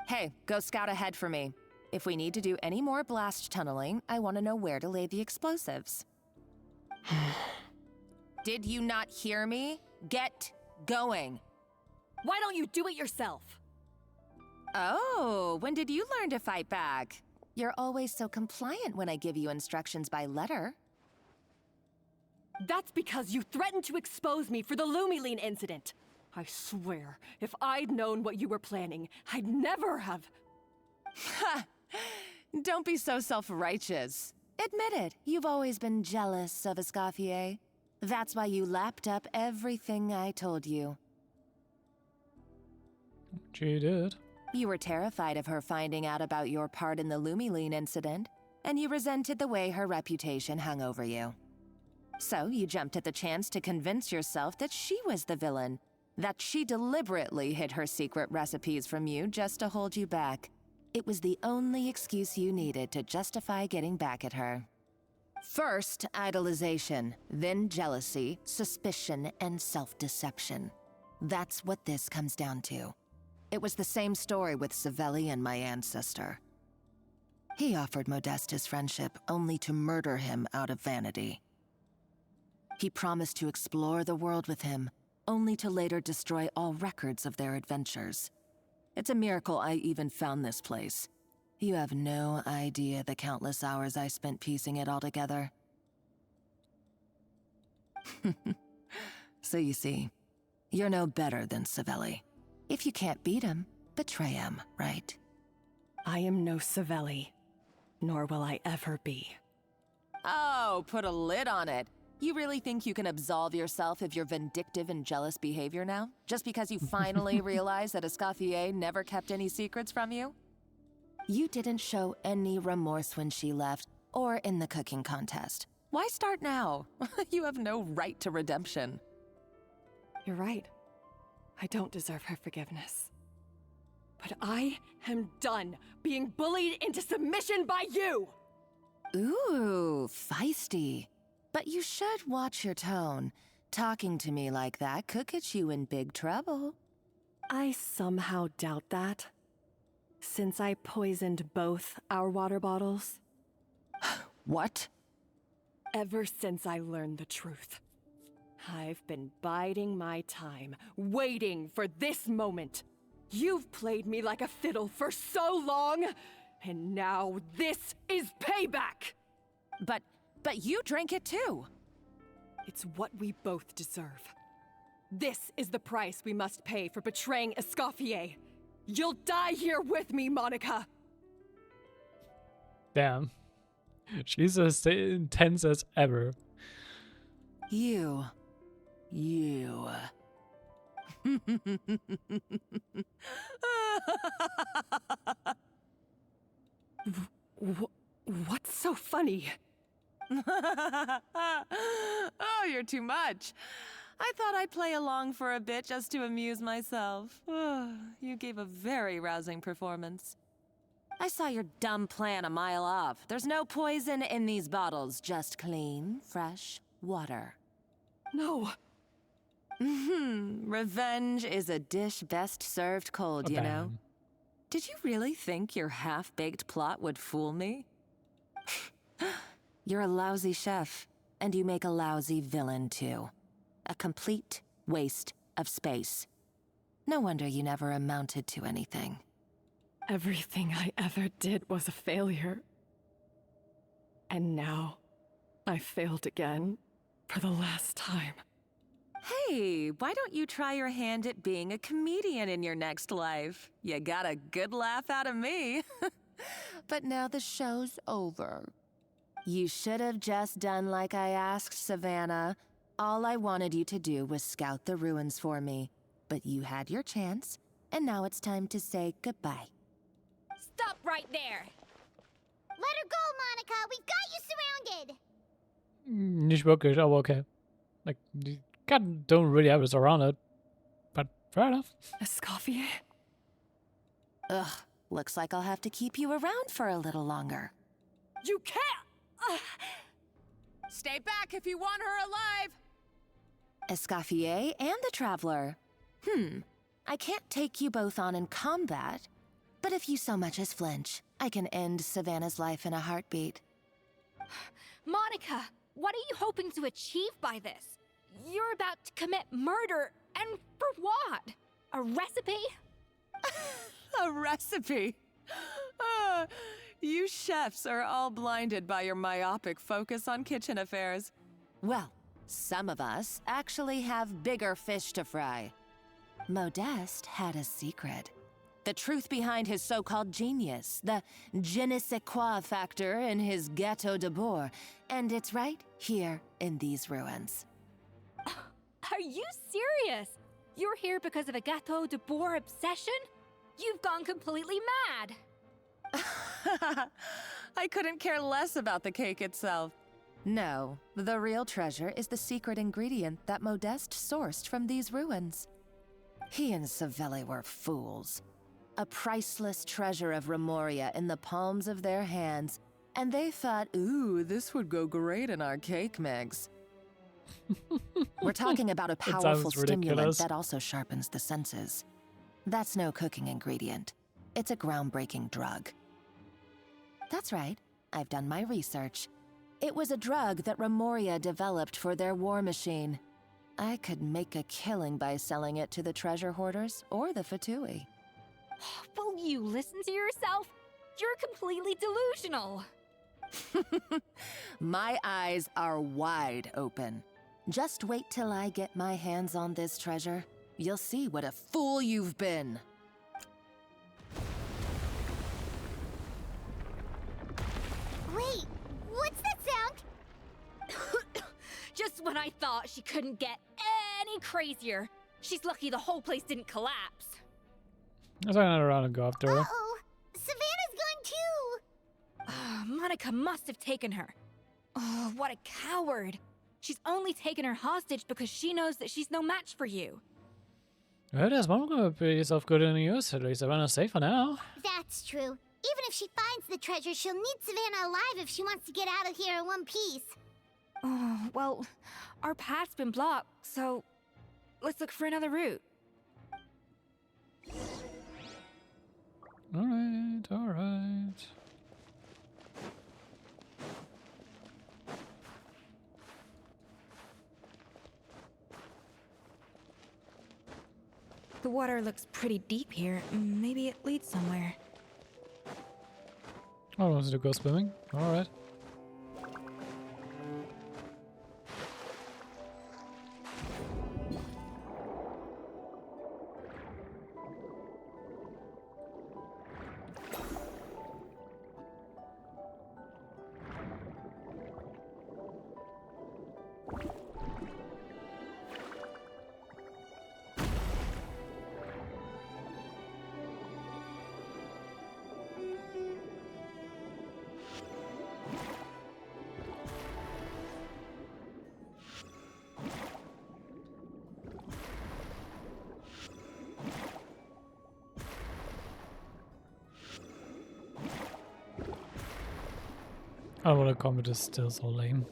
Hey, go scout ahead for me. If we need to do any more blast tunneling, I want to know where to lay the explosives. Did you not hear me? Get going. Why don't you do it yourself? Oh, when did you learn to fight back? You're always so compliant when I give you instructions by letter. That's because you threatened to expose me for the Lumiline incident. I swear, if I'd known what you were planning, I'd never have... Ha! Don't be so self-righteous. Admit it, you've always been jealous of Escoffier. That's why you lapped up everything I told you. She did. You were terrified of her finding out about your part in the Lumiline incident, and you resented the way her reputation hung over you. So you jumped at the chance to convince yourself that she was the villain, that she deliberately hid her secret recipes from you just to hold you back. It was the only excuse you needed to justify getting back at her. First, idolization, then jealousy, suspicion, and self-deception. That's what this comes down to. It was the same story with Savelli and my ancestor. He offered Modeste his friendship only to murder him out of vanity. He promised to explore the world with him, only to later destroy all records of their adventures. It's a miracle I even found this place. You have no idea the countless hours I spent piecing it all together. So you see, you're no better than Savelli. If you can't beat him, betray him, right? I am no Savelli, nor will I ever be. Oh, put a lid on it. You really think you can absolve yourself of your vindictive and jealous behavior now? Just because you finally realized that Escoffier never kept any secrets from you? You didn't show any remorse when she left, or in the cooking contest. Why start now? You have no right to redemption. You're right. I don't deserve her forgiveness. But I am done being bullied into submission by you! Ooh, feisty. But you should watch your tone. Talking to me like that could get you in big trouble. I somehow doubt that. Since I poisoned both our water bottles. What? Ever since I learned the truth. I've been biding my time, waiting for this moment. You've played me like a fiddle for so long, and now this is payback! But you drank it too! It's what we both deserve. This is the price we must pay for betraying Escoffier. You'll die here with me, Monica! Damn. She's as intense as ever. You. What's so funny? Oh, you're too much. I thought I'd play along for a bit just to amuse myself. You gave a very rousing performance. I saw your dumb plan a mile off. There's no poison in these bottles, just clean, fresh water. No. Revenge is a dish best served cold, you know? Did you really think your half-baked plot would fool me? You're a lousy chef, and you make a lousy villain, too. A complete waste of space. No wonder you never amounted to anything. Everything I ever did was a failure. And now, I failed again, for the last time. Hey, why don't you try your hand at being a comedian in your next life? You got a good laugh out of me. But now the show's over. You should have just done like I asked, Savannah. All I wanted you to do was scout the ruins for me. But you had your chance, and now it's time to say goodbye. Stop right there! Let her go, Monica! We've got you surrounded! Nicht wirklich, aber okay. Like, you don't really have us around it. But fair enough. Escoffier? Ugh, looks like I'll have to keep you around for a little longer. You can't! Stay back if you want her alive! Escoffier and the Traveler. I can't take you both on in combat, but if you so much as flinch, I can end Savannah's life in a heartbeat. Monica, what are you hoping to achieve by this? You're about to commit murder, and for what? A recipe? A recipe? You chefs are all blinded by your myopic focus on kitchen affairs. Well, some of us actually have bigger fish to fry. Modeste had a secret. The truth behind his so-called genius, the je ne sais quoi factor in his Gâteau de Bourg, and it's right here in these ruins. Are you serious? You're here because of a Gâteau de Bourg obsession? You've gone completely mad. I couldn't care less about the cake itself. No, the real treasure is the secret ingredient that Modeste sourced from these ruins. He and Savelli were fools. A priceless treasure of Remoria in the palms of their hands, and they thought, ooh, this would go great in our cake mix. We're talking about a powerful stimulant that also sharpens the senses. That's no cooking ingredient. It's a groundbreaking drug. That's right, I've done my research. It was a drug that Remoria developed for their war machine. I could make a killing by selling it to the treasure hoarders or the Fatui. Will you listen to yourself? You're completely delusional. My eyes are wide open. Just wait till I get my hands on this treasure. You'll see what a fool you've been. Wait, what's that sound? Just when I thought she couldn't get any crazier. She's lucky the whole place didn't collapse. I'll turn around and go after her. Uh-oh, Savannah's gone too! Monica must have taken her. Oh, what a coward. She's only taken her hostage because she knows that she's no match for you. Well, there's one gonna be yourself good in the use. At least Savannah's safe for now. That's true. Even if she finds the treasure, she'll need Savannah alive if she wants to get out of here in one piece. Oh, well, our path's been blocked, so let's look for another route. Alright, alright. The water looks pretty deep here. Maybe it leads somewhere. I wanted to go swimming. Alright. I don't want to comment, is still so lame.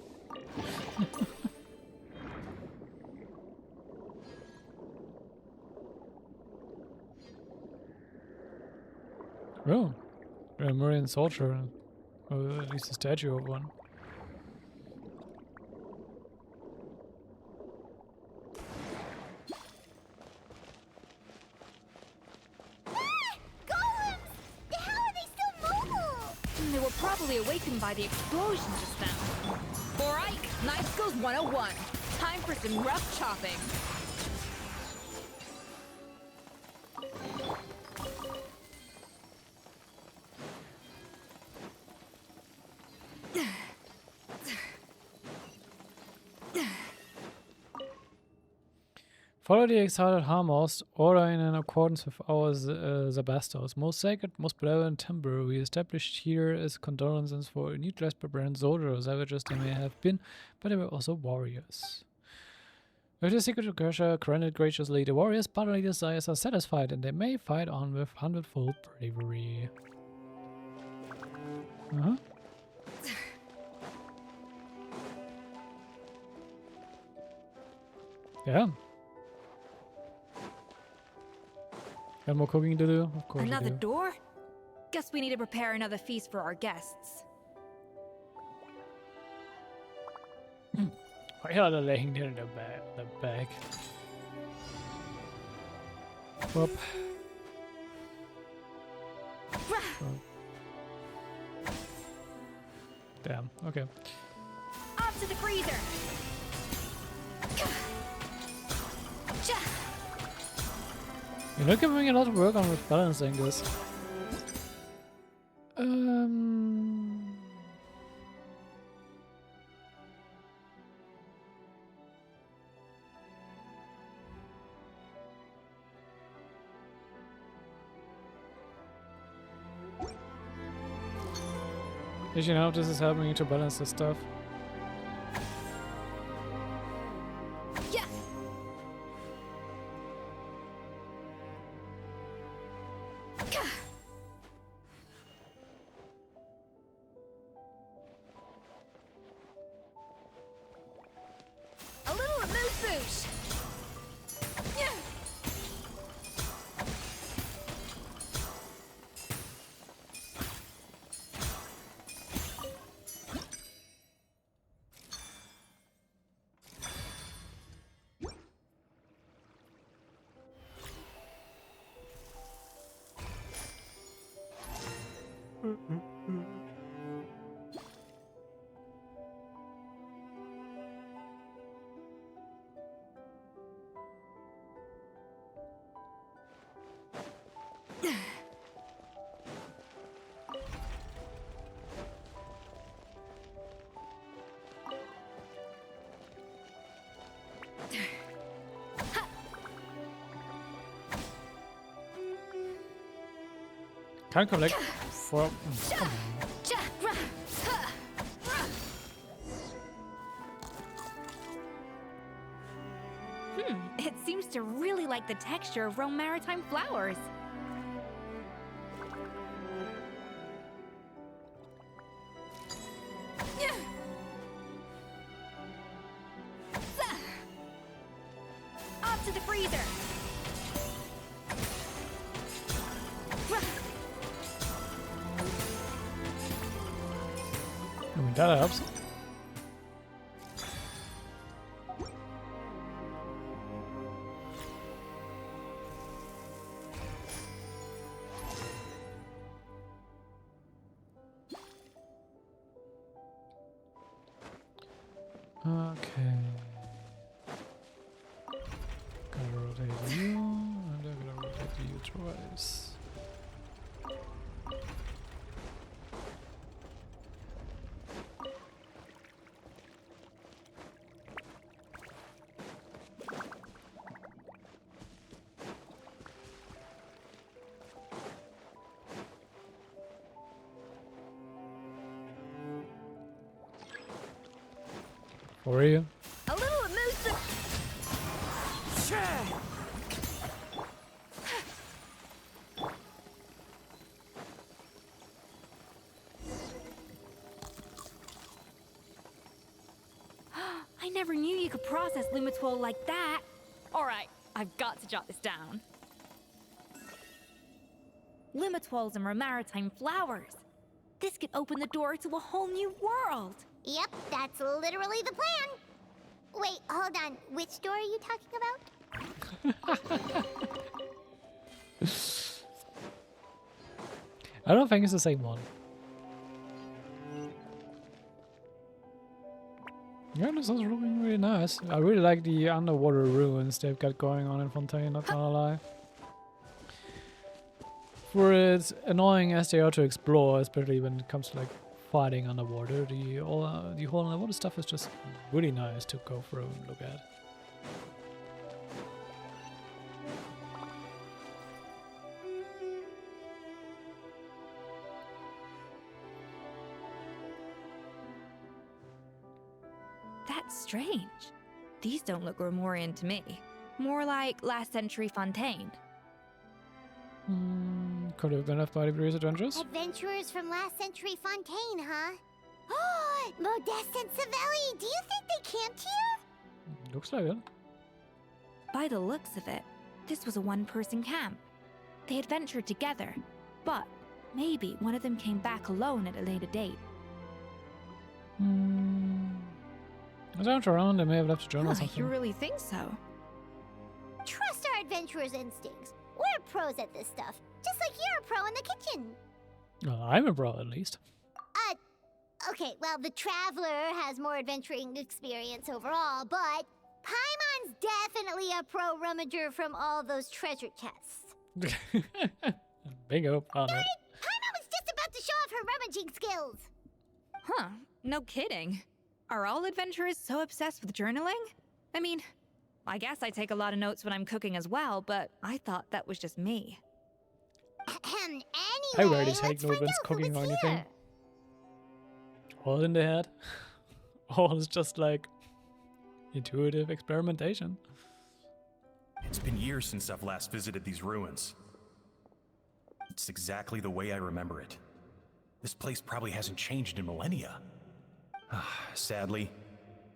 Oh, a Murian soldier, or at least a statue of one. They were probably awakened by the explosion just now. Alright, Knife Skills 101. Time for some rough chopping. Follow the exalted Harmos, order in accordance with our Zabastos. Most sacred, most benevolent temple we established here as condolences for needless barbarian soldiers, savages they may have been, but they were also warriors. With the secret Kersha granted graciously, the warriors' bodily desires are satisfied, and they may fight on with hundredfold bravery. Yeah. Got more cooking to do? Of course. Another door? Guess we need to prepare another feast for our guests. Why are they laying there in the bag? Whoop. Damn, okay. Up to the freezer! You're not giving me a lot of work on with balancing this. Did you know this is helping me to balance this stuff? Can't collect for. Come on. It seems to really like the texture of Rome maritime flowers. Up to the freezer! I mean, that helps. Okay. Gotta rotate you, and I'm gonna rotate you twice. For you? A little elusive. I never knew you could process Lumitwol like that. All right, I've got to jot this down. Limitoism or maritime flowers. This could open the door to a whole new world. Yep, that's literally the plan. Wait, hold on. Which door are you talking about? I don't think it's the same one. Yeah, this is looking really nice. I really like the underwater ruins they've got going on in Fontaine, not gonna lie. For as annoying as they are to explore, especially when it comes to like fighting underwater, the whole underwater stuff is just really nice to go through and look at. That's strange. These don't look Romorian to me. More like last century Fontaine. Could have been left by the previous adventures. Adventurers from last century Fontaine, huh? Oh, Modeste and Savelli, do you think they camped here? Looks like it. By the looks of it, this was a one-person camp. They adventured together, but maybe one of them came back alone at a later date. As I went around, they may have left a journal or something. You really think so? Trust our adventurers' instincts. We're pros at this stuff, just like you're a pro in the kitchen. Well, I'm a pro at least. Okay, well, the Traveler has more adventuring experience overall, but Paimon's definitely a pro rummager from all those treasure chests. Big up on it. Paimon was just about to show off her rummaging skills. Huh, no kidding. Are all adventurers so obsessed with journaling? I mean, I guess I take a lot of notes when I'm cooking as well, but I thought that was just me. Anyway, I rarely take notes when cooking or anything. All in the head. All is just like intuitive experimentation. It's been years since I've last visited these ruins. It's exactly the way I remember it. This place probably hasn't changed in millennia. Sadly,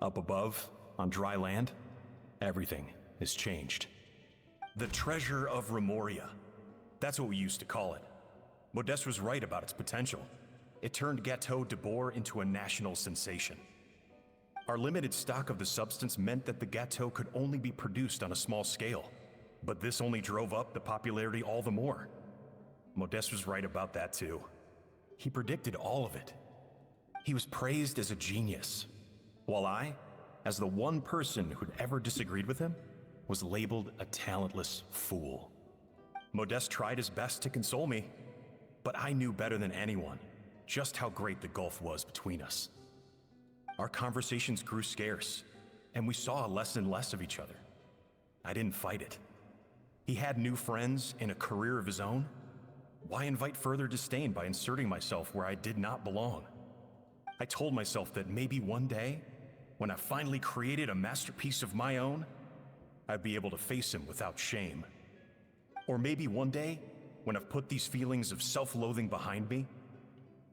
up above, on dry land, everything has changed. The treasure of Remoria. That's what we used to call it. Modeste was right about its potential. It turned Gateau de Boer into a national sensation. Our limited stock of the substance meant that the Gateau could only be produced on a small scale. But this only drove up the popularity all the more. Modeste was right about that too. He predicted all of it. He was praised as a genius, while I, as the one person who'd ever disagreed with him, was labeled a talentless fool. Modeste tried his best to console me, but I knew better than anyone just how great the gulf was between us. Our conversations grew scarce, and we saw less and less of each other. I didn't fight it. He had new friends and a career of his own. Why invite further disdain by inserting myself where I did not belong? I told myself that maybe one day, when I finally created a masterpiece of my own, I'd be able to face him without shame. Or maybe one day, when I've put these feelings of self-loathing behind me,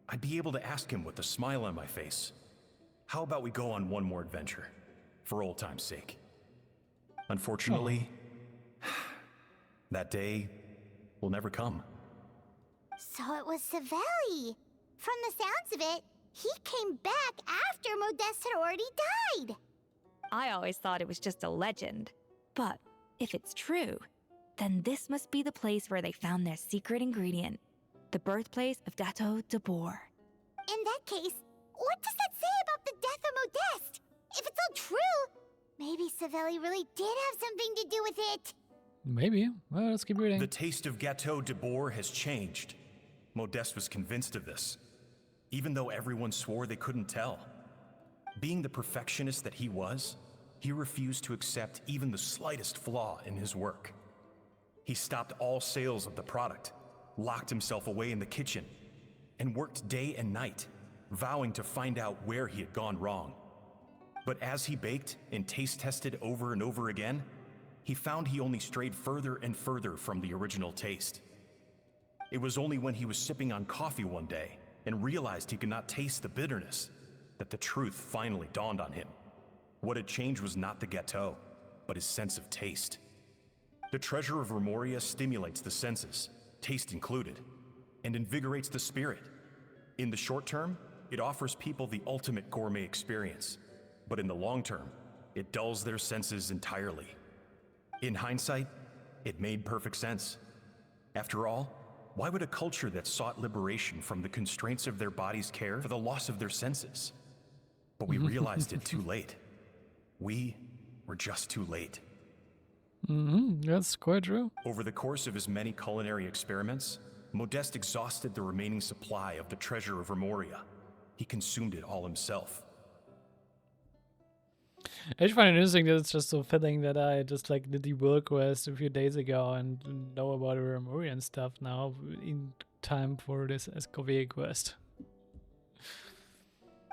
I'd be able to ask him with a smile on my face, how about we go on one more adventure, for old time's sake? Unfortunately, that day will never come. So it was Savelli. From the sounds of it, he came back after Modeste had already died. I always thought it was just a legend. But if it's true, then this must be the place where they found their secret ingredient, the birthplace of Gateau de Boer. In that case, what does that say about the death of Modeste? If it's all true, maybe Savelli really did have something to do with it. Maybe. Well, let's keep reading. The taste of Gateau de Boer has changed. Modeste was convinced of this, even though everyone swore they couldn't tell. Being the perfectionist that he was, he refused to accept even the slightest flaw in his work. He stopped all sales of the product, locked himself away in the kitchen, and worked day and night, vowing to find out where he had gone wrong. But as he baked and taste tested over and over again, he found he only strayed further and further from the original taste. It was only when he was sipping on coffee one day and realized he could not taste the bitterness that the truth finally dawned on him. What had changed was not the Gateau, but his sense of taste. The treasure of Remoria stimulates the senses, taste included, and invigorates the spirit. In the short term, it offers people the ultimate gourmet experience, but in the long term, it dulls their senses entirely. In hindsight, it made perfect sense. After all, why would a culture that sought liberation from the constraints of their bodies care for the loss of their senses? But we realized it too late. We were just too late. That's quite true. Over the course of his many culinary experiments, Modeste exhausted the remaining supply of the treasure of Remoria. He consumed it all himself. I just find it interesting that it's just so fitting that I just like did the world quest a few days ago and know about Remoria and stuff now in time for this Escoffier quest.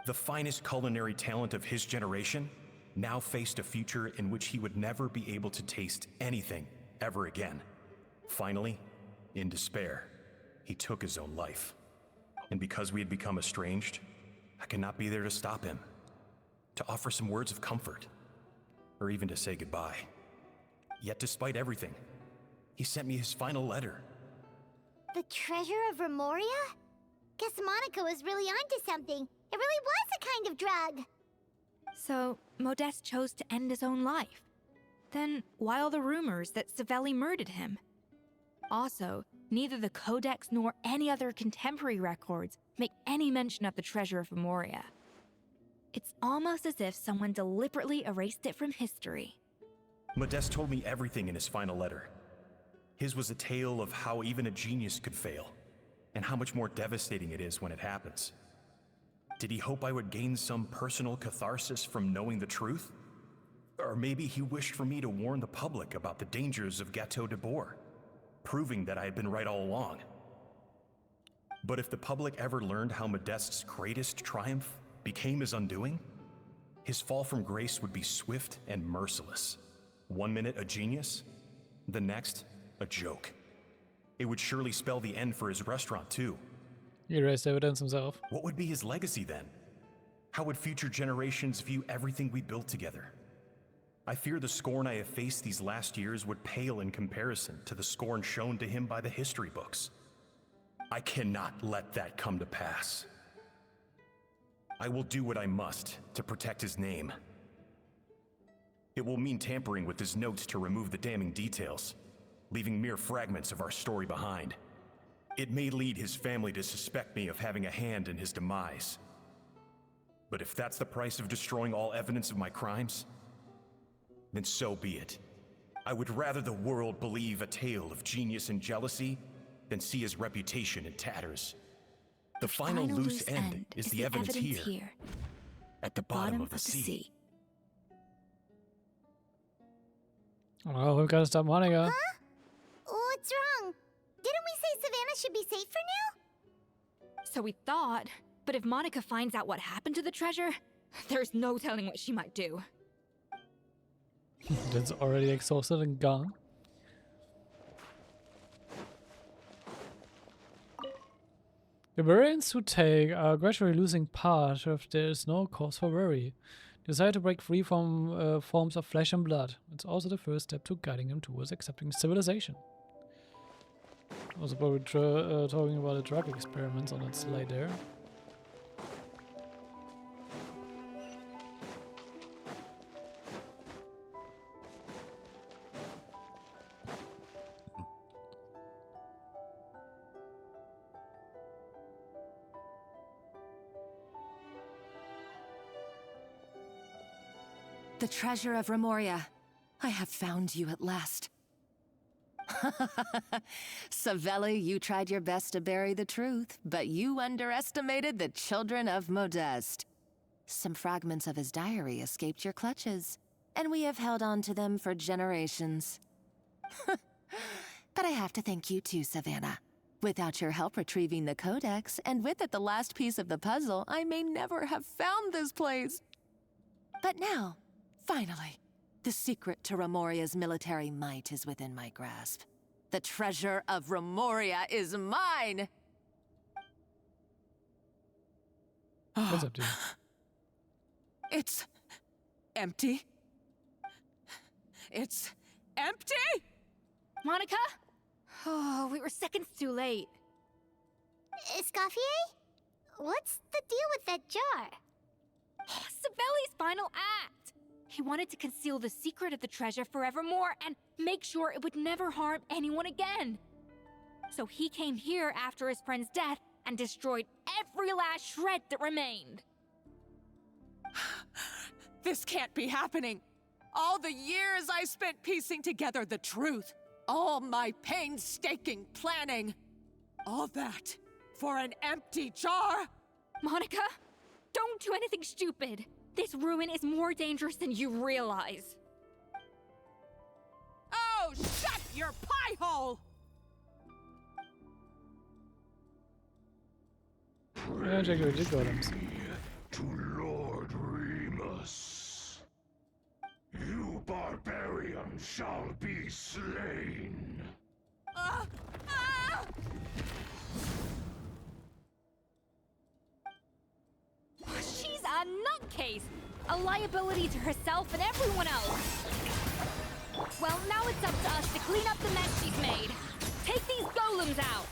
The finest culinary talent of his generation now faced a future in which he would never be able to taste anything ever again. Finally, in despair, he took his own life. And because we had become estranged, I could not be there to stop him, to offer some words of comfort, or even to say goodbye. Yet despite everything, he sent me his final letter. The treasure of Remoria? Guess Monica was really onto something. It really was a kind of drug. So, Modeste chose to end his own life. Then, why all the rumors that Savelli murdered him? Also, neither the Codex nor any other contemporary records make any mention of the treasure of Remoria. It's almost as if someone deliberately erased it from history. Modeste told me everything in his final letter. His was a tale of how even a genius could fail, and how much more devastating it is when it happens. Did he hope I would gain some personal catharsis from knowing the truth? Or maybe he wished for me to warn the public about the dangers of Gateau de Bourg, proving that I had been right all along. But if the public ever learned how Modeste's greatest triumph became his undoing, his fall from grace would be swift and merciless. 1 minute a genius, the next a joke. It would surely spell the end for his restaurant too. He erased evidence himself. What would be his legacy then? How would future generations view everything we built together? I fear the scorn I have faced these last years would pale in comparison to the scorn shown to him by the history books. I cannot let that come to pass. I will do what I must to protect his name. It will mean tampering with his notes to remove the damning details, leaving mere fragments of our story behind. It may lead his family to suspect me of having a hand in his demise. But if that's the price of destroying all evidence of my crimes, then so be it. I would rather the world believe a tale of genius and jealousy than see his reputation in tatters. The final loose end is the evidence here, at the bottom of the sea. Well, we've got to stop Monica. Huh? What's wrong? Didn't we say Savannah should be safe for now? So we thought, but if Monica finds out what happened to the treasure, there's no telling what she might do. That's already exhausted and gone. The variants who take are gradually losing part of there is no cause for worry. Desire to break free from forms of flesh and blood. It's also the first step to guiding them towards accepting civilization. Also probably talking about the drug experiments on its slide there. The treasure of Remoria. I have found you at last. Savelli, you tried your best to bury the truth, but you underestimated the children of Modeste. Some fragments of his diary escaped your clutches, and we have held on to them for generations. But I have to thank you too, Savannah. Without your help retrieving the Codex, and with it the last piece of the puzzle, I may never have found this place. But now, finally, the secret to Remoria's military might is within my grasp. The treasure of Remoria is mine! What's up, dude? It's empty. It's empty? Monica? Oh, we were seconds too late. Escoffier? What's the deal with that jar? Savelli's final act! He wanted to conceal the secret of the treasure forevermore and make sure it would never harm anyone again. So he came here after his friend's death and destroyed every last shred that remained. This can't be happening. All the years I spent piecing together the truth, all my painstaking planning, all that for an empty jar? Monica, don't do anything stupid. This ruin is more dangerous than you realize. Oh, shut your pie hole! Yeah, check your golems. To Lord Remus. You barbarian shall be slain. She's a nutcase! A liability to herself and everyone else! Well, now it's up to us to clean up the mess she's made. Take these golems out!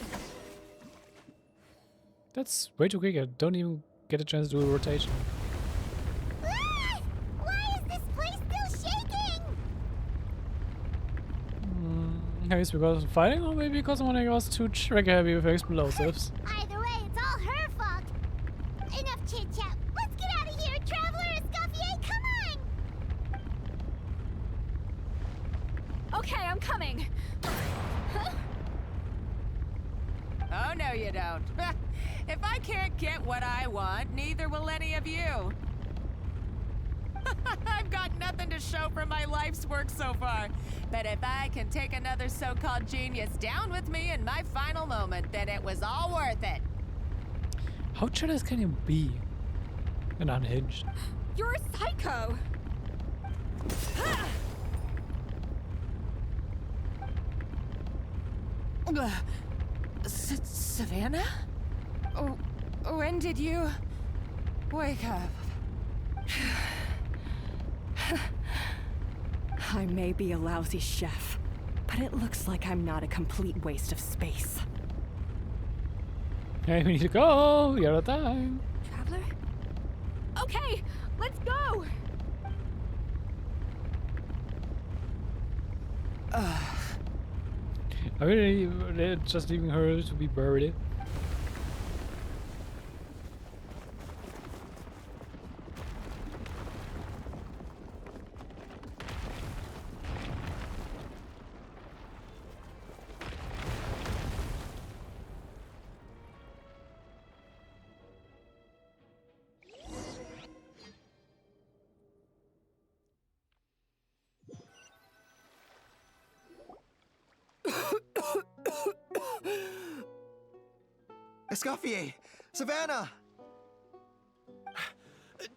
That's way too quick. I don't even get a chance to do a rotation. Ah! Why is this place still shaking? Maybe it's because of fighting, or maybe because Monica was too trigger heavy with her explosives. Either way, it's all her fault. Enough chit-chat. Let's get out of here, Traveler. Escoffier, come on! Okay, I'm coming. Oh, no you don't. If I can't get what I want, neither will any of you. I've got nothing to show for my life's work so far. But if I can take another so-called genius down with me in my final moment, then it was all worth it. How jealous can you be? And unhinged. You're a psycho! Savannah? Oh, when did you wake up? I may be a lousy chef, but it looks like I'm not a complete waste of space. Hey, we need to go! You're out of time! Traveler? Okay, let's go! I really just leaving her to be buried. Escoffier! Savannah!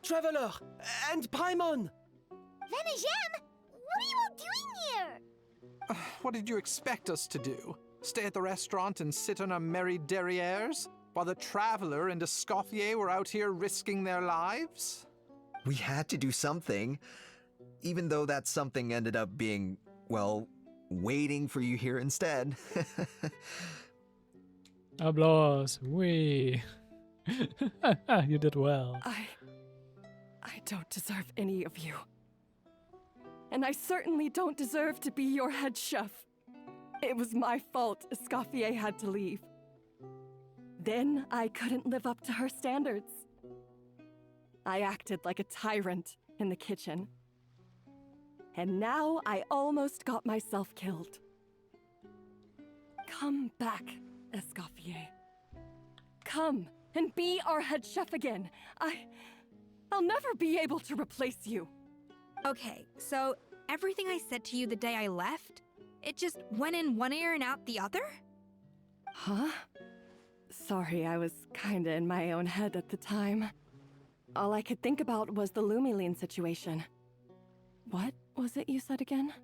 Traveler! And Paimon! Venegem? What are you all doing here? What did you expect us to do? Stay at the restaurant and sit on our merry derrieres? While the Traveler and Escoffier were out here risking their lives? We had to do something. Even though that something ended up being, well, waiting for you here instead. Applause. Wee. You did well. I don't deserve any of you. And I certainly don't deserve to be your head chef. It was my fault Escoffier had to leave. Then I couldn't live up to her standards. I acted like a tyrant in the kitchen. And now I almost got myself killed. Come back, Escoffier. Come and be our head chef again. I'll never be able to replace you. Okay, so everything I said to you the day I left, it just went in one ear and out the other? Huh? Sorry, I was kinda in my own head at the time. All I could think about was the Lumiline situation. What was it you said again?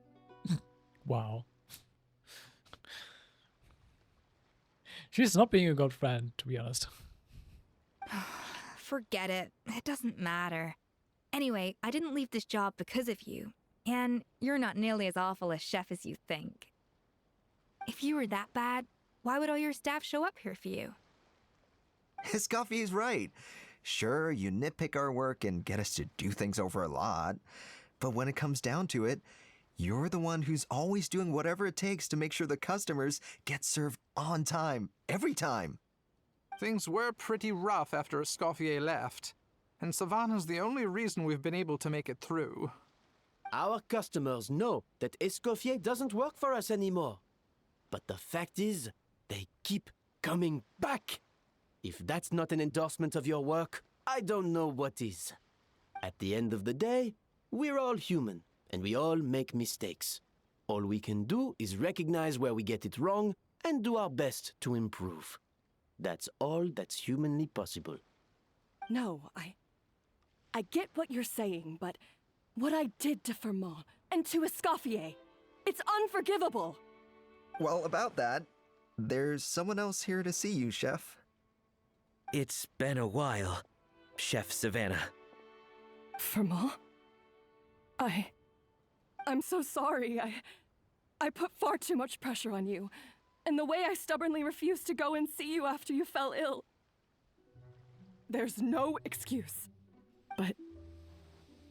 Wow. She's not being a good friend, to be honest. Forget it. It doesn't matter. Anyway, I didn't leave this job because of you. And you're not nearly as awful a chef as you think. If you were that bad, why would all your staff show up here for you? Escoffier's right. Sure, you nitpick our work and get us to do things over a lot, but when it comes down to it, you're the one who's always doing whatever it takes to make sure the customers get served on time, every time. Things were pretty rough after Escoffier left, and Savannah's the only reason we've been able to make it through. Our customers know that Escoffier doesn't work for us anymore. But the fact is, they keep coming back. If that's not an endorsement of your work, I don't know what is. At the end of the day, we're all human, and we all make mistakes. All we can do is recognize where we get it wrong and do our best to improve. That's all that's humanly possible. No, I get what you're saying, but what I did to Firmont and to Escoffier, it's unforgivable. Well, about that, there's someone else here to see you, Chef. It's been a while, Chef Savannah. Firmont? I'm so sorry. I put far too much pressure on you, and the way I stubbornly refused to go and see you after you fell ill. There's no excuse. But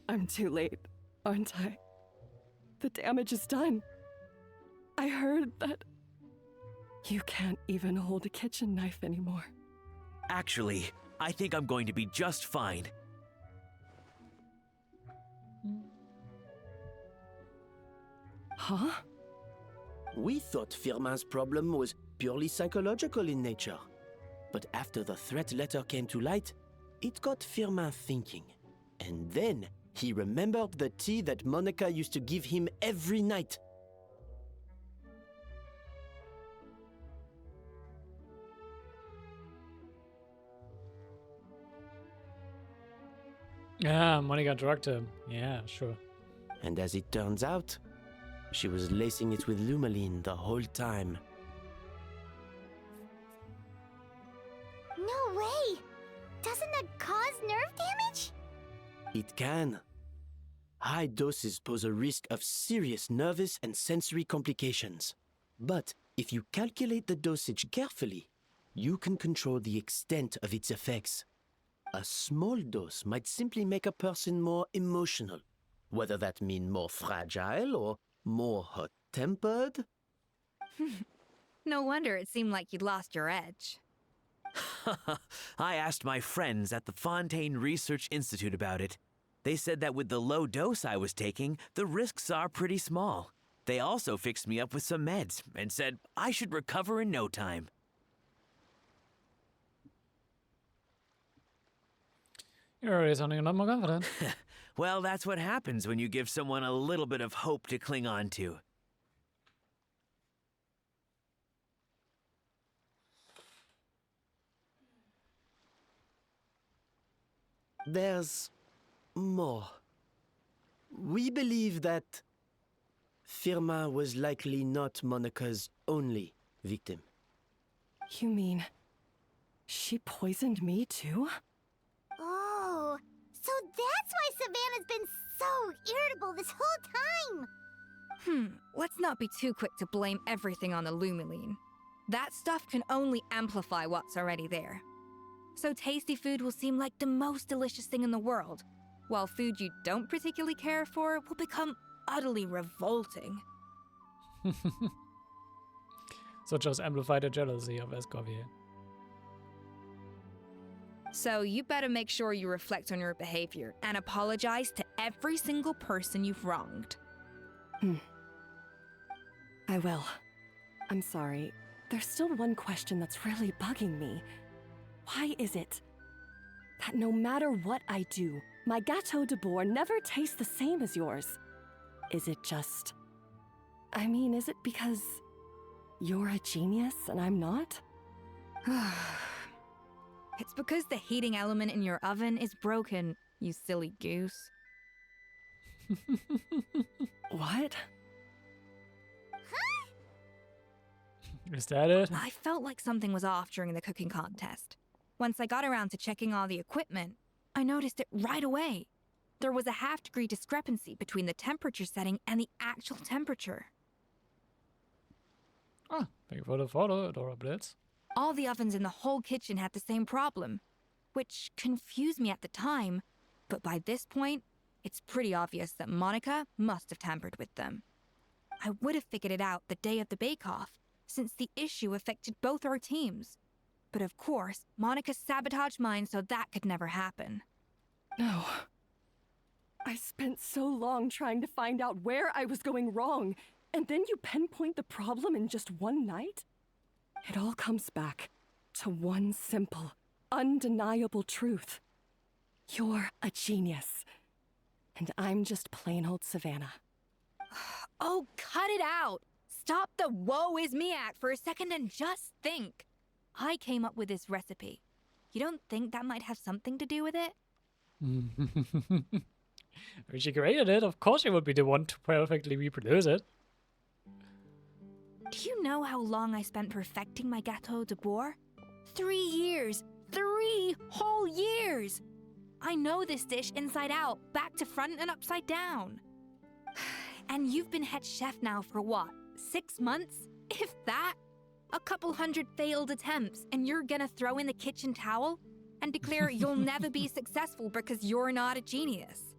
I'm too late, aren't I? The damage is done. I heard that you can't even hold a kitchen knife anymore. Actually, I think I'm going to be just fine. Huh? We thought Firmin's problem was purely psychological in nature. But after the threat letter came to light, it got Firmin thinking. And then he remembered the tea that Monica used to give him every night. Yeah, Monica drugged him. Yeah, sure. And as it turns out, she was lacing it with Lumaline the whole time. No way! Doesn't that cause nerve damage? It can. High doses pose a risk of serious nervous and sensory complications. But if you calculate the dosage carefully, you can control the extent of its effects. A small dose might simply make a person more emotional, whether that mean more fragile or more hot-tempered. No wonder it seemed like you'd lost your edge. I asked my friends at the Fontaine Research Institute about it. They said that with the low dose I was taking, the risks are pretty small. They also fixed me up with some meds and said I should recover in no time. You're already sounding a lot more confident. Well, that's what happens when you give someone a little bit of hope to cling on to. There's more. We believe that Firmin was likely not Monica's only victim. You mean she poisoned me too? Oh, so that's why Savannah's been so irritable this whole time! Let's not be too quick to blame everything on the Lumaline. That stuff can only amplify what's already there. So tasty food will seem like the most delicious thing in the world, while food you don't particularly care for will become utterly revolting. So just amplify the jealousy of Escoffier. So you better make sure you reflect on your behavior and apologize to every single person you've wronged. I will. I'm sorry. There's still one question that's really bugging me. Why is it that no matter what I do, my Gâteau de Bourg never tastes the same as yours? Is it just... I mean, is it because you're a genius and I'm not? It's because the heating element in your oven is broken, you silly goose. What? Is that it? I felt like something was off during the cooking contest. Once I got around to checking all the equipment, I noticed it right away. There was a half-degree discrepancy between the temperature setting and the actual temperature. Oh, Thank you for the photo, Adora Blitz. All the ovens in the whole kitchen had the same problem, which confused me at the time, but by this point, it's pretty obvious that Monica must have tampered with them. I would have figured it out the day of the bake-off, since the issue affected both our teams. But of course, Monica sabotaged mine so that could never happen. No. I spent so long trying to find out where I was going wrong, and then you pinpoint the problem in just one night? It all comes back to one simple, undeniable truth. You're a genius. And I'm just plain old Savannah. Oh, cut it out! Stop the woe is me act for a second and just think. I came up with this recipe. You don't think that might have something to do with it? When she created it, of course she would be the one to perfectly reproduce it. Do you know how long I spent perfecting my Gâteau de Bourg? 3 years! 3 whole years! I know this dish inside out, back to front and upside down. And you've been head chef now for what, 6 months? If that? A couple hundred failed attempts, and you're gonna throw in the kitchen towel and declare you'll never be successful because you're not a genius.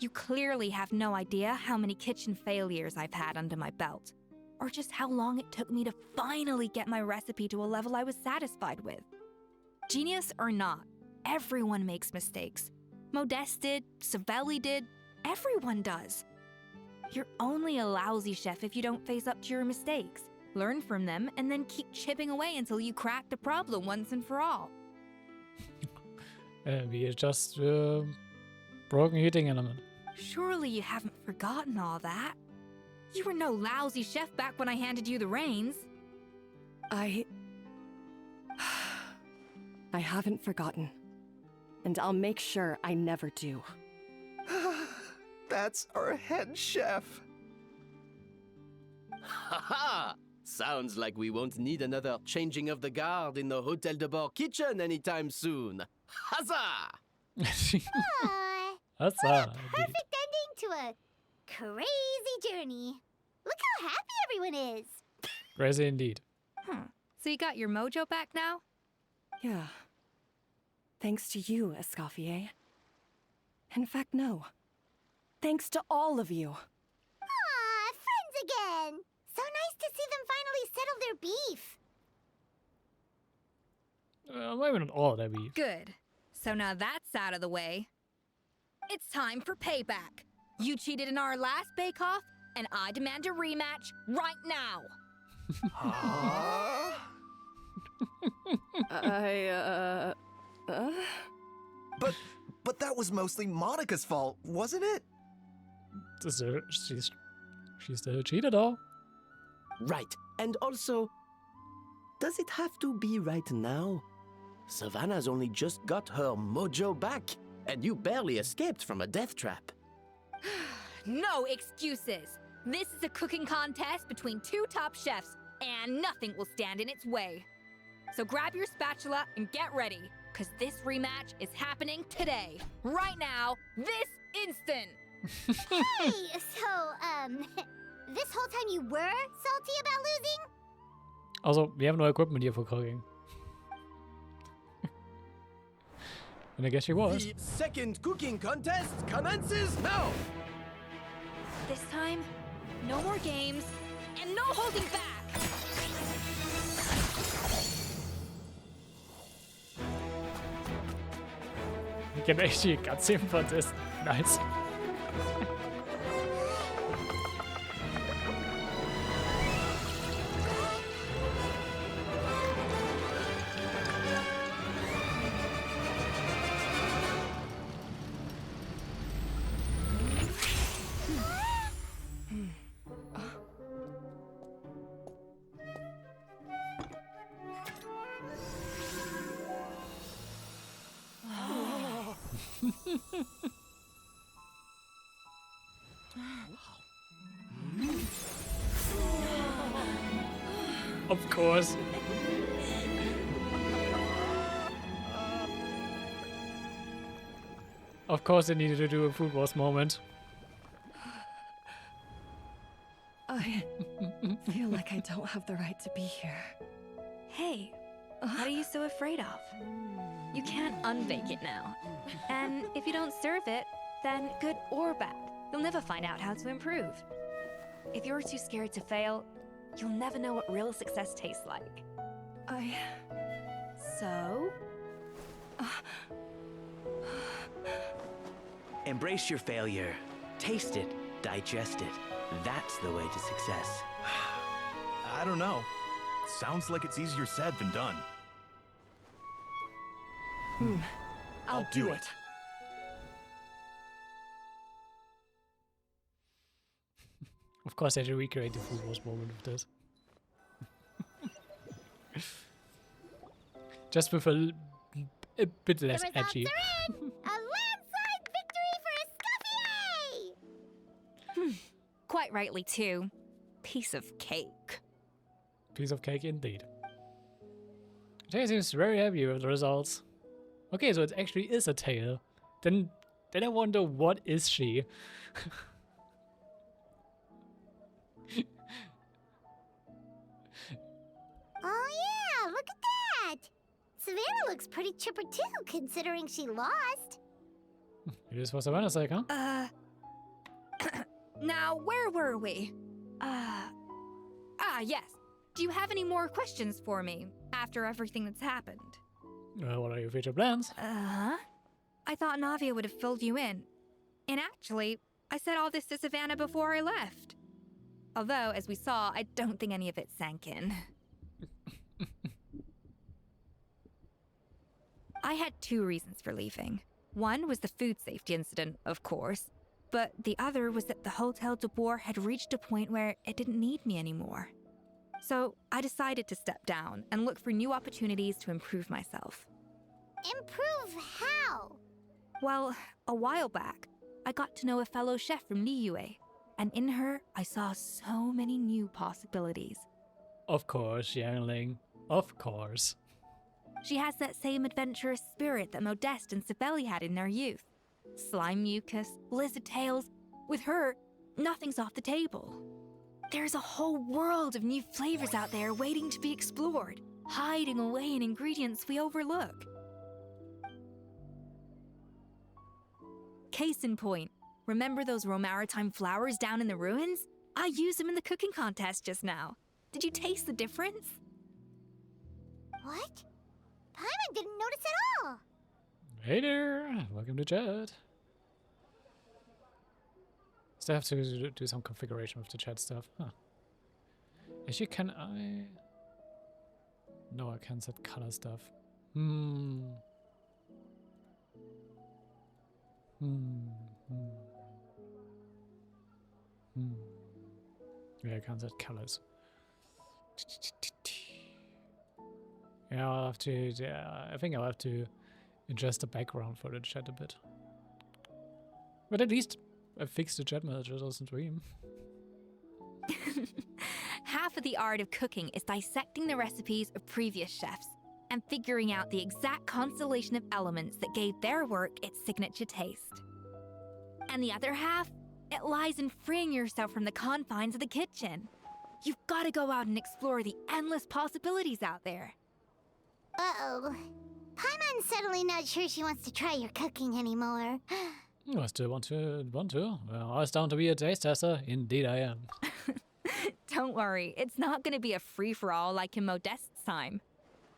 You clearly have no idea how many kitchen failures I've had under my belt, or just how long it took me to finally get my recipe to a level I was satisfied with. Genius or not, everyone makes mistakes. Modeste did, Savelli did, everyone does. You're only a lousy chef if you don't face up to your mistakes, learn from them, and then keep chipping away until you crack the problem once and for all. Maybe it's just broken heating element. Surely you haven't forgotten all that. You were no lousy chef back when I handed you the reins. I haven't forgotten. And I'll make sure I never do. That's our head chef. Haha! Sounds like we won't need another changing of the guard in the Hotel de Bord kitchen anytime soon. Huzzah! That's what a perfect ending to a crazy journey. Look how happy everyone is. Crazy indeed. So you got your mojo back now? Yeah. Thanks to you, Escoffier. In fact, no. Thanks to all of you. Aw, friends again. So nice to see them finally settle their beef. Maybe not all that beef. Good. So now that's out of the way. It's time for payback. You cheated in our last bake-off, and I demand a rematch right now. But that was mostly Monica's fault, wasn't it? She still cheated, though. Right. And also, does it have to be right now? Savannah's only just got her mojo back, and you barely escaped from a death trap. No excuses. This is a cooking contest between 2 top chefs, and nothing will stand in its way. So grab your spatula and get ready, because this rematch is happening today, right now, this instant. Hey, so, this whole time you were salty about losing? Also, we have no equipment here for cooking. And I guess she was. The second cooking contest commences now! This time, no more games, and no holding back! We can actually cutscene for this. Nice. Of course. Of course they needed to do a Food Wars moment. I feel like I don't have the right to be here. Hey, what are you so afraid of? You can't unbake it now. And if you don't serve it, then good or bad, you'll never find out how to improve. If you're too scared to fail, you'll never know what real success tastes like. So? Embrace your failure. Taste it. Digest it. That's the way to success. I don't know. Sounds like it's easier said than done. I'll do it. Of course, I had to recreate the Food Wars moment of this. Just with a bit less edgy. A landslide victory for Escoffier! Quite rightly, too. Piece of cake. Piece of cake indeed. Jay seems very happy with the results. Okay, so it actually is a tail. Then I wonder, what is she? Oh yeah, look at that! Savannah looks pretty chipper too, considering she lost. It is for Savannah's sake, huh? Now, where were we? Yes. Do you have any more questions for me after everything that's happened? What are your future plans? I thought Navia would have filled you in. And actually, I said all this to Savannah before I left. Although, as we saw, I don't think any of it sank in. I had two reasons for leaving. One was the food safety incident, of course, but the other was that the Hotel de Boer had reached a point where it didn't need me anymore. So I decided to step down and look for new opportunities to improve myself. Improve how? Well, a while back, I got to know a fellow chef from Liyue, and in her, I saw so many new possibilities. Of course, youngling. Of course. She has that same adventurous spirit that Modeste and Sibeli had in their youth. Slime mucus, lizard tails. With her, nothing's off the table. There's a whole world of new flavors out there waiting to be explored, hiding away in ingredients we overlook. Case in point, remember those Romaritime flowers down in the ruins? I used them in the cooking contest just now. Did you taste the difference? What? Paimon didn't notice at all. Hey there, welcome to chat. Still have to do some configuration with the chat stuff. Huh. Actually, can I? No, I can't set color stuff. Yeah, I can't set colors. Yeah, I'll have to. Yeah, I think I'll have to adjust the background for the chat a bit. But at least I fixed the chat messages on stream. Half of the art of cooking is dissecting the recipes of previous chefs and figuring out the exact constellation of elements that gave their work its signature taste. And the other half, it lies in freeing yourself from the confines of the kitchen. You've got to go out and explore the endless possibilities out there. Uh-oh. Paimon's suddenly not sure she wants to try your cooking anymore. I still want to. Well, I was down to be a taste tester. Indeed I am. Don't worry, it's not going to be a free-for-all like in Modeste's time.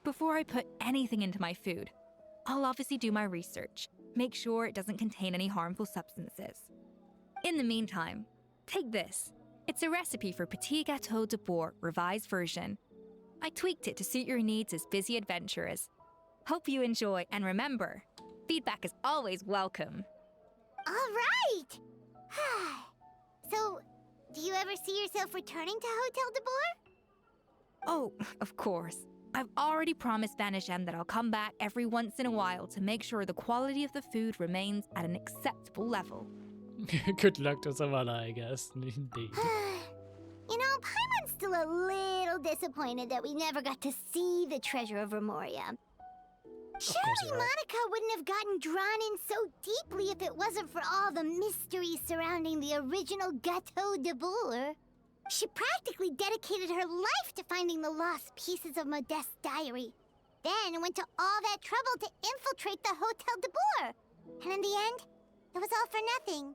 Before I put anything into my food, I'll obviously do my research, make sure it doesn't contain any harmful substances. In the meantime, take this. It's a recipe for Petit Gâteau de Boer revised version. I tweaked it to suit your needs as busy adventurers. Hope you enjoy, and remember, feedback is always welcome. All right! So, do you ever see yourself returning to Hotel de Boer? Oh, of course. I've already promised Vanishem that I'll come back every once in a while to make sure the quality of the food remains at an acceptable level. Good luck to Savannah, I guess. Indeed. You know, Paimon's still a little disappointed that we never got to see the treasure of Remoria. Surely Monica wouldn't have gotten drawn in so deeply if it wasn't for all the mystery surrounding the original Gâteau de Boer. She practically dedicated her life to finding the lost pieces of Modeste's diary. Then went to all that trouble to infiltrate the Hotel de Boer. And in the end, it was all for nothing.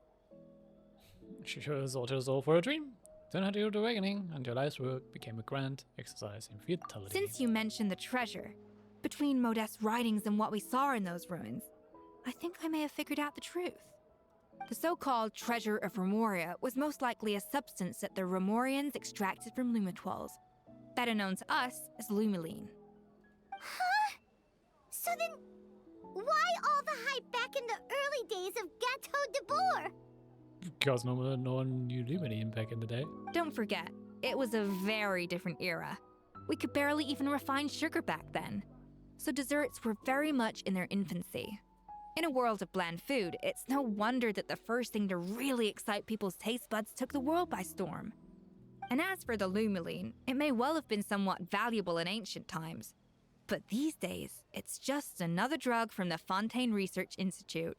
She sure thought it was all for a dream. Then had your awakening, and your life's work became a grand exercise in futility. Since you mentioned the treasure, between Modeste's writings and what we saw in those ruins, I think I may have figured out the truth. The so-called treasure of Remoria was most likely a substance that the Remorians extracted from Lumitoiles, better known to us as Lumiline. Huh? So then, why all the hype back in the early days of Gâteau de Boer? Because no one knew Lumiline back in the day. Don't forget, it was a very different era. We could barely even refine sugar back then, so desserts were very much in their infancy. In a world of bland food, it's no wonder that the first thing to really excite people's taste buds took the world by storm. And as for the Lumiline, it may well have been somewhat valuable in ancient times. But these days, it's just another drug from the Fontaine Research Institute.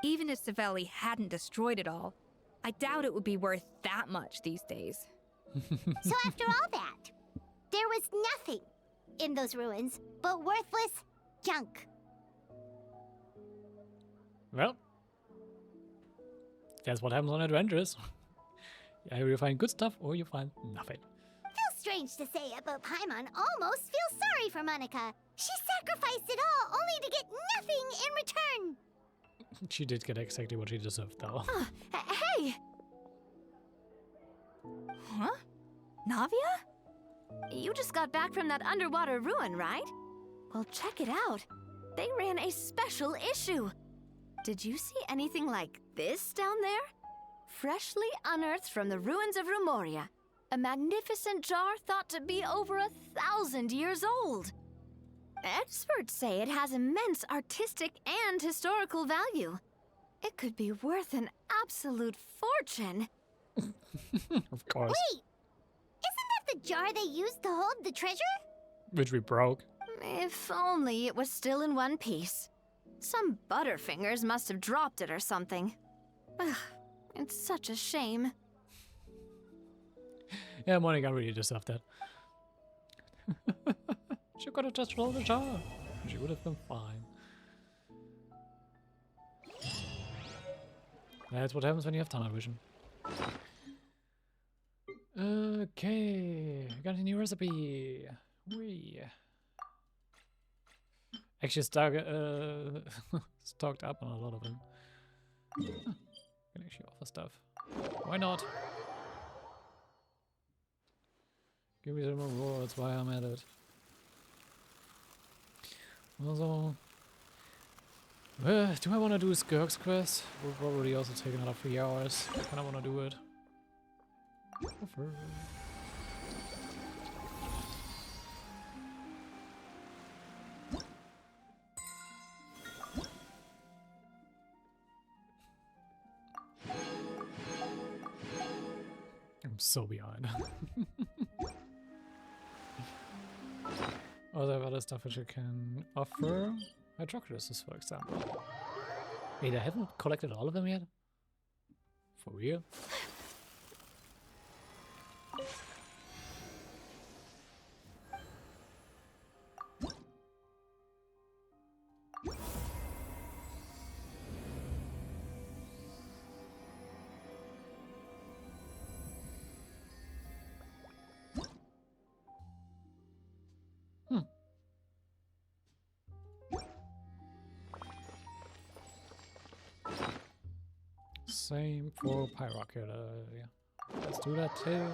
Even if Savelli hadn't destroyed it all, I doubt it would be worth that much these days. So after all that, there was nothing in those ruins but worthless junk. Well, that's what happens on adventures. Either you find good stuff or you find nothing. Feels strange to say it, but Paimon almost feels sorry for Monica. She sacrificed it all only to get nothing in return. She did get exactly what she deserved, though. Hey! Huh? Navia? You just got back from that underwater ruin, right? Well, check it out. They ran a special issue. Did you see anything like this down there? Freshly unearthed from the ruins of Remoria. A magnificent jar thought to be over 1,000 years old. Experts say it has immense artistic and historical value. It could be worth an absolute fortune. Of course. Wait! Isn't that the jar they used to hold the treasure? Which we broke. If only it was still in one piece. Some butterfingers must have dropped it or something. Ugh, it's such a shame. Yeah, Monica really deserved that. She could have just rolled the jar. She would have been fine. That's what happens when you have tunnel vision. Okay, got a new recipe. Whee. Actually, stocked up on a lot of them. Can actually offer stuff. Why not? Give me some rewards while I'm at it. Also, do I want to do Skirk's quest? Will probably also take another 3 hours. Kinda want to do it. Offer. I'm so behind. Oh, there are other stuff which I can offer. Hydrocrisis, for example. Wait, I haven't collected all of them yet? For real? Same for Pyrocket, yeah. Let's do that too.